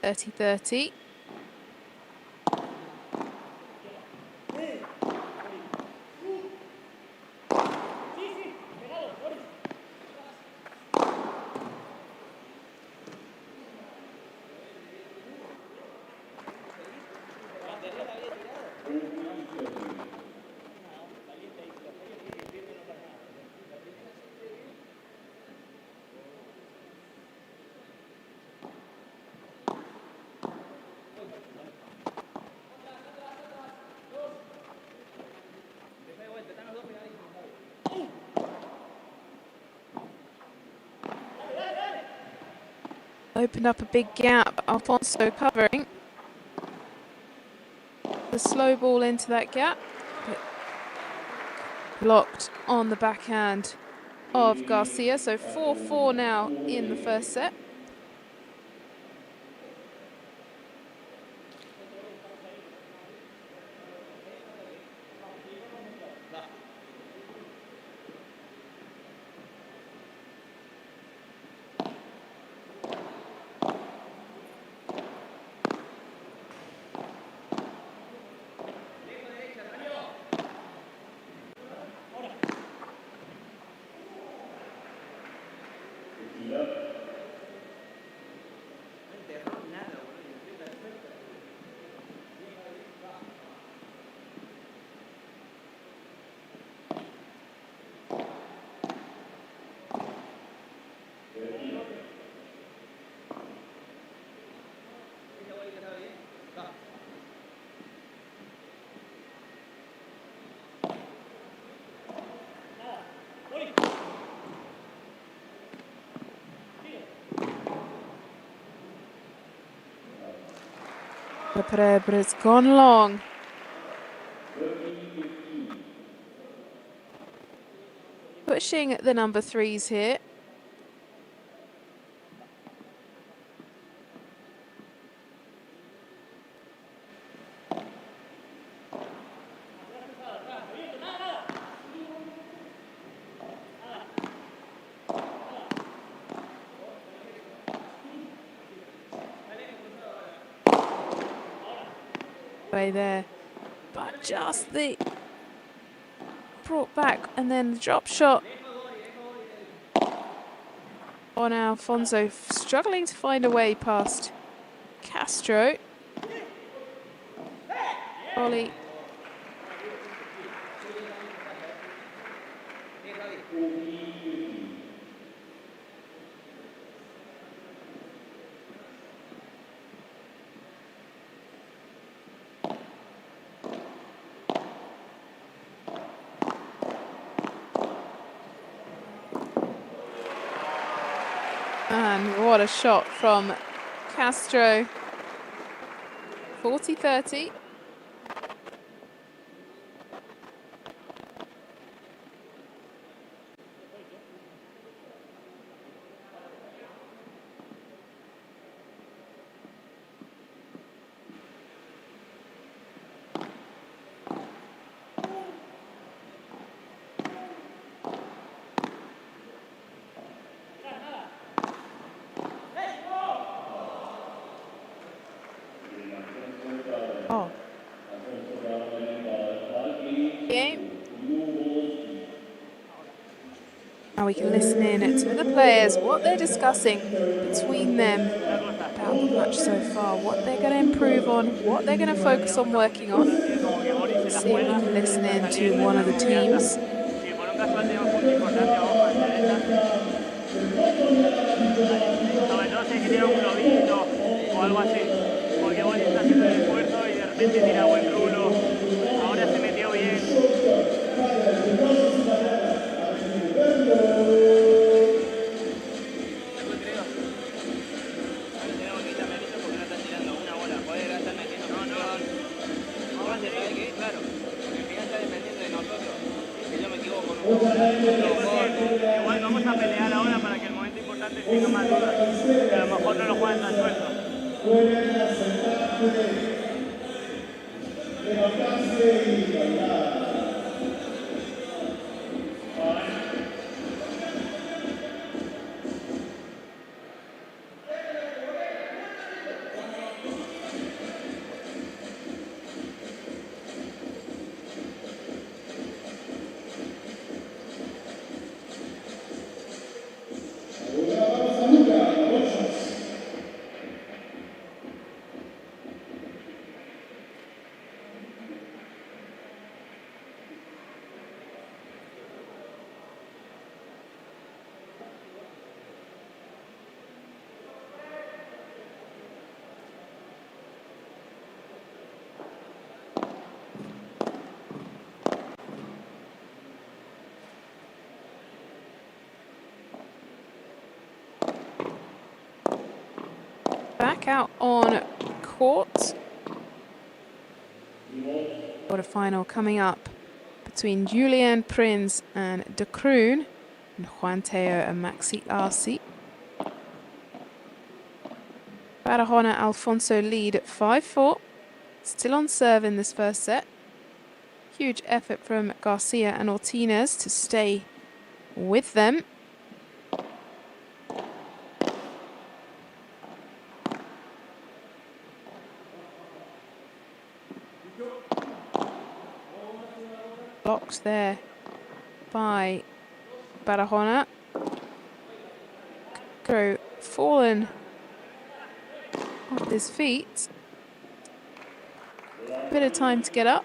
(30-30). Opened up a big gap. Alfonso covering. The slow ball into that gap. But blocked on the backhand of Garcia. So 4-4 now in the first set. But it's gone long. Pushing the number threes here. There, but just the brought back and then the drop shot on Alfonso, struggling to find a way past Castro. Ollie. And what a shot from Castro. 40-30. Now we can listen in to the players, what they're discussing between them about the match so far, what they're going to improve on, what they're going to focus on working on. la See if we juega, can listen in va a to salir one en of the la confianza. teams. Si por un casual tenemos punto importante, vamos con el derecha. Sobre todo si hay que tirar un globito o algo así. Porque Boli está haciendo el esfuerzo y de repente tira buen rulo. Ahora se metió bien. Igual vamos a pelear ahora para que el momento importante tenga más dudas, que a lo mejor no lo juegan tan suelto. Back out on court. Quarterfinal coming up between Julian Prinz and De Kroon, and Juan Teo and Maxi Arce. Barahona Alfonso lead at 5-4. Still on serve in this first set. Huge effort from Garcia and Ortiz to stay with them. Blocked there by Barahona. Go fallen off his feet. Bit of time to get up.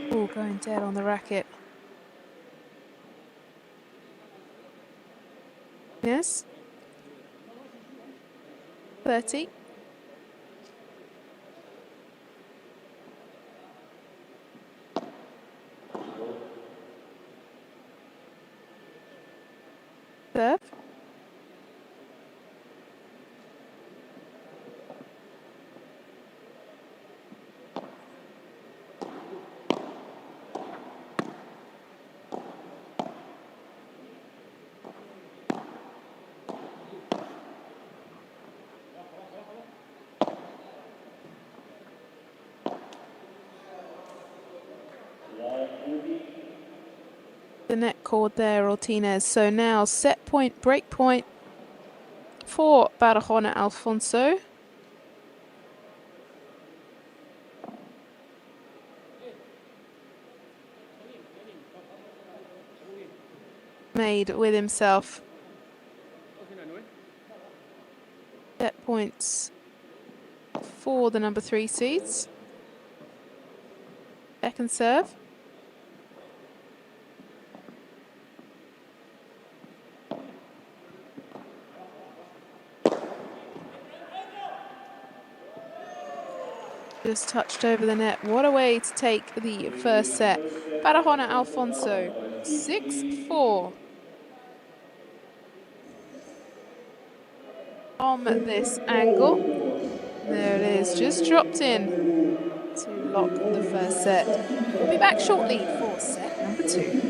Oh, going dead on the racket. Yes. 30. Serve. The net cord there, Ortiz. So now set point, break point for Barahona Alfonso. Made with himself. Set points for the number 3 seeds. Second serve. Just touched over the net. What a way to take the first set. Barahona Alfonso, 6-4. From this angle. There it is, just dropped in to lock the first set. We'll be back shortly for set number 2.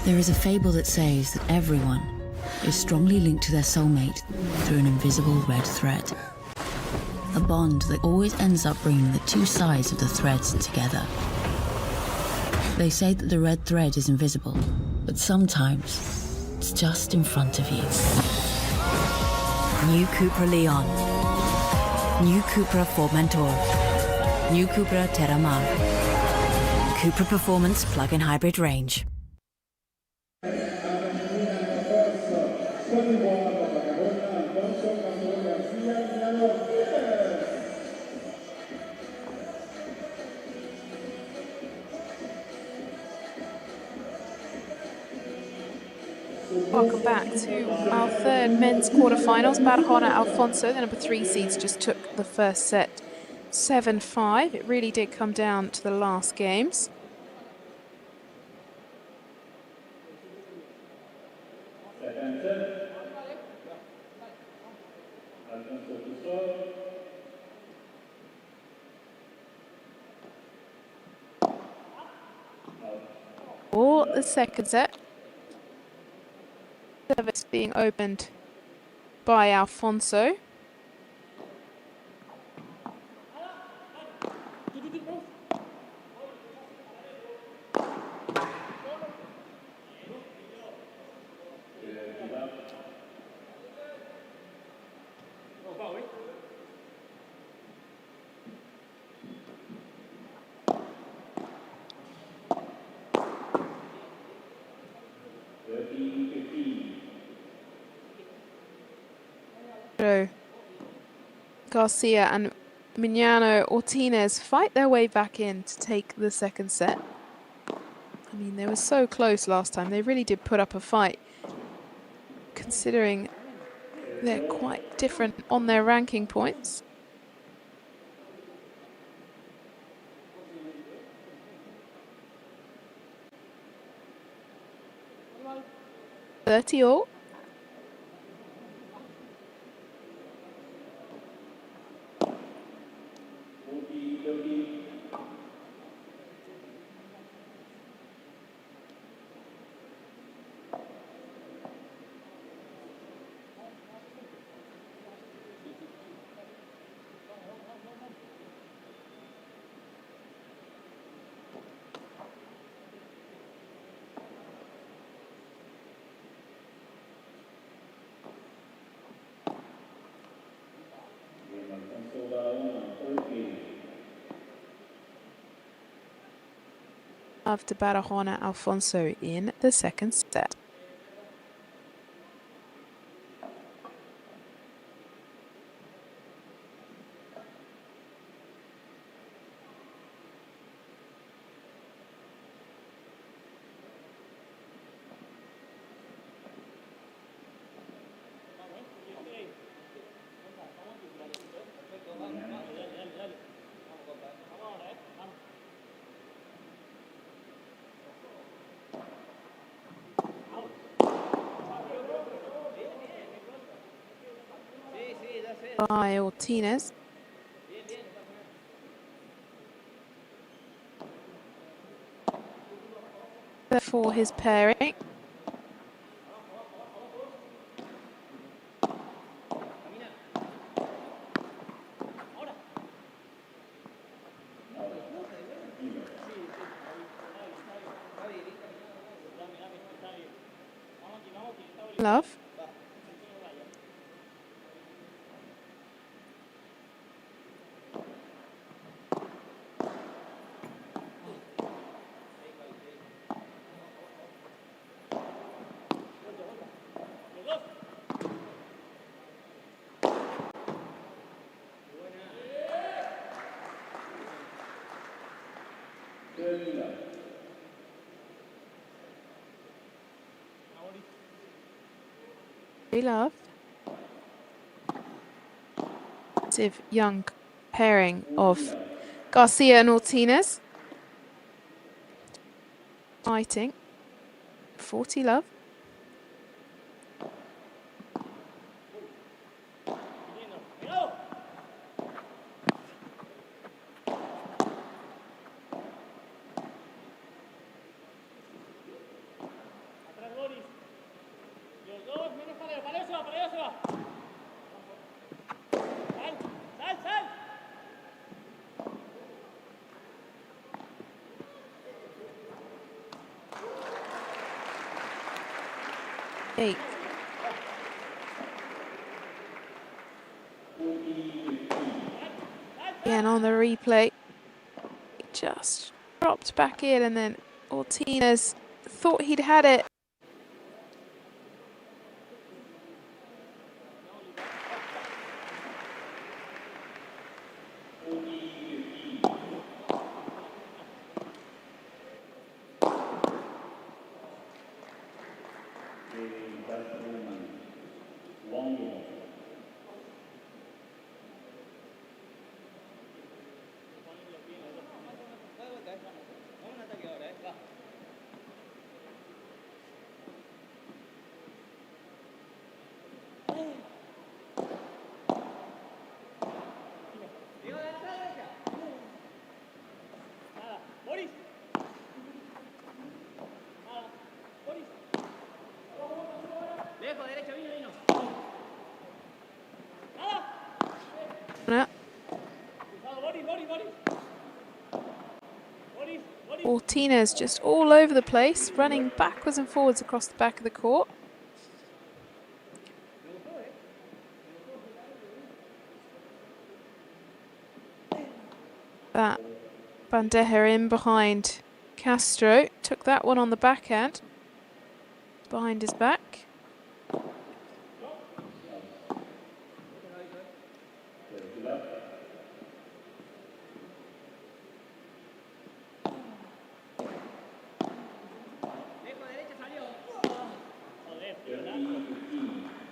There is a fable that says that everyone is strongly linked to their soulmate through an invisible red thread. A bond that always ends up bringing the two sides of the threads together. They say that the red thread is invisible, but sometimes it's just in front of you. New Cupra Leon. New Cupra Formentor. New Cupra Terramar. Cupra Performance Plug-in Hybrid Range. Welcome back to our third men's quarterfinals. Barahona Alfonso, the number 3 seeds, just took the first set 7-5. It really did come down to the last games. For the second set, service being opened by Alfonso. Garcia and Mignano Ortinez fight their way back in to take the second set. I mean, they were so close last time. They really did put up a fight, considering they're quite different on their ranking points. $30 all. After Barahona Alfonso in the second set. By Ortinez. For his pairing. Love. Love. Active young pairing of Garcia and Ortinas. Fighting. 40 Love. Eight. Again on the replay, it just dropped back in, and then Ortinas thought he'd had it. Ortinas just all over the place, running backwards and forwards across the back of the court. That bandeja in behind Castro, took that one on the backhand, behind his back.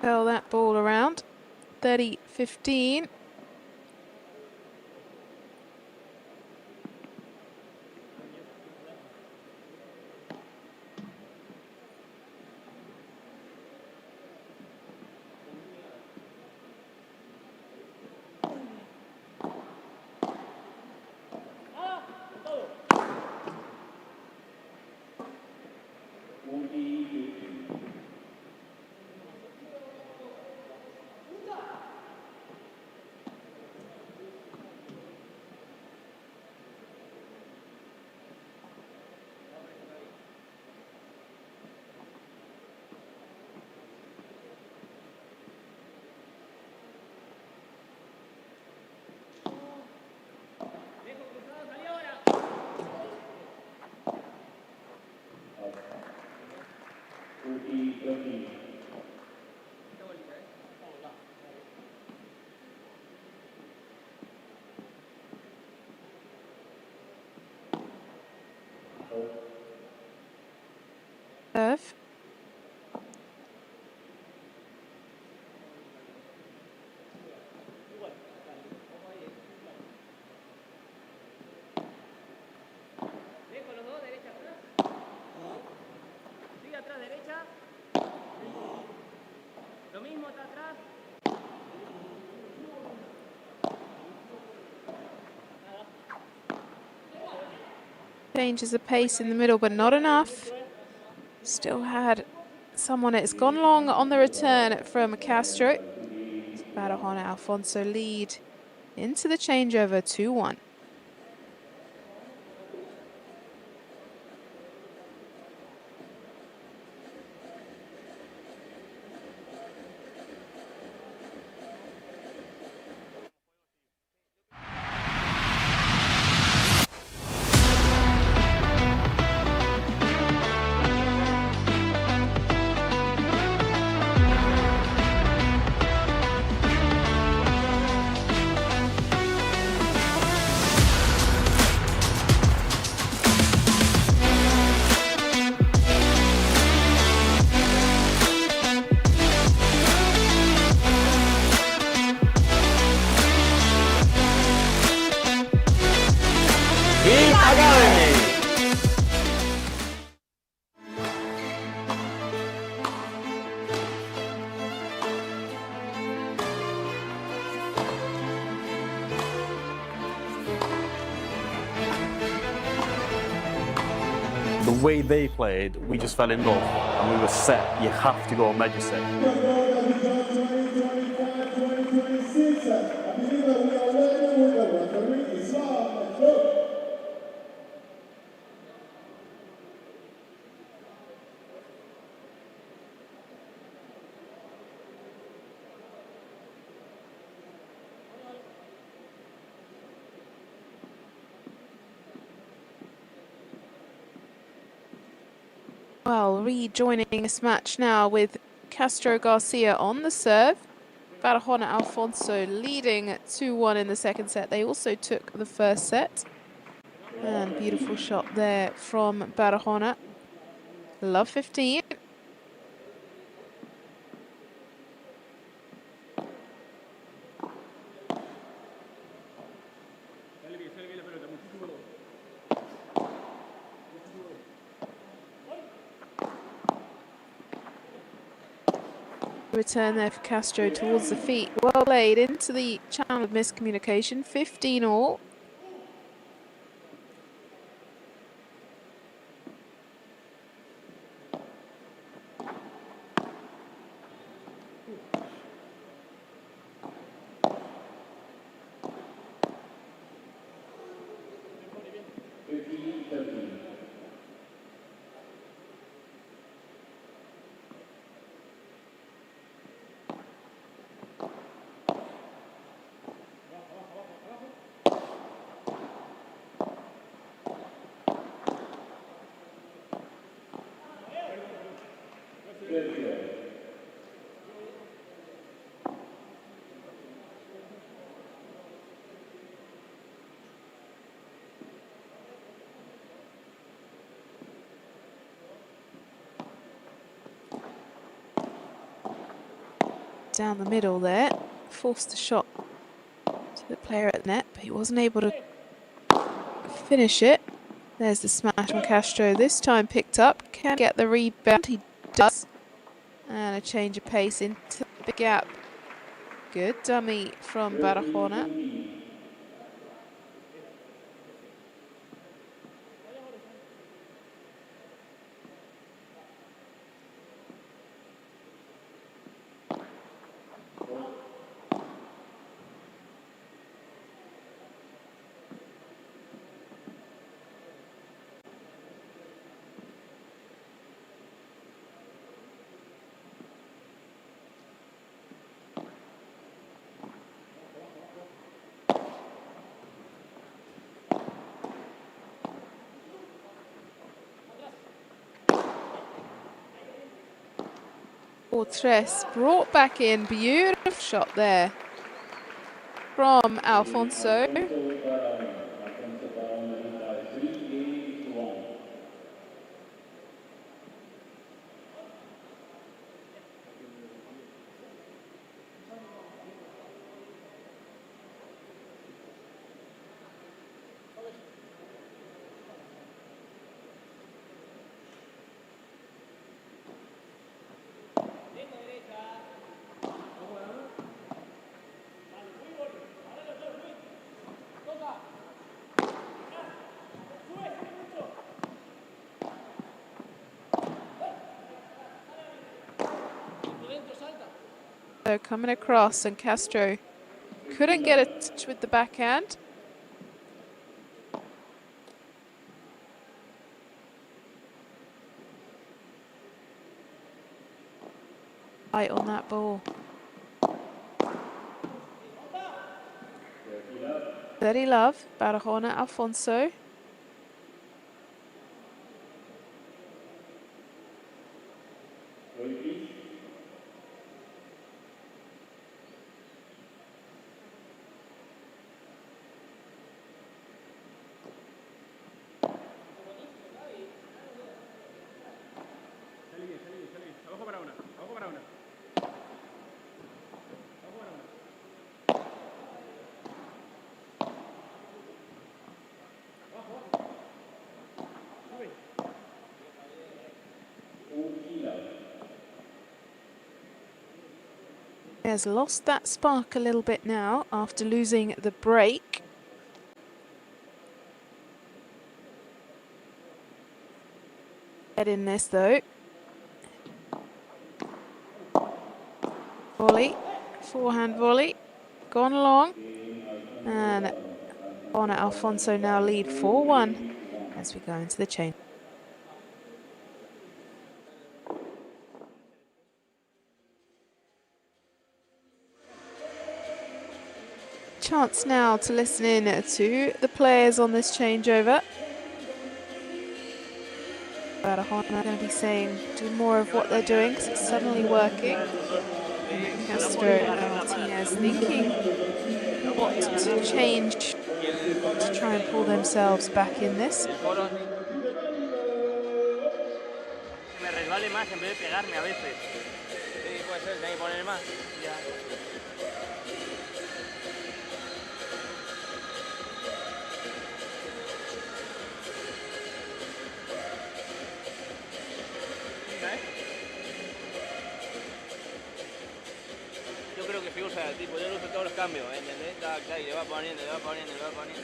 Curl that ball around. 30-15. Serve. Changes the pace in the middle, but not enough. Still had someone. It's gone long on the return from Castro. Badajon and Alfonso lead into the changeover 2-1. way they played, we just fell in love and we were set. You have to go med, you say. Well, rejoining this match now with Castro Garcia on the serve. Barahona Alfonso leading 2-1 in the second set. They also took the first set. And beautiful shot there from Barahona. Love 15. Return there for Castro towards the feet. Well played into the channel of miscommunication. 15 all. Down the middle there, forced the shot to the player at the net, but he wasn't able to finish it. There's the smash from Castro, this time picked up, can get the rebound, he does. And a change of pace into the gap. Good dummy from Barahona. Tres brought back in, beautiful shot there from Alfonso. So coming across, and Castro couldn't get a touch with the backhand. Right on that ball. 30 love, Barahona Alfonso. Has lost that spark a little bit now after losing the break. Head in this though. Volley, forehand volley, gone long. And Bonner Alfonso now lead 4-1 as we go into the change. Chance now to listen in to the players on this changeover. Barahona are going to be saying, do more of what they're doing because it's suddenly working. And Castro and Martinez thinking what to change to try and pull themselves back in this. Que me resbale más en vez de pegarme a veces. Sí, puede ser, tenés que poner más. Ya. Yo creo que figura el tipo, yo lo uso todos los cambios, ¿entendés? Y le va poniendo, le va poniendo, le va poniendo.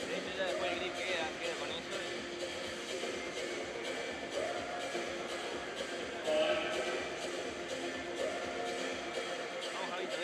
De hecho ya después el grip queda con eso Vamos, Javito,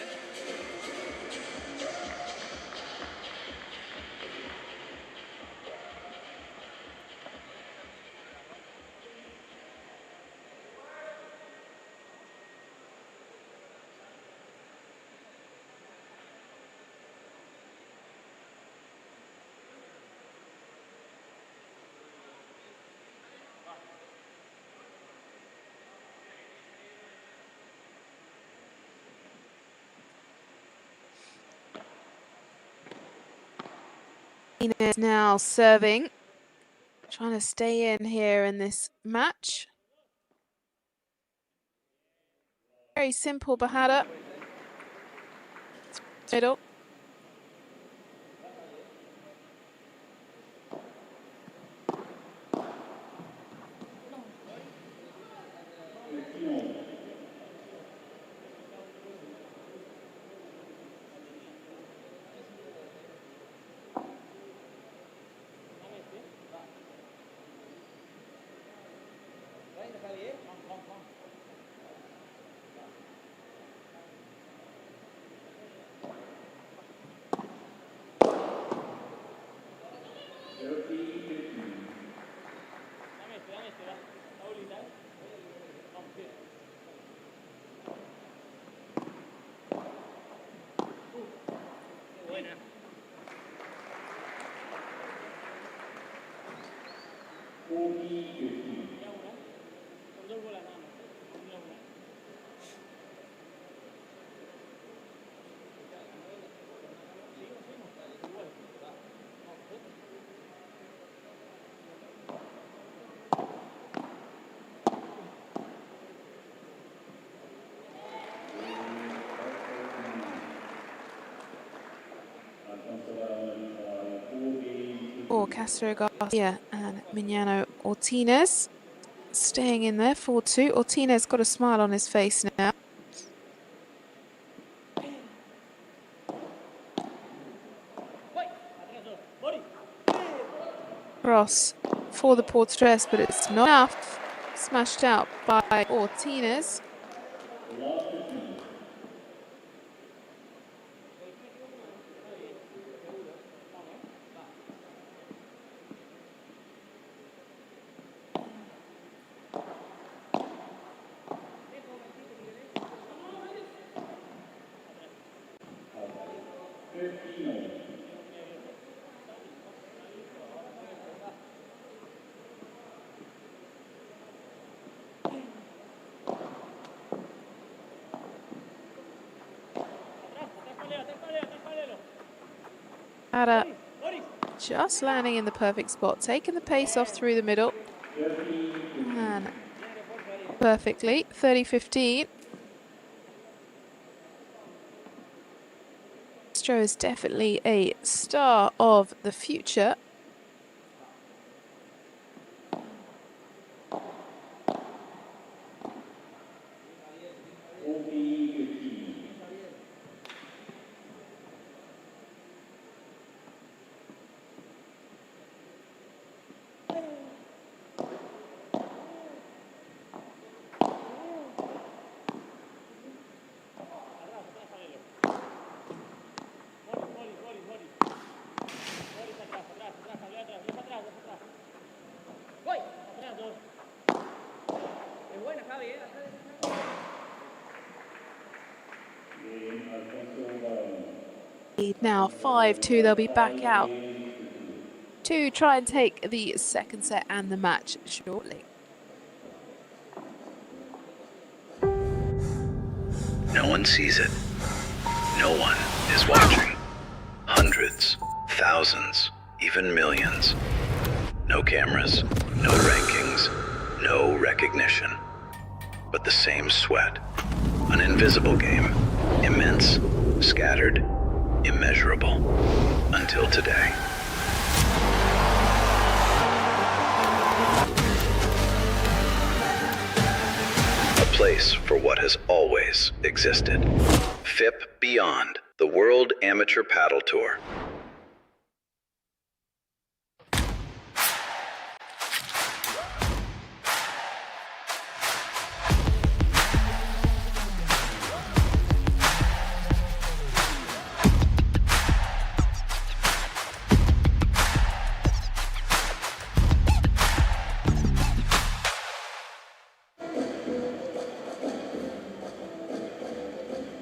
Martinez now serving, trying to stay in here in this match. Very simple Bajada. Middle. For Castro Garcia and Mignano Ortinez. Staying in there, 4-2. Ortinez got a smile on his face now. Cross for the Portres, but it's not enough. Smashed out by Ortinez. Just landing in the perfect spot, taking the pace off through the middle. And perfectly, 30-15. Castro is definitely a star of the future. Now 5-2, they'll be back out to try and take the second set and the match shortly. No one sees it. No one is watching. Hundreds, thousands, even millions. No cameras, no rankings, no recognition. But the same sweat. An invisible game. Immense, scattered, immeasurable. Until today. A place for what has always existed. FIP Beyond, the World Amateur Paddle Tour.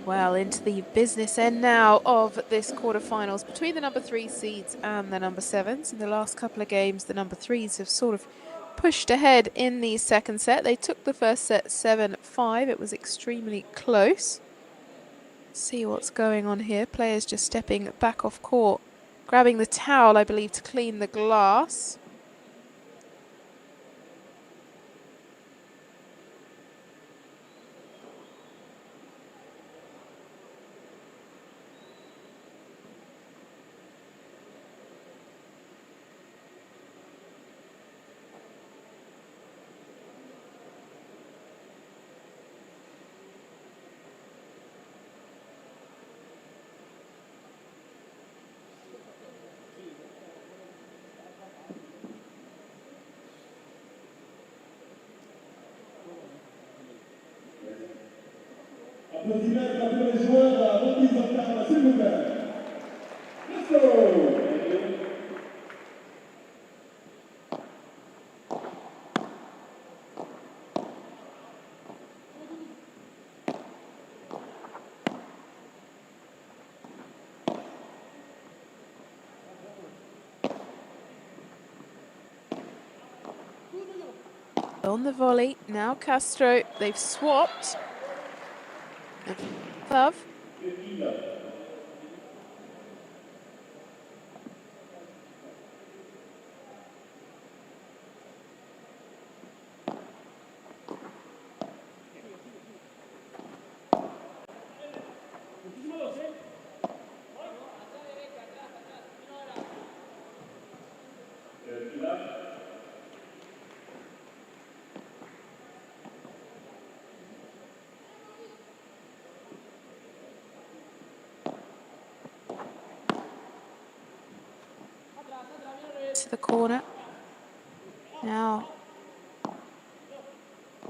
Well, into the business end now of this quarterfinals between the number 3 seeds and the number 7s. In the last couple of games, the number 3s have sort of pushed ahead in the second set. They took the first set 7-5. It was extremely close. See what's going on here. Players just stepping back off court, grabbing the towel, I believe, to clean the glass. Applaudissements à tous les joueurs, remise en table, s'il vous plaît. Let's go! On the volley, now Castro, they've swapped. Love. To the corner. Now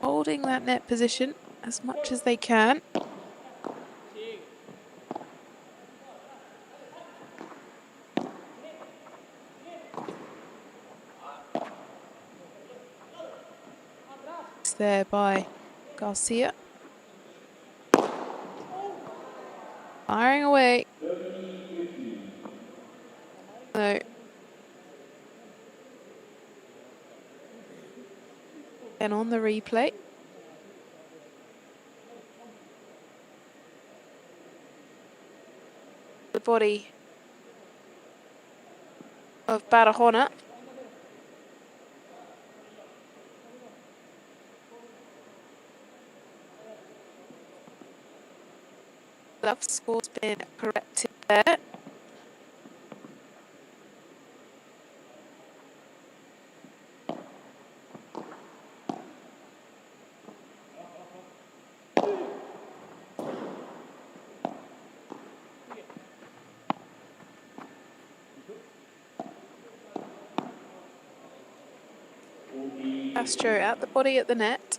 holding that net position as much as they can. It's there by Garcia. Firing away. No. And on the replay. The body of Barahona. Love score's been corrected there. Castro at the body at the net.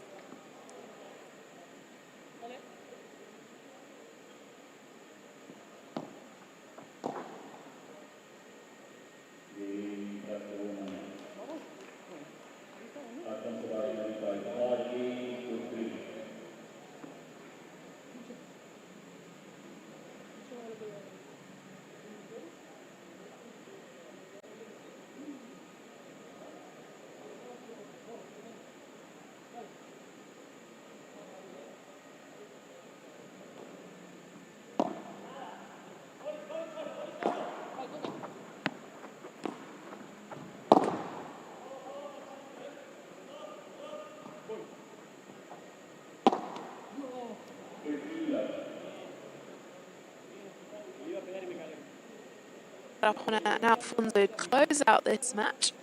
Barahona and Alfonso close out this match.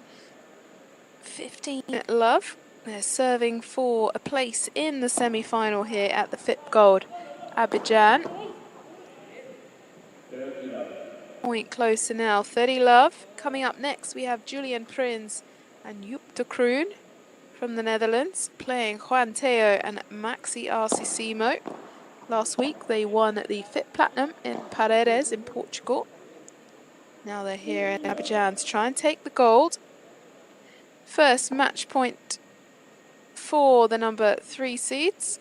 15 love. They're serving for a place in the semi-final here at the FIP Gold Abidjan. Point closer now, 30 love. Coming up next, we have Julian Prins and Joep de Kroon from the Netherlands, playing Juan Teo and Maxi Arcicimo. Last week, they won the FIP Platinum in Paredes in Portugal. Now they're here in Abidjan to try and take the gold. First match point for the number 3 seeds.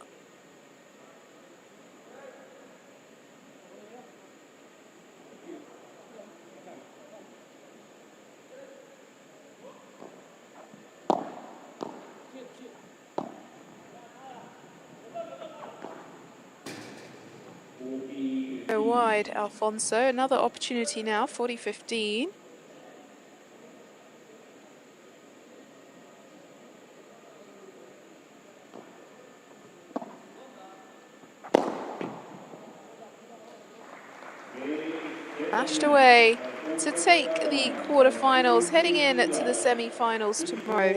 Go wide, Alfonso. Another opportunity now, 40-15. Mashed away to take the quarterfinals, heading in to the semi-finals tomorrow.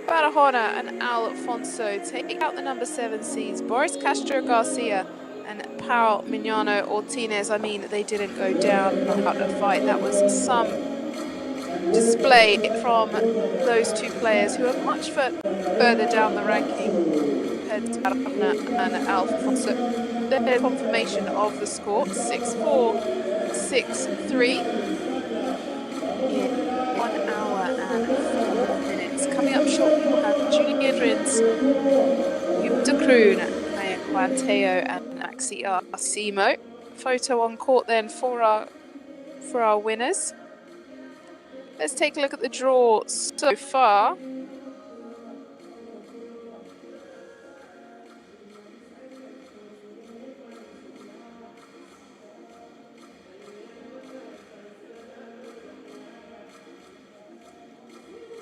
Barahona and Alfonso take out the number 7 seeds, Boris Castro Garcia and Pau Mignano Ortines. I mean, they didn't go down without a fight. That was some display from those two players who are much further down the ranking compared to Barahona and Alfonso. There's confirmation of the score, 6-4, 6-3 in 1 hour and 4 minutes. Coming up shortly, we'll have Julian Prins, Joep de Kroon, playing Juan Teo and Maxi Arcicimo. Photo on court then for our winners. Let's take a look at the draw so far.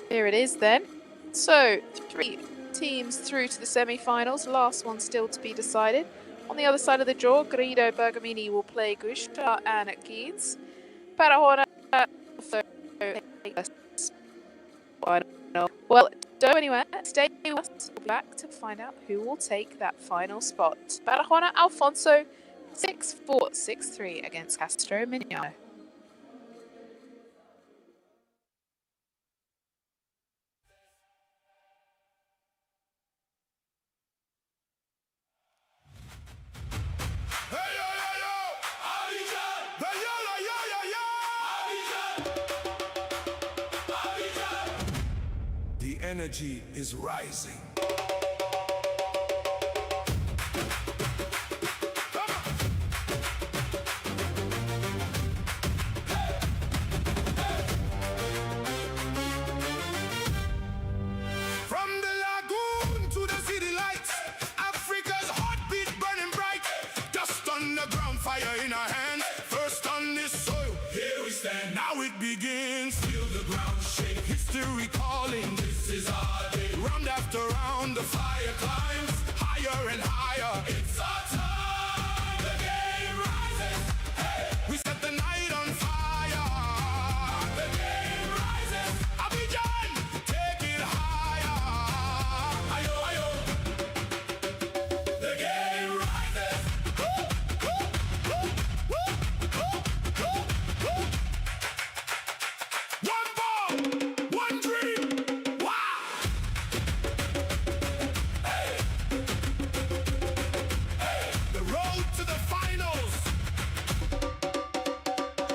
Here it is then. So 3 teams through to the semi-finals, last one still to be decided. On the other side of the draw, Grido Bergamini will play Gushta and Gies. Barahona. Well, don't go anywhere. Stay with us. We'll be back to find out who will take that final spot. Barahona Alfonso 6-4, 6-3 against Castro Mignano. The energy is rising. From the lagoon to the city lights, Africa's heartbeat burning bright. Dust on the ground, fire in our hands. First on this soil, here we stand. Now it begins. Feel the ground shake. History calling. This is our day. Round after round, the fire climbs higher and higher. It's our time. The game rises. Hey, we set the night on fire. The game rises. Abidjan, take it higher. Ayo, ayo. The game rises. One ball, one dream. Wow. The road to the finals.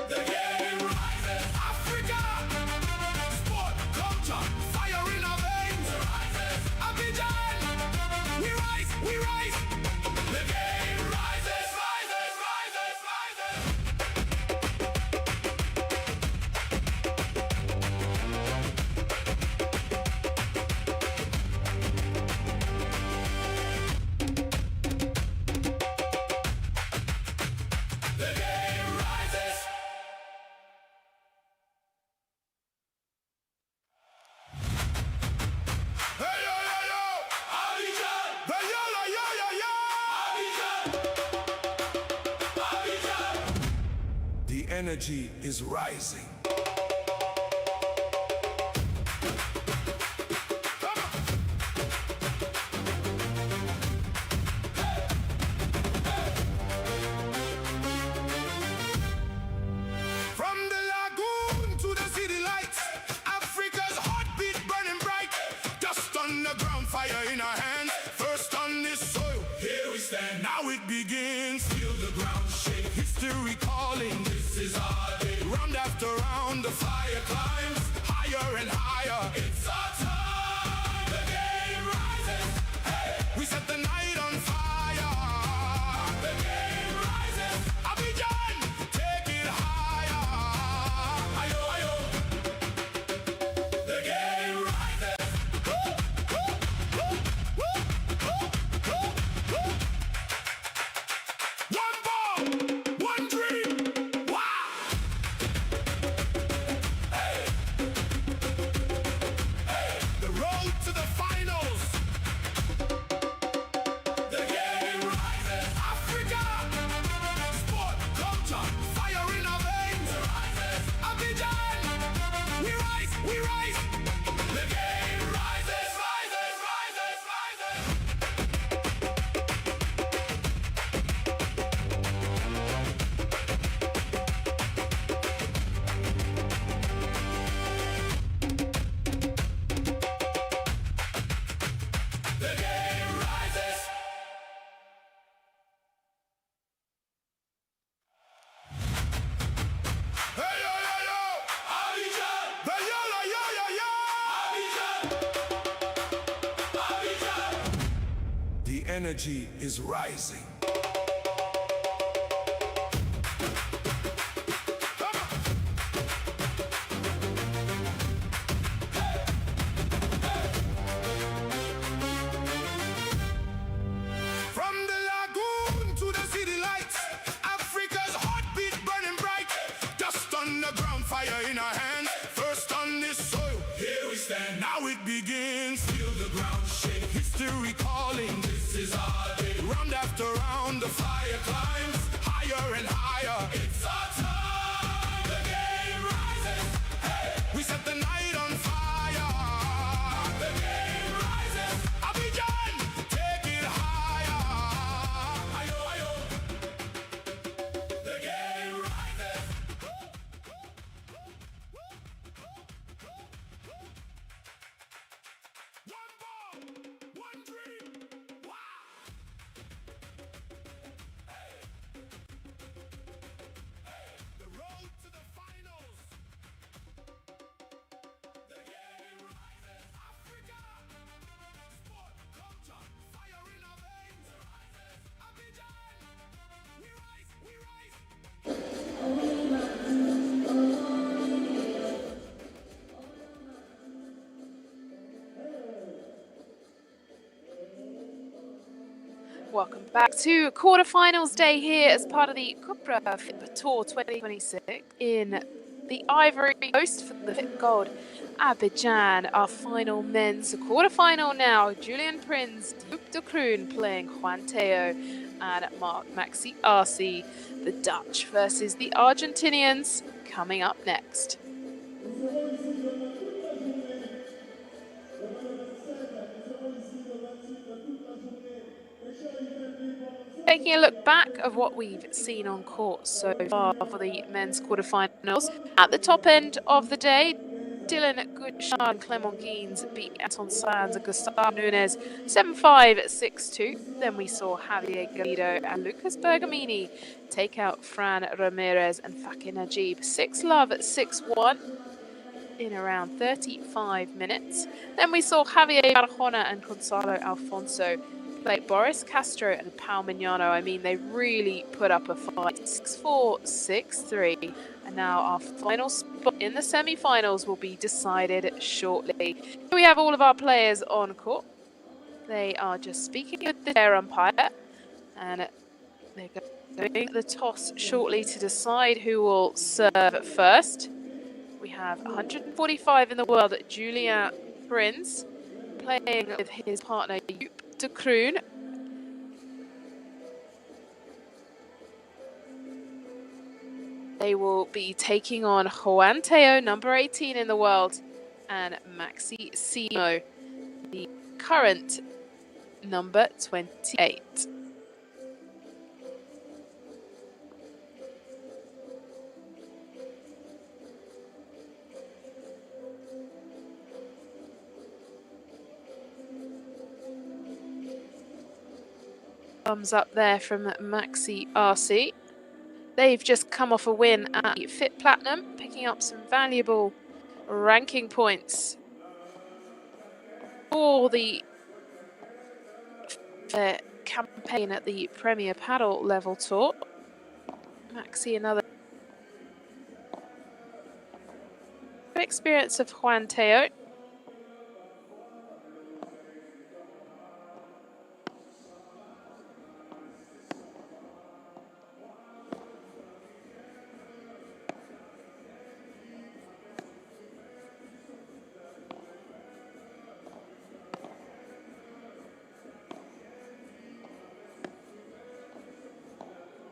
The game rises. Africa. Sport, culture, fire in our veins. Abidjan. We rise, we rise. The game rises, rises, rises, rises. The game rises. Hey, yo, yo, yo. Abidjan. The yo, yo, yo, yo, yo. energy is rising. From the lagoon to the city lights, Africa's heartbeat burning bright. Dust on the ground, fire in our hands. First on this soil, here we stand. Now it begins. Feel the ground shake. History calling. This is our day. Round after round, the fire climbs higher and higher. It's our time. The game rises. Hey, we set the night on fire. The game rises. Abidjan, take it higher. Ayo, ayo. The game rises. One ball, one dream. Wow. Hey. Hey. The road to the finals. The game rises. Africa. Sport, culture, fire in our veins. Abidjan. We rise, we rise. The game rises, rises, rises, rises. The game rises. Hey yo yo yo, Abidjan. The yo yo yo yo yo, Abidjan. Abidjan. The energy is rising. From the lagoon to the city lights, Africa's heartbeat burning bright. Dust on the ground, fire in our hands. First on this soil, here we stand. Now it begins. Feel the ground shake. History calling. This is our day. Round after round, the fire climbs higher and higher. It's our time. The game rises. Hey, we set the night on fire. The game rises. Abidjan, take it higher. Ayo, ayo. The game rises. One ball, one dream. Wow. Hey. Hey. The road to the finals. The game rises. Africa. Sport, culture, fire in our veins. Abidjan. We rise, we rise. Welcome back to quarterfinals day here as part of the Cupra FIP Tour 2026 in the Ivory Coast for the FIP Gold Abidjan. Our final men's quarterfinal now. Julian Prins, Luc de Kroon playing Juan Teo and Maxi Arce. The Dutch versus the Argentinians coming up next. Taking a look back of what we've seen on court so far for the men's quarterfinals. At the top end of the day, Dylan Gutschard and Clement Guines beat Anton Sanz and Gustavo Nunes 7-5, 6-2. Then we saw Javier Garrido and Lucas Bergamini take out Fran Ramirez and Fakir Najib 6-love, 6-1 in around 35 minutes. Then we saw Javier Barjona and Gonzalo Alfonso play Boris Castro and Pau Mignano. I mean, they really put up a fight. 6-4, 6-3. And now our final spot in the semi-finals will be decided shortly. Here we have all of our players on court. They are just speaking with their umpire. And they're going to the toss shortly to decide who will serve first. We have 145 in the world, Julien Prins, playing with his partner, Joep de Kroon. They will be taking on Juan Teo, number 18 in the world, and Maxi Simo, the current number 28. Thumbs up there from Maxi RC. They've just come off a win at the FIP Platinum, picking up some valuable ranking points for the campaign at the Premier Paddle Level Tour. Maxi, another experience of Juan Teo.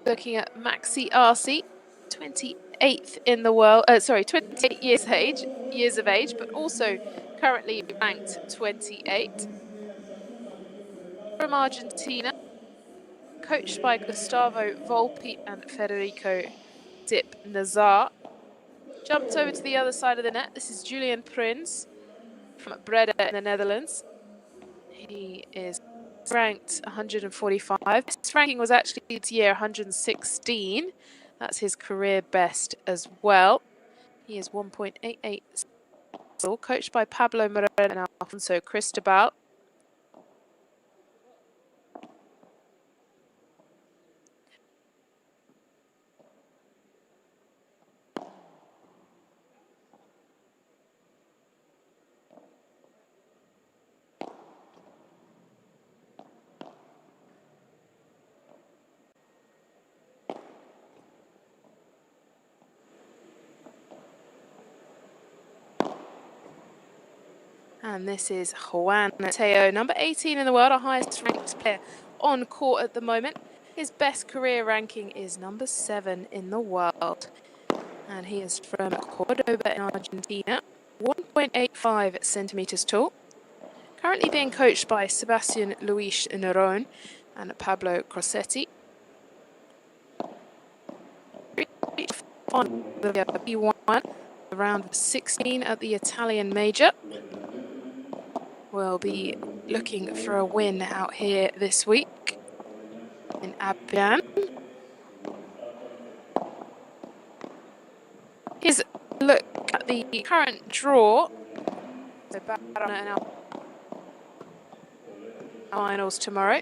Looking at Maxi RC, 28th in the world, 28 years of age, but also currently ranked 28. From Argentina, coached by Gustavo Volpi and Federico Dip Nazar. Jumped over to the other side of the net. This is Julian Prins from Breda in the Netherlands. He is ranked 145. His ranking was actually this year 116. That's his career best as well. He is 1.88, coached by Pablo Moreno and Alfonso Cristobal. And this is Juan Teo, number 18 in the world, our highest ranked player on court at the moment. His best career ranking is number 7 in the world. And he is from Cordoba in Argentina, 1.85 centimeters tall. Currently being coached by Sebastian Luis Neron and Pablo Crossetti. On the P1, around 16 at the Italian major. We'll be looking for a win out here this week in ABIDJAN. Here's a look at the current draw. So back on our finals tomorrow.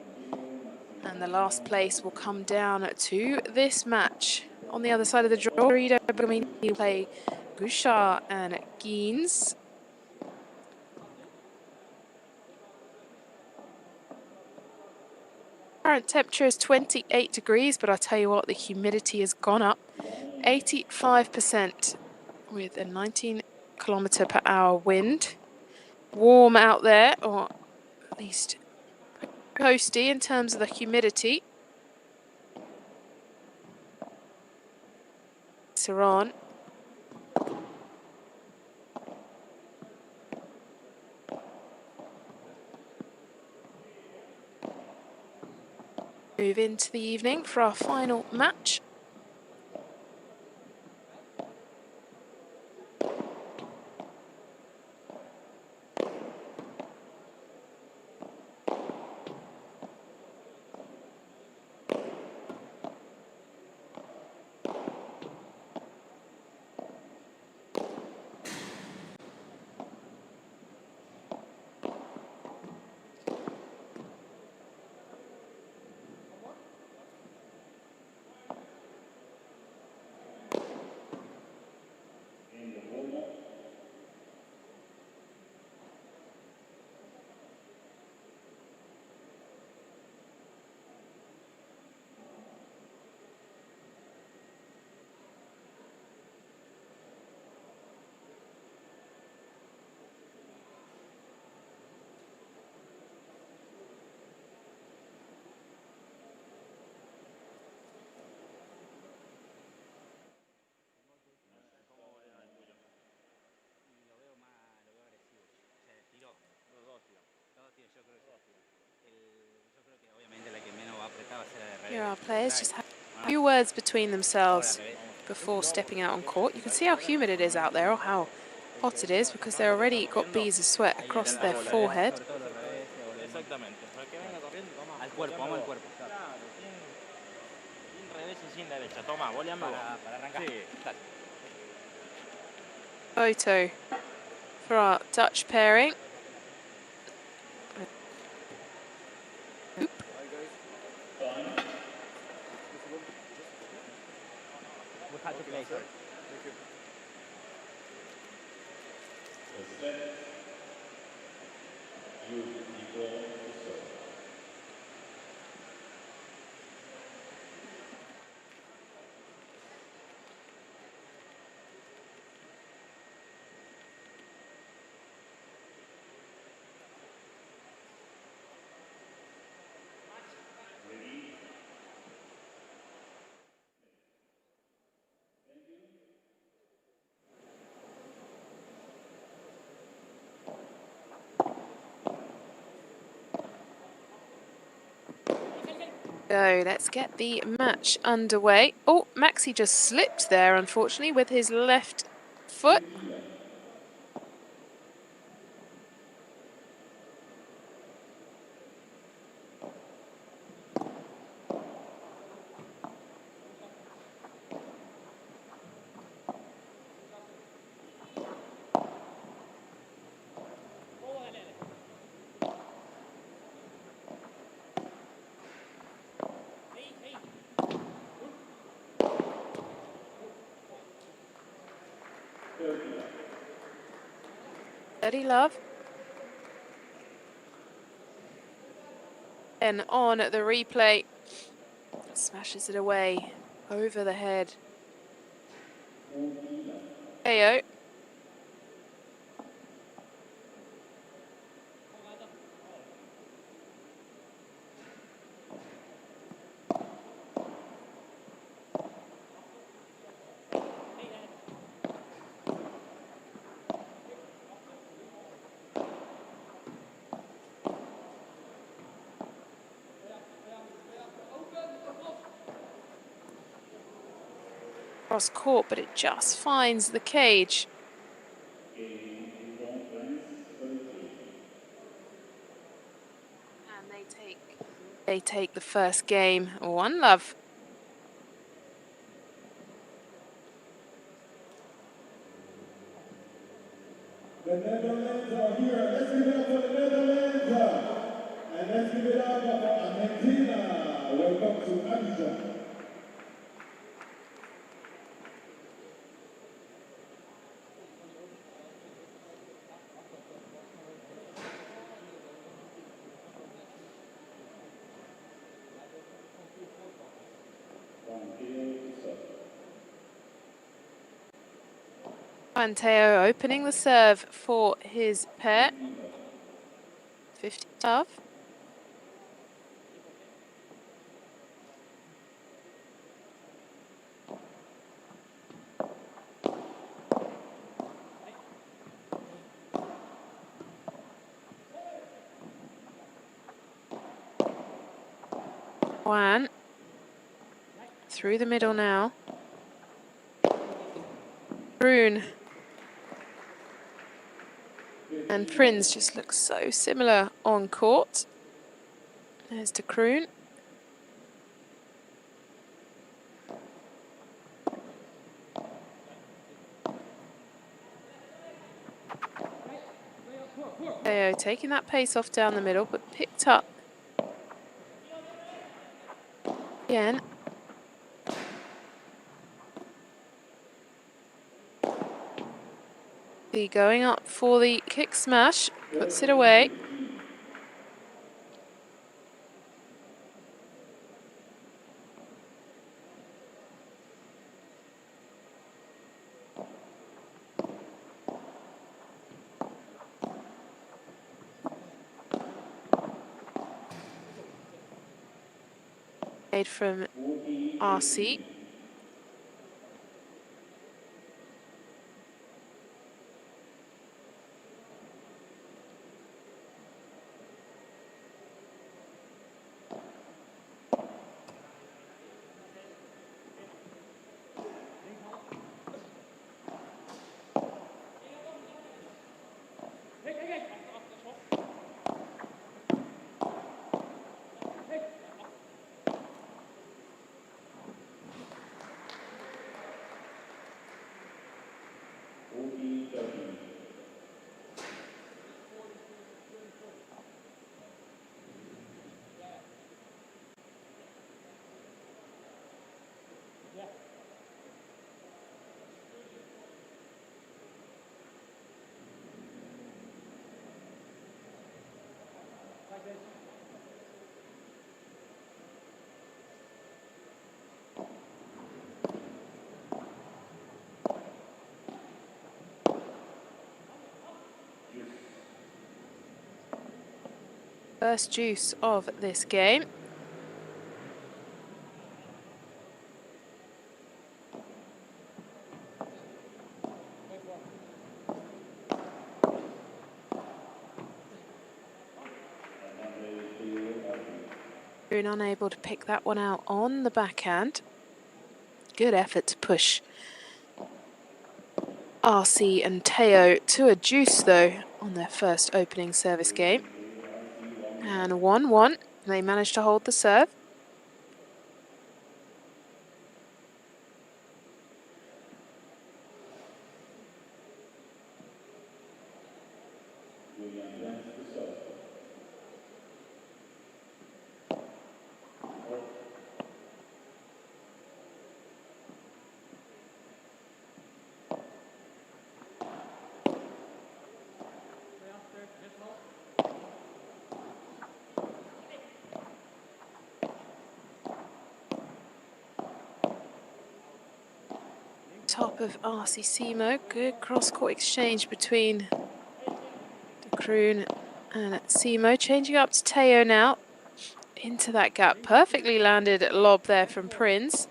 And the last place will come down to this match. On the other side of the draw, Bergamini will play Gouchard and Geens. Current temperature is 28 degrees, but I tell you what, the humidity has gone up 85% with a 19km/h wind. Warm out there, or at least toasty in terms of the humidity. Saran. Move into the evening for our final match. Here our players just have a few words between themselves before stepping out on court. You can see how humid it is out there, or how hot it is, because they've already got beads of sweat across their forehead. Exactamente. Que venga corriendo, toma. Al cuerpo, vamos al cuerpo. Sin revés y sin derecha. Toma, boleame para arrancar. Sí, dale. Photo for our Dutch pairing. We had to play, sorry. So let's get the match underway. Oh, Maxi just slipped there, unfortunately, with his left foot. Dirty love. And on the replay, smashes it away over the head. KO. Cross court, but it just finds the cage. And they take the first game 1-love. The Netherlands are here. Let's give it up for the Netherlands. And let's give it up for Argentina. Welcome to Abidjan. Anteo opening the serve for his pair. 50 love. Juan through the middle now. Brune and Prinz just look so similar on court. There's to Kroon. Theo taking that pace off down the middle, but picked up again. The going up for the kick smash, puts it away. Made from RC. First juice of this game. Unable to pick that one out on the backhand. Good effort to push RC and Teo to a juice though on their first opening service game. And 1-1, they managed to hold the serve. Top of RC Simo, good cross-court exchange between De Kroon and Simo. Changing up to Teo now, into that gap. Perfectly landed lob there from Prinz.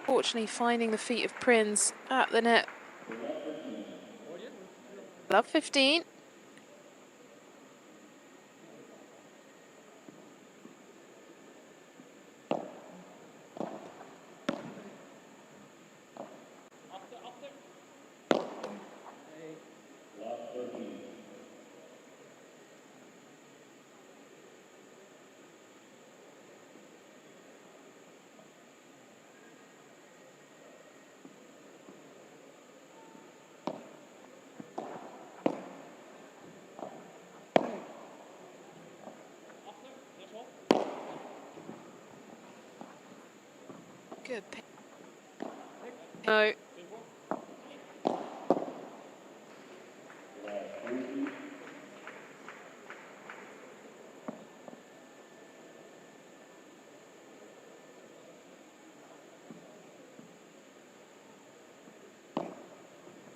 Fortunately finding the feet of Prinz at the net. Love 15. Good pick. No.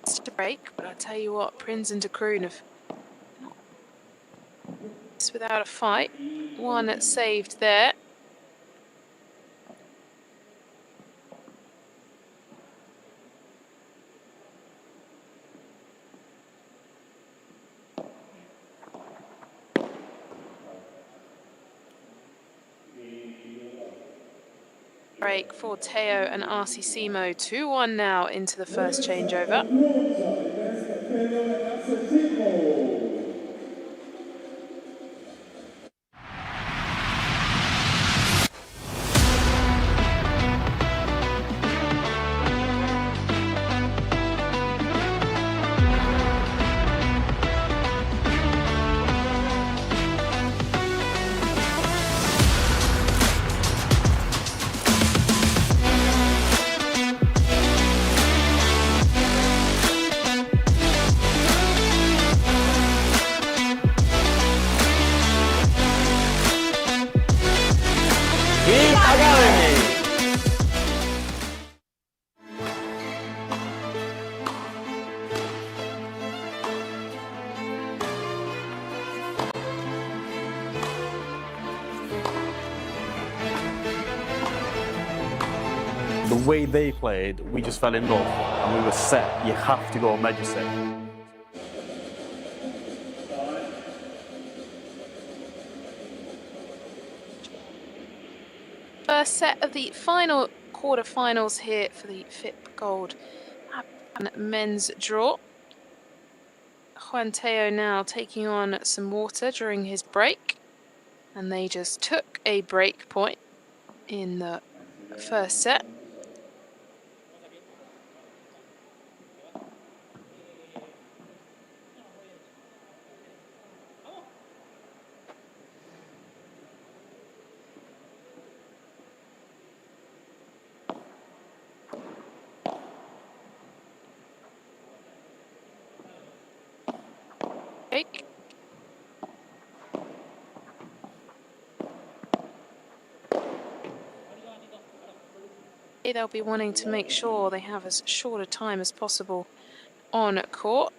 To break, but I tell you what, Prinz and De Kroon have without a fight. One saved there. Break for Teo and RC Simo. 2-1 now into the first changeover. The way they played, we just fell in love and we were set. You have to go major set. First set of the final quarterfinals here for the FIP Gold men's draw. Juan Teo now taking on some water during his break, and they just took a break point in the first set. they'll be wanting to make sure they have as short a time as possible on court.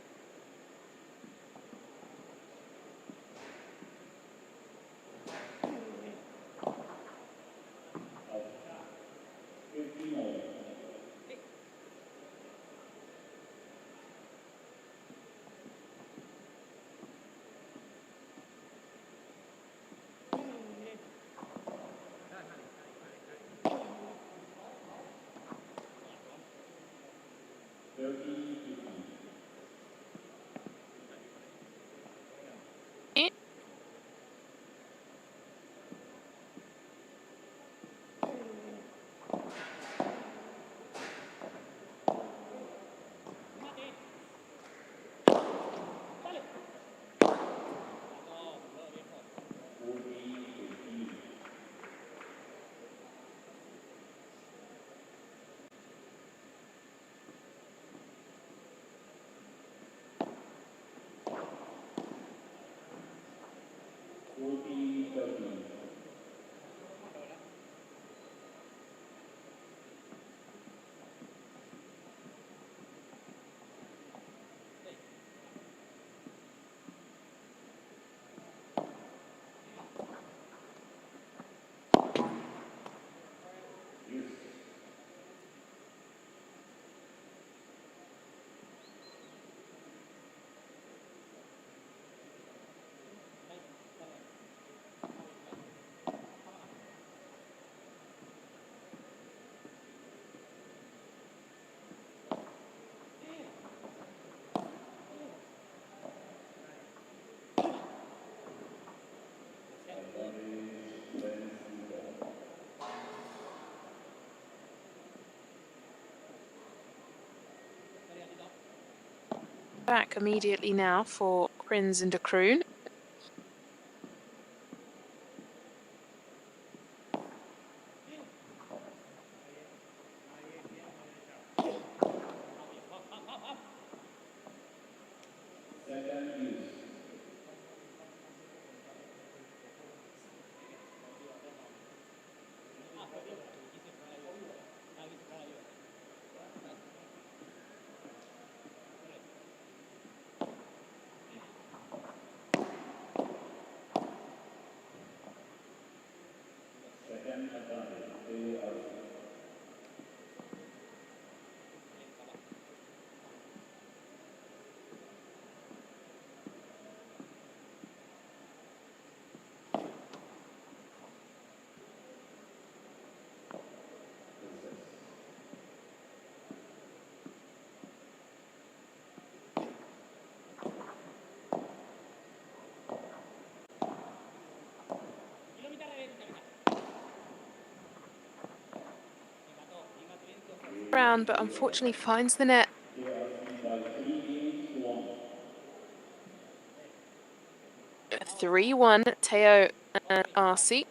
Back immediately now for Krins and De Kroon. Brown, but unfortunately finds the net. 3-1, Teo and RC.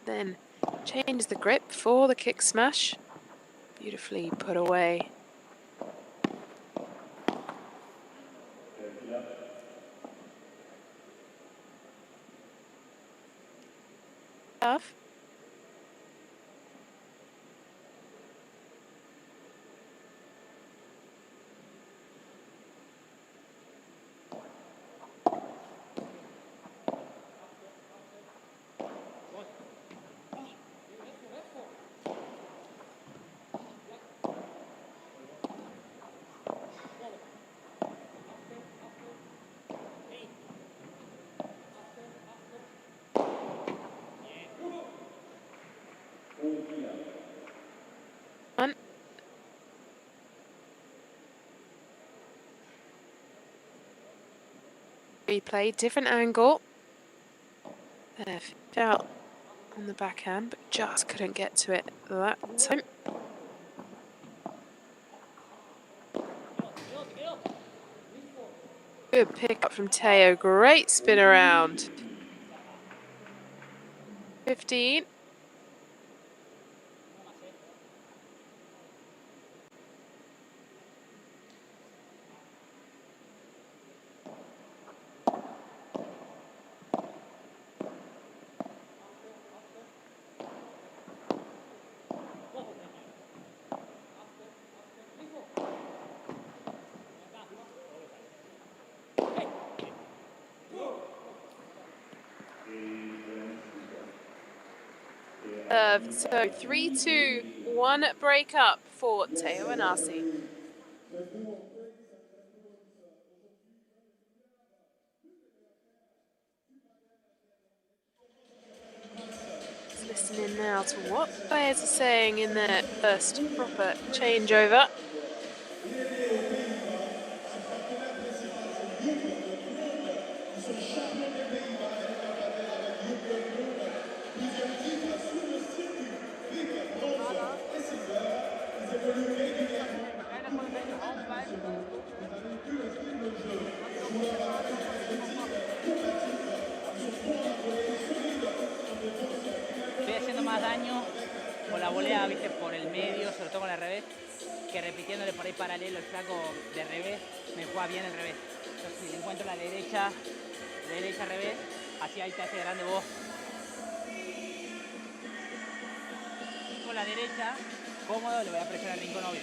Then changes the grip for the kick smash. Beautifully put away. Tough. Replay, different angle. There, out on the backhand, but just couldn't get to it that time. Good pick up from Teo. Great spin around. 15. So 3-2, 1 break up for Teo and Arsi. Let's listen in now to what players are saying in their first proper changeover. Estoy haciendo más daño con la volea, viste, por el medio, sobre todo con el revés, que repitiéndole por ahí paralelo el flaco de revés, me juega bien el revés. Entonces si le encuentro la derecha, revés, así ahí te hace grande vos. Y con la derecha, cómodo, le voy a presionar el rincón obvio.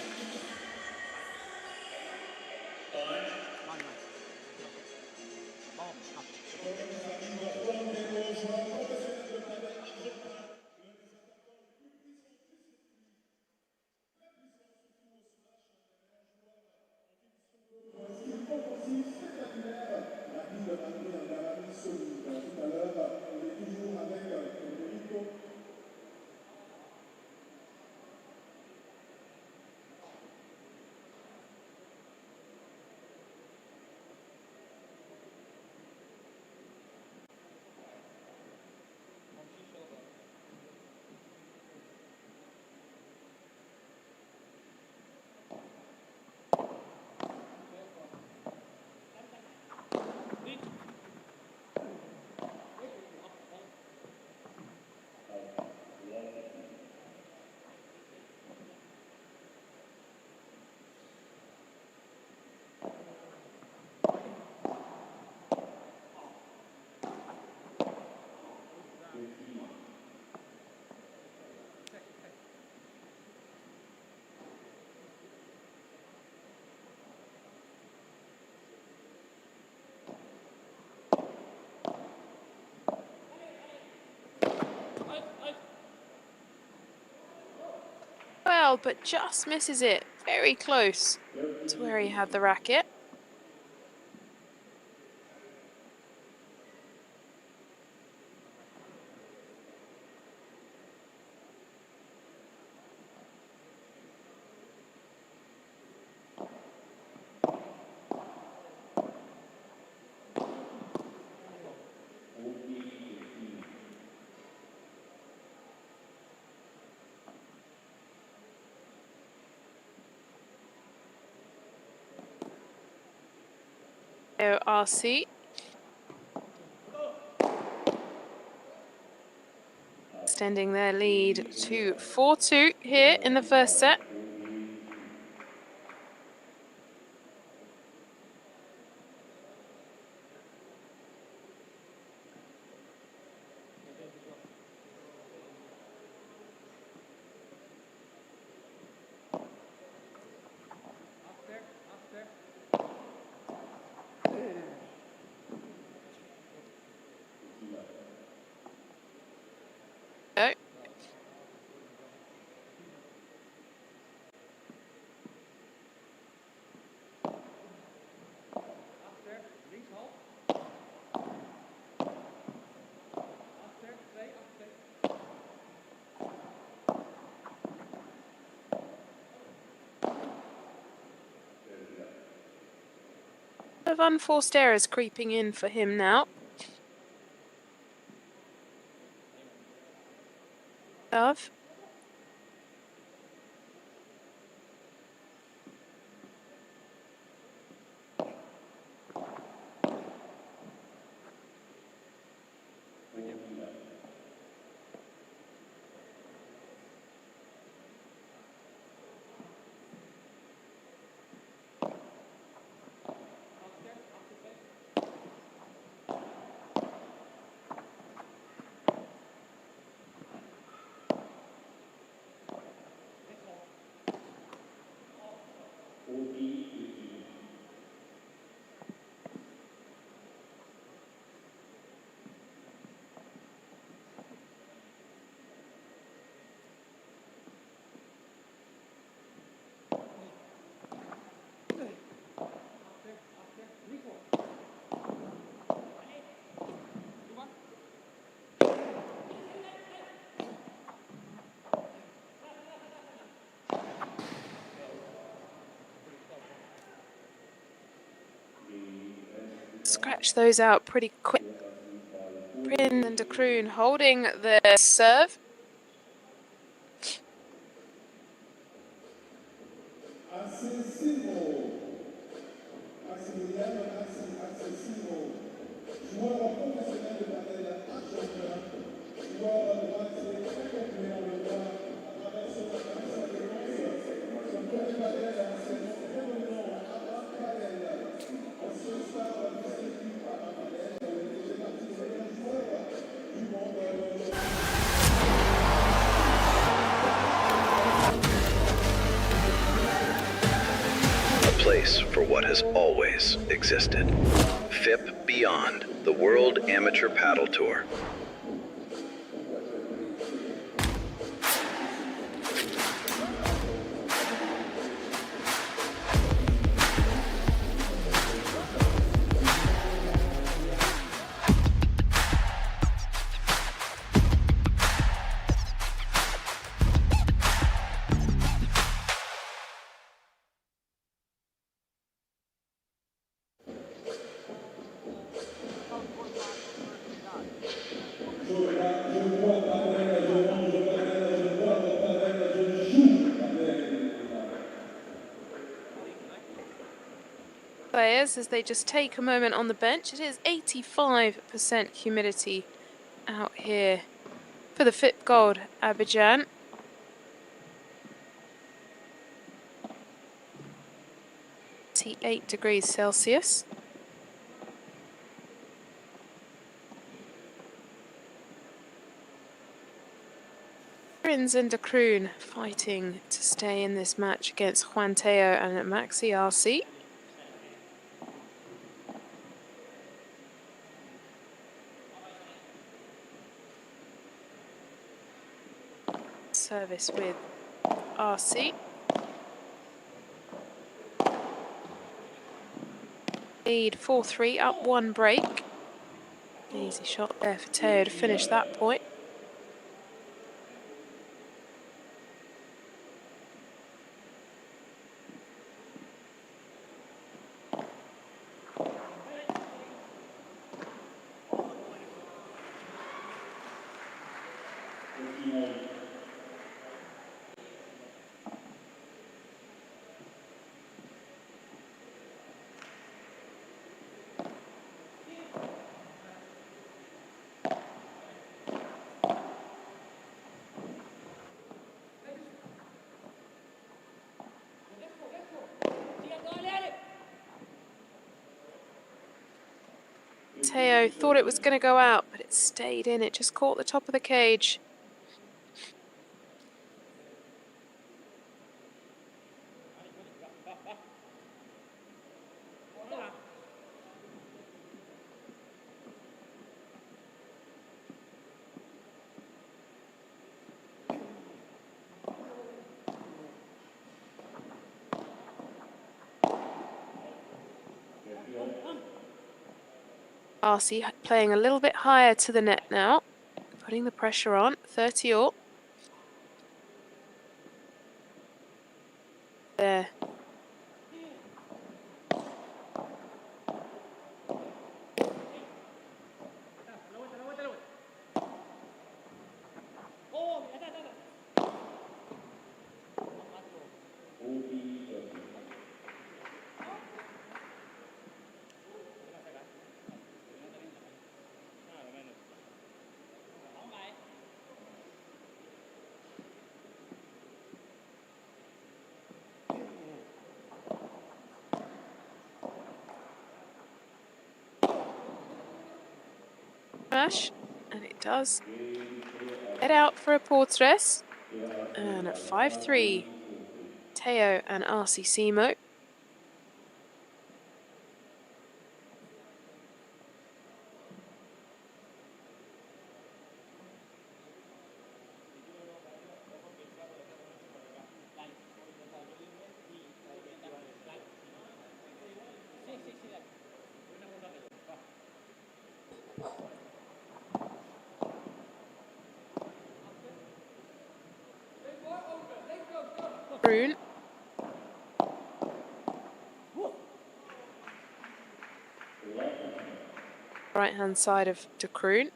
Well, but just misses it. Very close to where he had the racket. RC. Extending their lead to 4-2 here in the first set. Okay. Of unforced errors creeping in for him now. Love. scratch those out pretty quick. Prin and De Kroon holding their serve. Place for what has always existed. FIP Beyond, the World Amateur Paddle Tour. Players, as they just take a moment on the bench. It is 85% humidity out here for the FIP Gold Abidjan. -8 degrees Celsius. Prins and De Kroon fighting to stay in this match against Juan Teo and Maxi RC. Service with RC. Lead 4-3, up 1 break. Easy shot there for Teo to finish that point. Teo thought it was going to go out, but it stayed in. It just caught the top of the cage. RC playing a little bit higher to the net now, putting the pressure on. 30-all. There. And it does head out for a portress. And at 5-3, Teo and RC Simo. Kroon. right-hand side of De Kroon.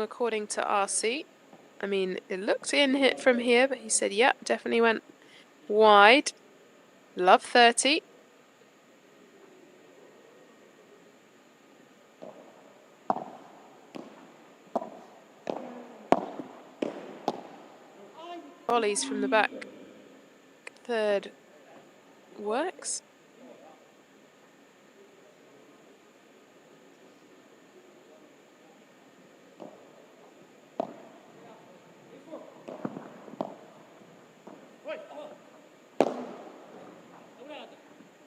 According to RC. I mean, it looked in hit from here, but he said, yep, definitely went wide. Love 30. Volleys from the back. Third works.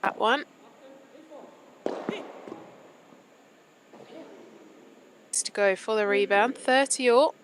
That one. Needs to go for the rebound. 30 all.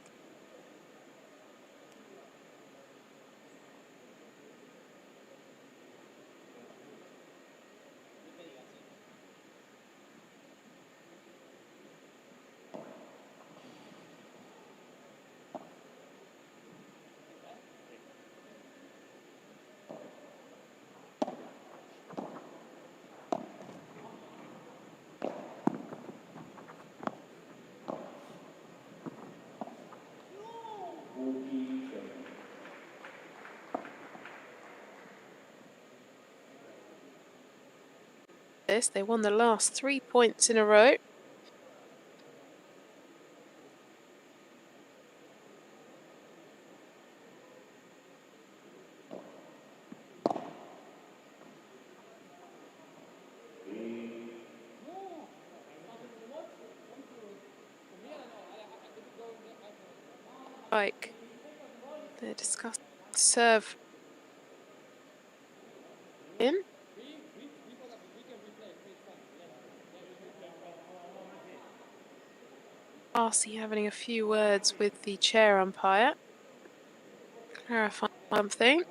They won the last 3 points in a row. Like they're discussing serve in. RC having a few words with the chair umpire. Clarify something.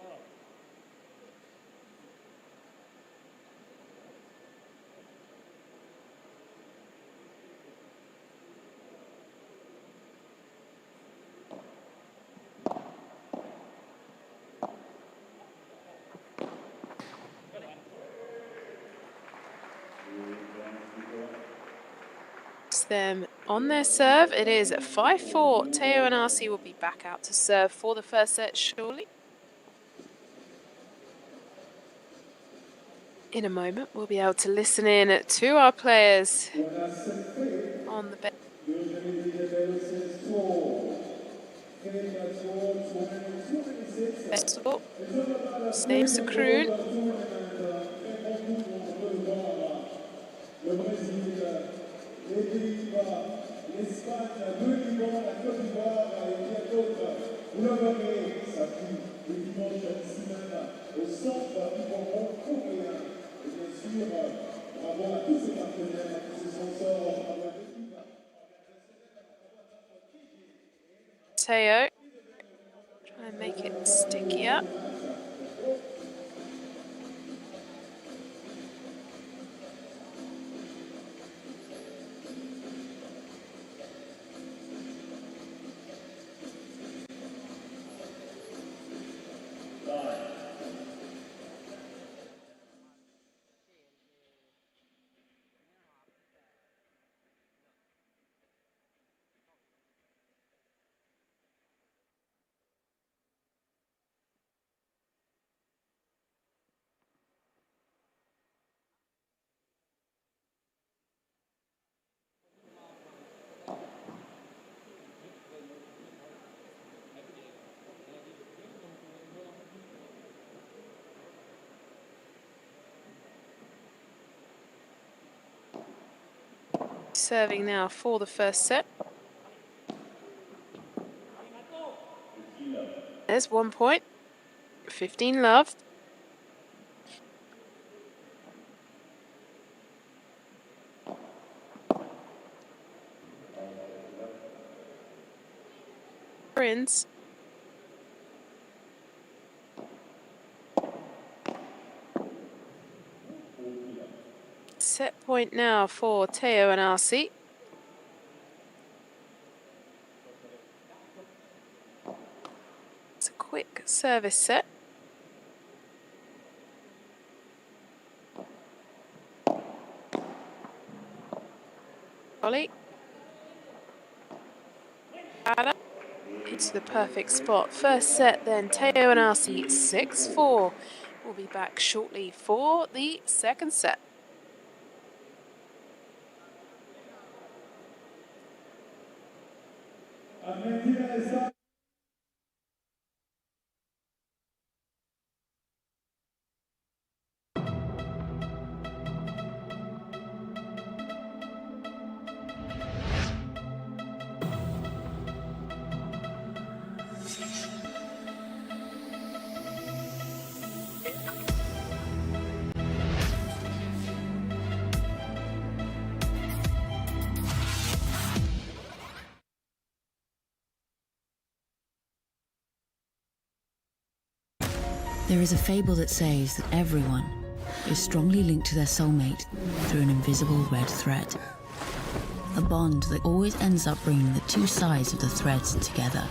Them on their serve. It is 5-4. Teo and RC will be back out to serve for the first set shortly. In a moment, we'll be able to listen in to our players on the bench. Saves the Kroon. Le Brésil, les Pays-Bas, l'Espagne, deux Liban, la Côte d'Ivoire et bien d'autres. Vous le verrez, ça pue le dimanche ici même au centre du Coran coréen. Et bien sûr, bravo à tous ces partenaires, à tous ces sponsors, bravo à l'équipe. Teo, try and make it stickier. Serving now for the first set. There's 1 point. 15 love. Prince. set point now for Teo and RC. It's a quick service set. Volley. Into the perfect spot. First set then, Teo and RC 6-4. We'll be back shortly for the second set. There is a fable that says that everyone is strongly linked to their soulmate through an invisible red thread. A bond that always ends up bringing the two sides of the threads together.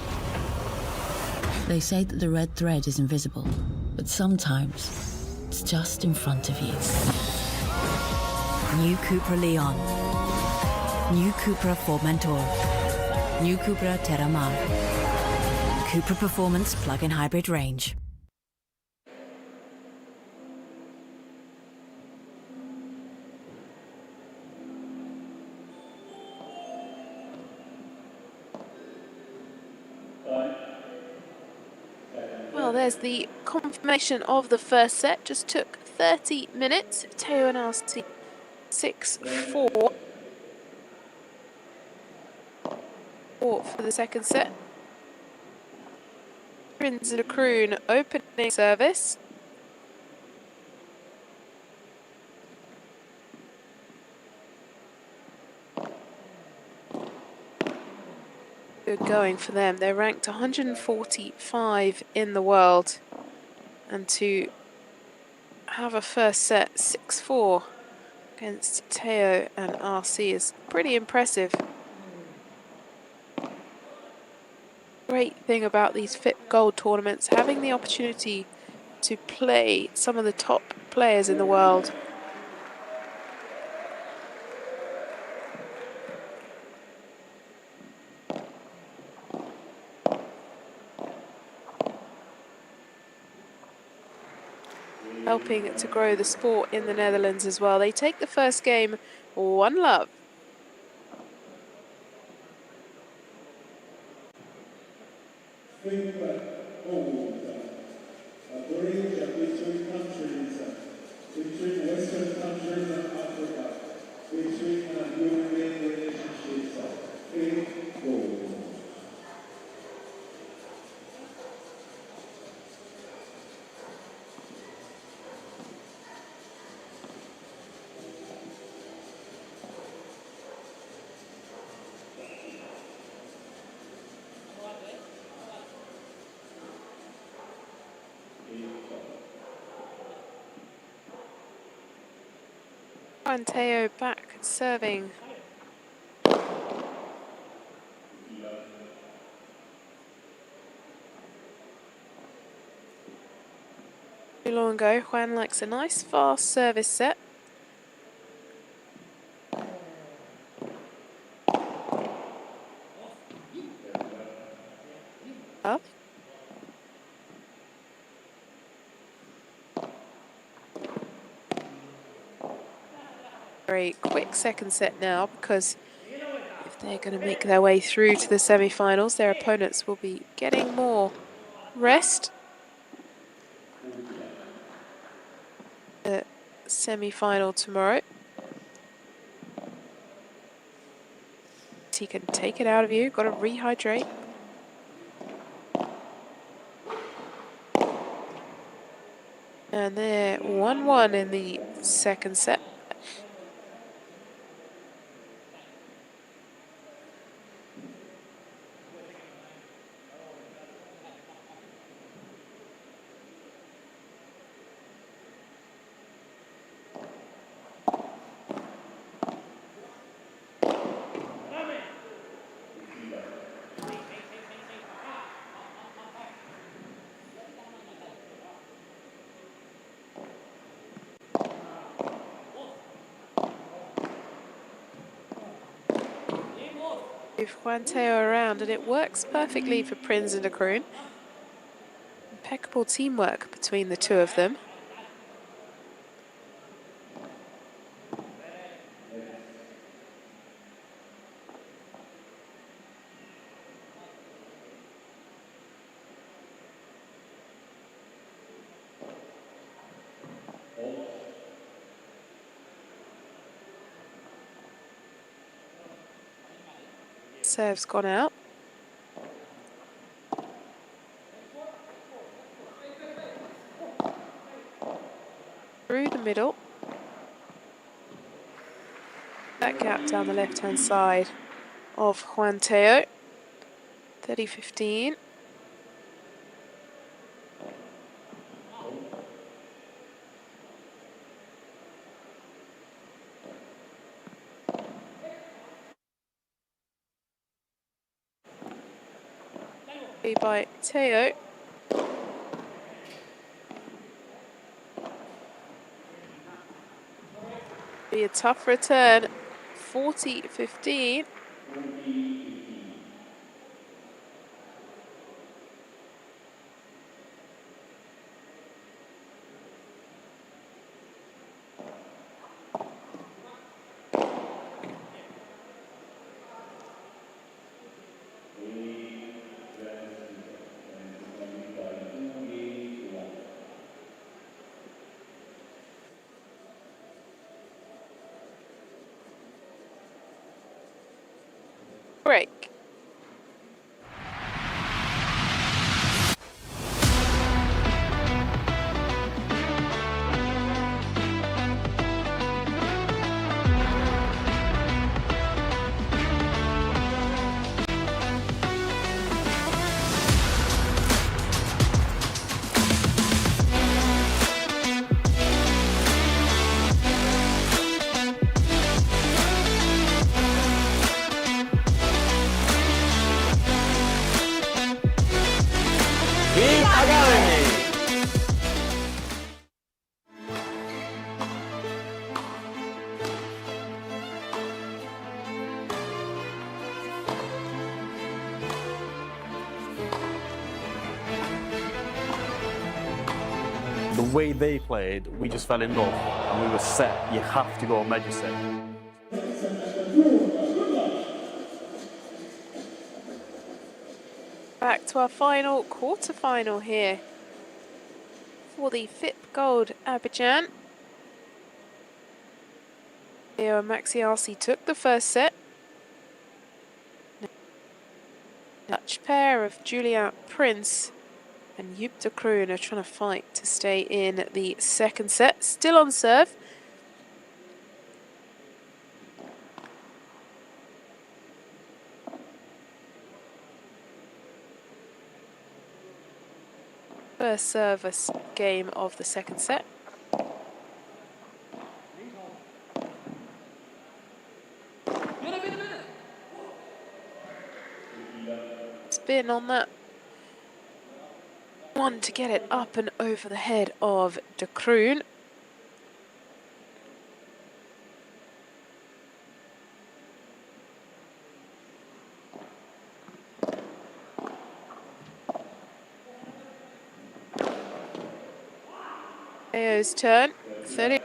They say that the red thread is invisible, but sometimes it's just in front of you. New Cupra Leon. New Cupra Formentor. New Cupra Terramar. Cupra Performance Plug-in Hybrid Range. Well, there's the confirmation of the first set. Just took 30 minutes. Teo and RC 6-4 for the second set. Prinz Lacroon opening service. Good going for them. They're ranked 145 in the world. And to have a first set 6-4 against Teo and RC is pretty impressive. Great thing about these FIP Gold tournaments, having the opportunity to play some of the top players in the world. Helping to grow the sport in the Netherlands as well. They take the first game 1-love. Between Western countries and Africa, between human-being relationships, faith goals. And Teo back serving. Too long ago, Juan likes a nice fast service set. Up. Very quick second set now, because if they're going to make their way through to the semi-finals, their opponents will be getting more rest. The semi-final tomorrow. He can take it out of you, got to rehydrate. And they're 1-1 in the second set. Move Juan Teo around, and it works perfectly for Prinz and De Kroon. Impeccable teamwork between the two of them. Serve's gone out. Through the middle. That gap down the left-hand side of Juan Teo. 30-15. By Teo. Be a tough return. 40-15. Break. The way they played, we just fell in love and we were set. You have to go Medjugorje. Back to our final quarter-final here for the FIP Gold Abidjan. Theo and Maxi Arce took the first set. Dutch pair of Julian Prinz and Joep De Kroon are trying to fight to stay in the second set. Still on serve. First service game of the second set. Spin on that one to get it up and over the head of De Kroon. Theo's turn. 30.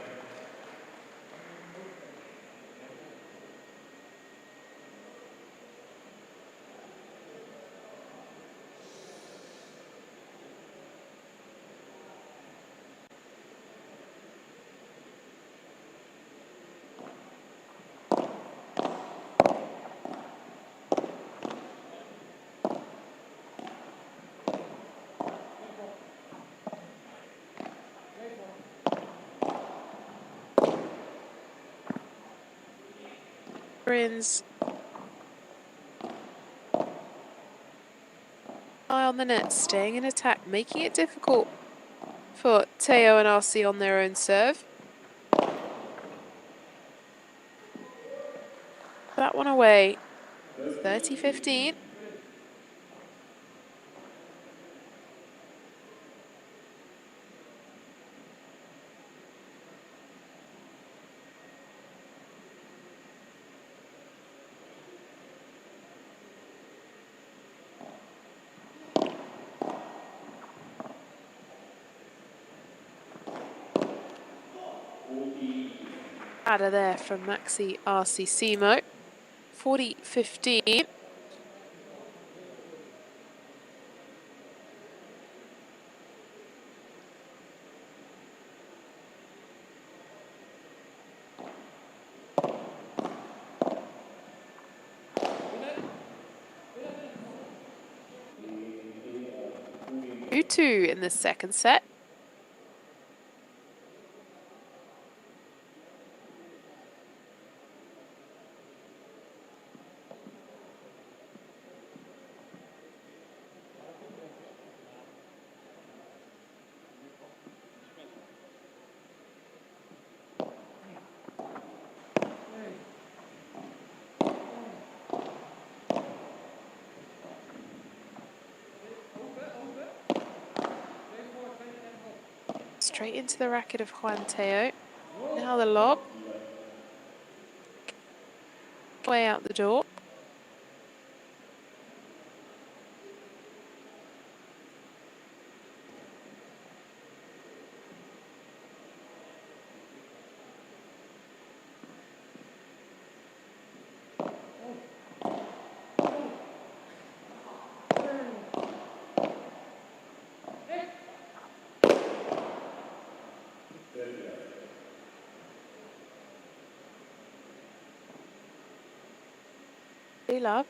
Prinz. Eye on the net, staying in attack, making it difficult for Theo and Arce on their own serve. That one away. 30-15. Adder there from Maxi Arcimo. 40-15. Two in the second set. Straight into the racket of Juan Teo. Now the lob. Way out the door. Hey, love.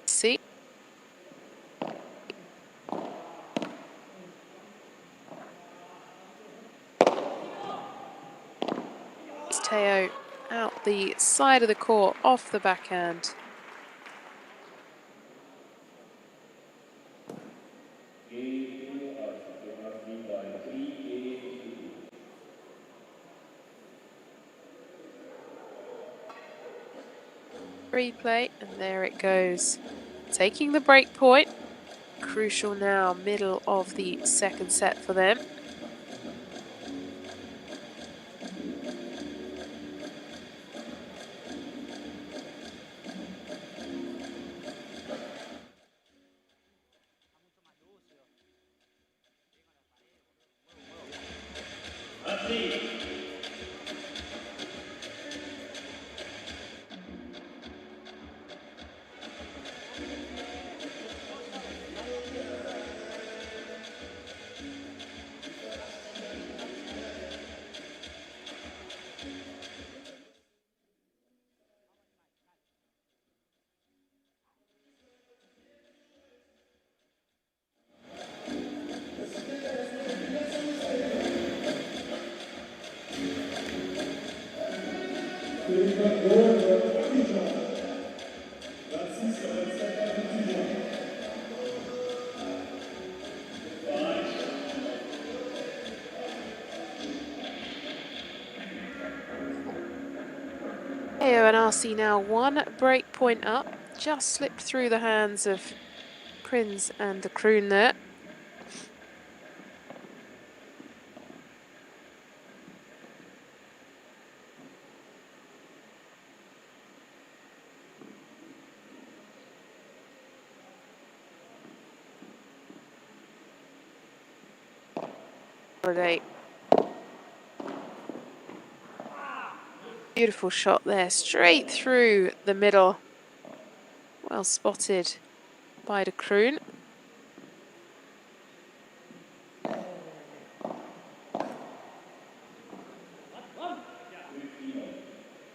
See? Teo out the side of the court, off the backhand. Replay, and there it goes. Taking the break point. Crucial now, middle of the second set for them. Teo and RC now one break point up, just slipped through the hands of Prinz and the Kroon there. Holiday. Beautiful shot there, straight through the middle. Well spotted by De Kroon.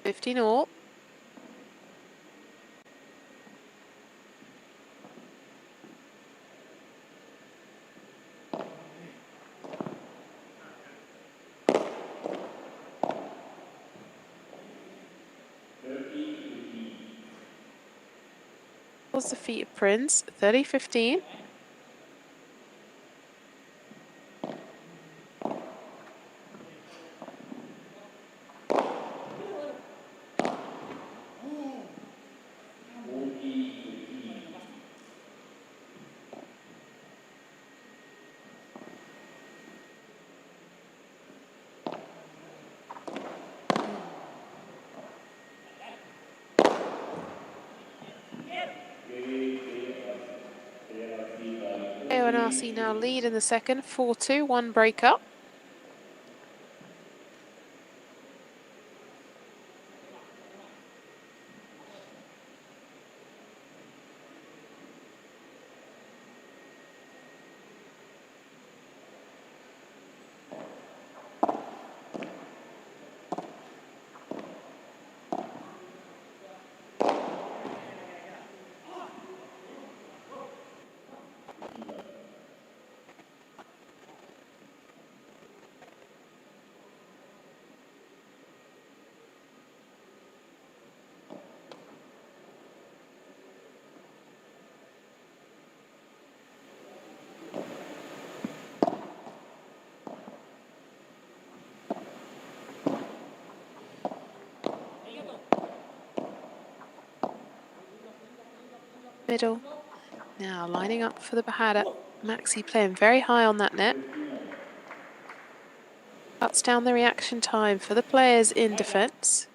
$15 all. Was the feet of Prince, 30-15. AONRC now lead in the second, 4-2, 1 break up. Middle. Now lining up for the Bahada. Maxi playing very high on that net. Cuts down the reaction time for the players in defence.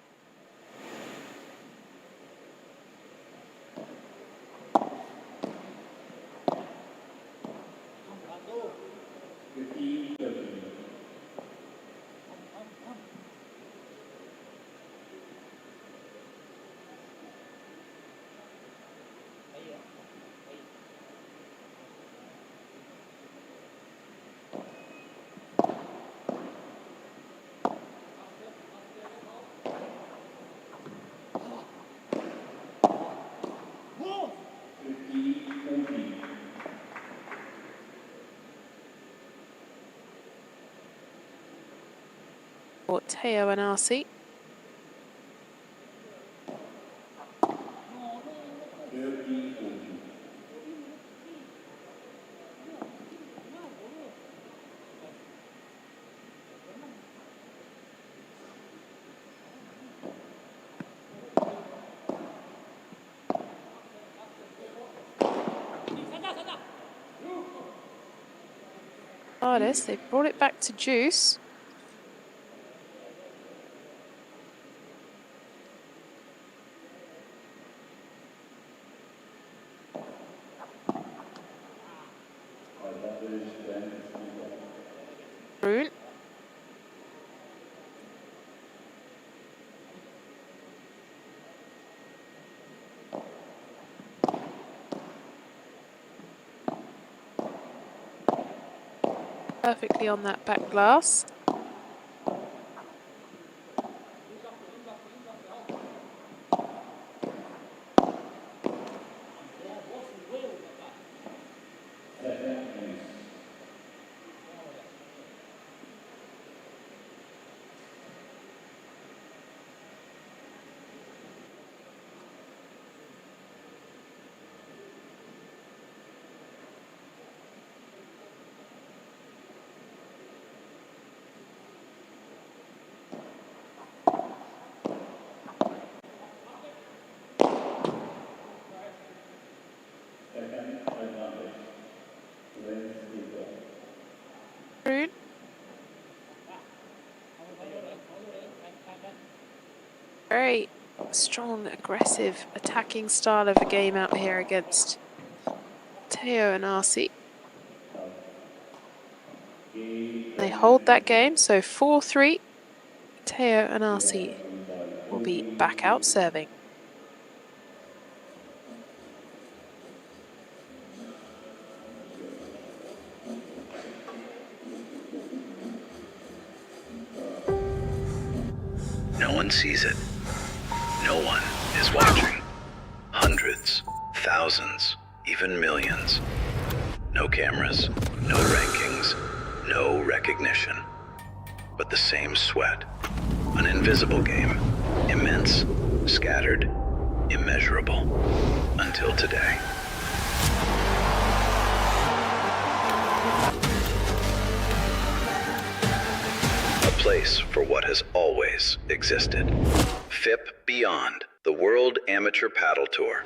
For AONRC. Artists, they brought it back to Juice. Brune. Perfectly on that back glass. Brune. Very strong, aggressive, attacking style of a game out here against AONRC. They hold that game, so 4-3, AONRC. will be back out serving. No one sees it. No one is watching. Hundreds, thousands, even millions. No cameras, no rankings, no recognition. But the same sweat. An invisible game. Immense, scattered, immeasurable. Until today. A place for what has always existed. FIP Beyond, the World Amateur Paddle Tour.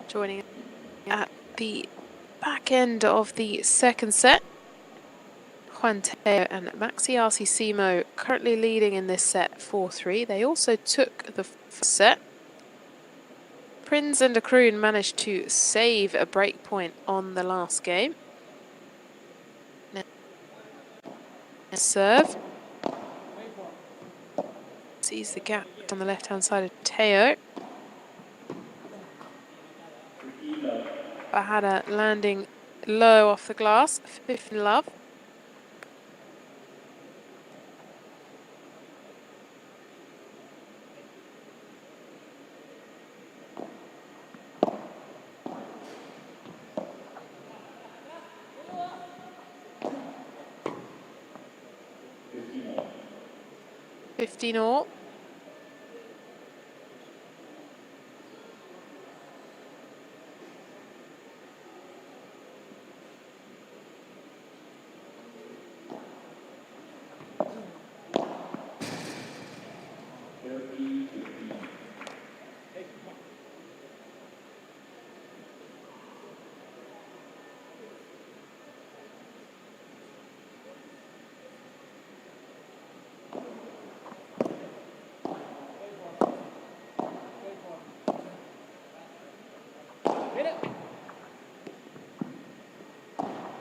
Joining at the back end of the second set. Juan Teo and Maxi Arcicimo currently leading in this set 4-3. They also took the first set. Prinz and de Kroon managed to save a break point on the last game. Now, serve. Sees the gap on the left-hand side of Teo. Bahada landing low off the glass, 5th love. $15 all.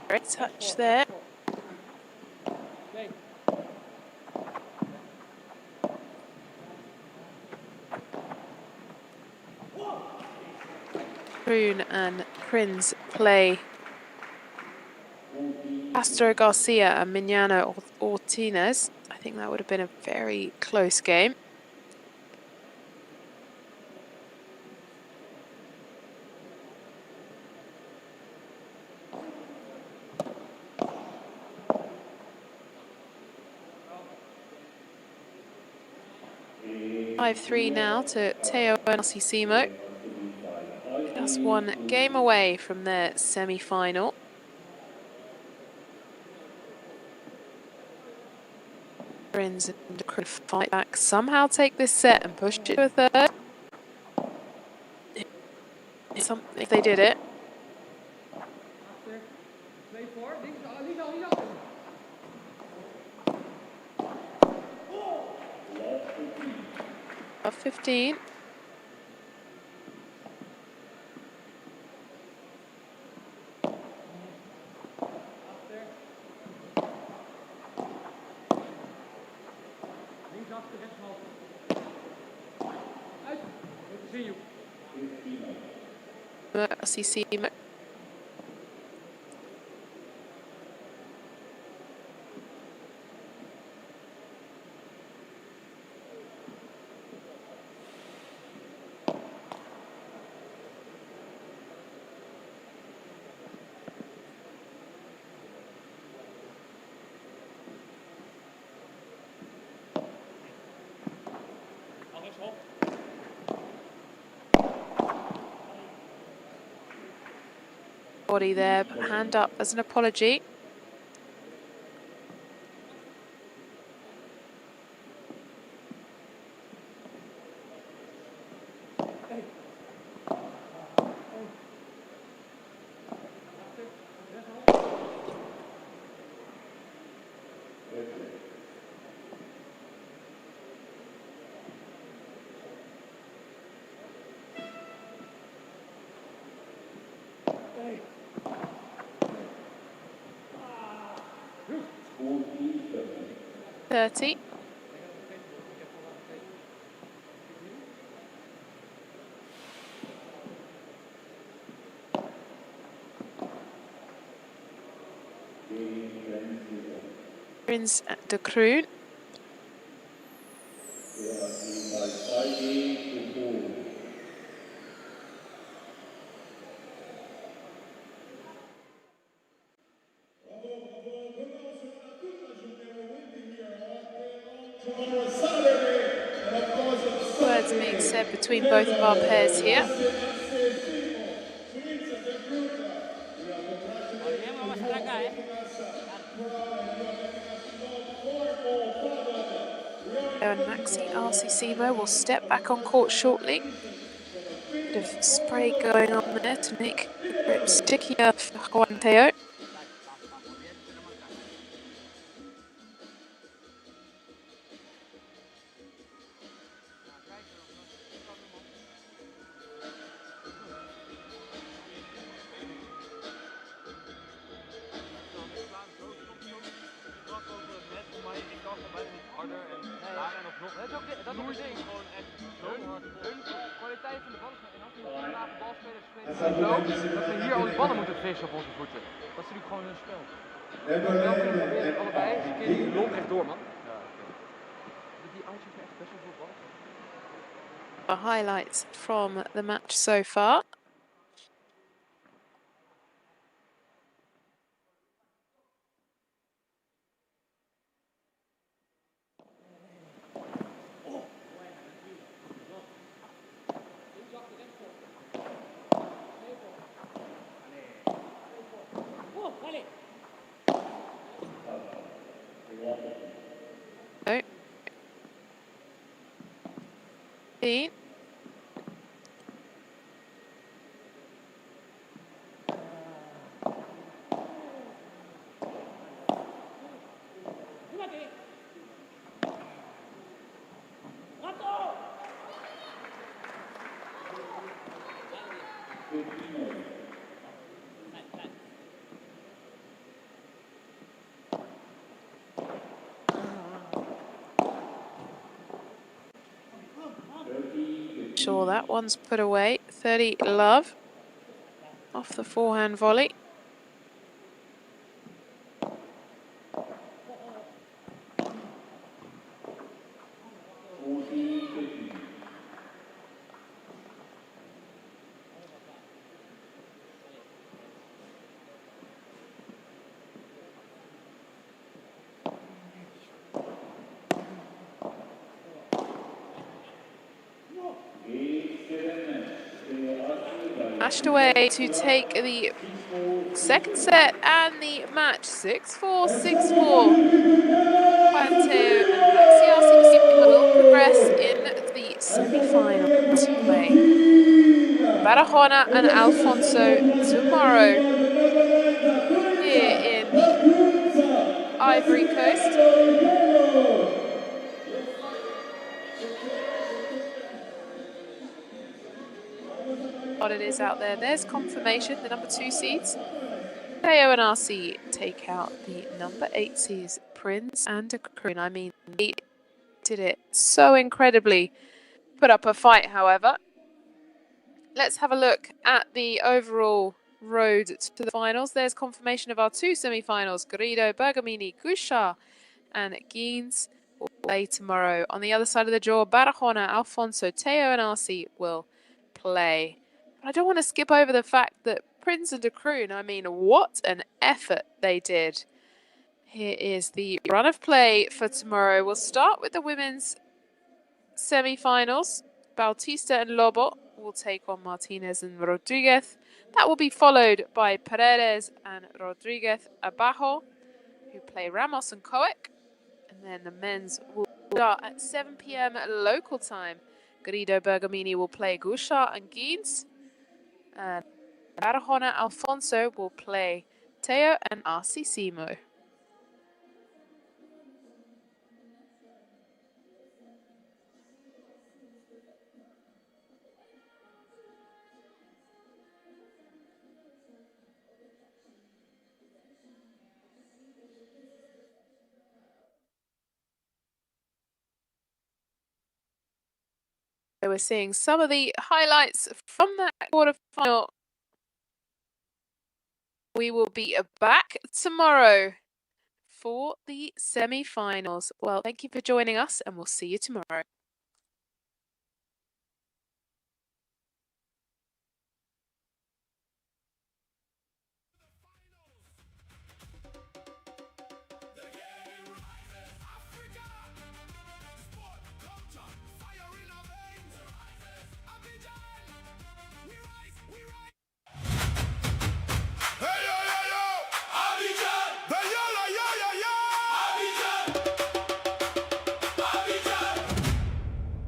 Great touch there. Kroon and Prinz play Castro Garcia and Mignano Ortinez. I think that would have been a very close game. $5-3 now to Teo and Arcicimo. Just one game away from their semi-final. Prinz and de Kroon fight back, somehow take this set and push it to a third. If they did it. Of 15. Arcicimo. Body there, but hand up as an apology. 30. Prince de Kroon. Words being said between both of our pairs here. And Maxi RCCmo will step back on court shortly. Bit of spray going on there to make the grip stickier for Juan Teo. Dat is ook het ding. Gewoon echt zo hard. Hun kwaliteit van de bal is en als die lage balspelers spelen dat we hier al die ballen moeten vissen op onze voeten. Dat is natuurlijk gewoon hun spel. We hebben wel kunnen proberen allebei. Die keer die loopt echt door, man. Ja, die oudjes heeft echt best wel veel ballen. Highlights from the match so far. Sure, that one's put away. 30 love off the forehand volley. Mashed away to take the second set and the match 6-4, 6-4. Juan-Teo and Maxi RCCmo will progress in the semi-final to play Barahona and Alfonso tomorrow here in the Ivory Coast. What it is out there. There's confirmation, the number 2 seeds. Teo and RC take out the number 8 seeds, Prince and de Kroon. I mean, they did it so incredibly. Put up a fight, however. Let's have a look at the overall road to the finals. There's confirmation of our 2 semi-finals. Garrido, Bergamini, Gusha and Geens will play tomorrow. On the other side of the draw, Barahona, Alfonso, Teo and RC will play. I don't want to skip over the fact that Prince and de Kroon, I mean, what an effort they did. Here is the run of play for tomorrow. We'll start with the women's semi-finals. Bautista and Lobo will take on Martinez and Rodriguez. That will be followed by Paredes and Rodriguez Abajo, who play Ramos and Koek. And then the men's will start at 7 p.m. local time. Garrido Bergamini will play Gusha and Geens. And Barahona Alfonso will play Teo and RCCmo. we're seeing some of the highlights from that quarterfinal. We will be back tomorrow for the semi-finals. Well, thank you for joining us, and we'll see you tomorrow.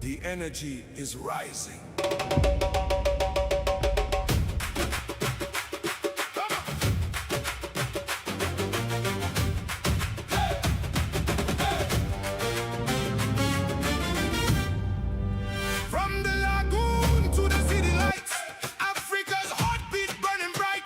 The energy is rising. From the lagoon to the city lights, Africa's heartbeat burning bright.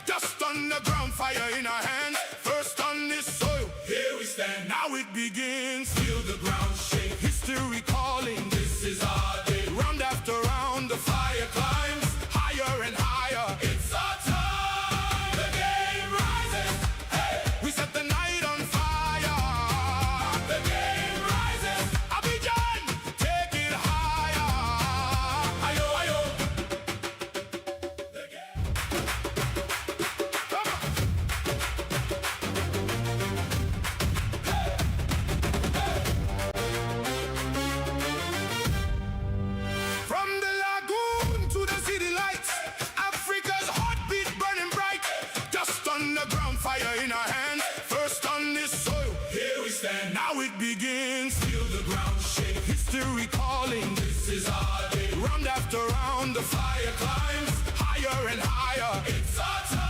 Dust on the ground, fire in our hands. First on this soil, here we stand. Now it begins. Feel the ground shake. History calling. This is our day. Round after round, the fire climbs higher and higher. It's our time. The game rises. Hey, we set the night on fire. The game rises. Abidjan, take it higher. Ayo, ayo. The game. Come on. From the lagoon to the city lights, Africa's heartbeat burning bright. Dust on the ground, fire in our hands. First on this soil, here we stand. Now it begins. Feel the ground shake. History calling. This is our day. Round after round, the fire climbs higher and higher. It's our time.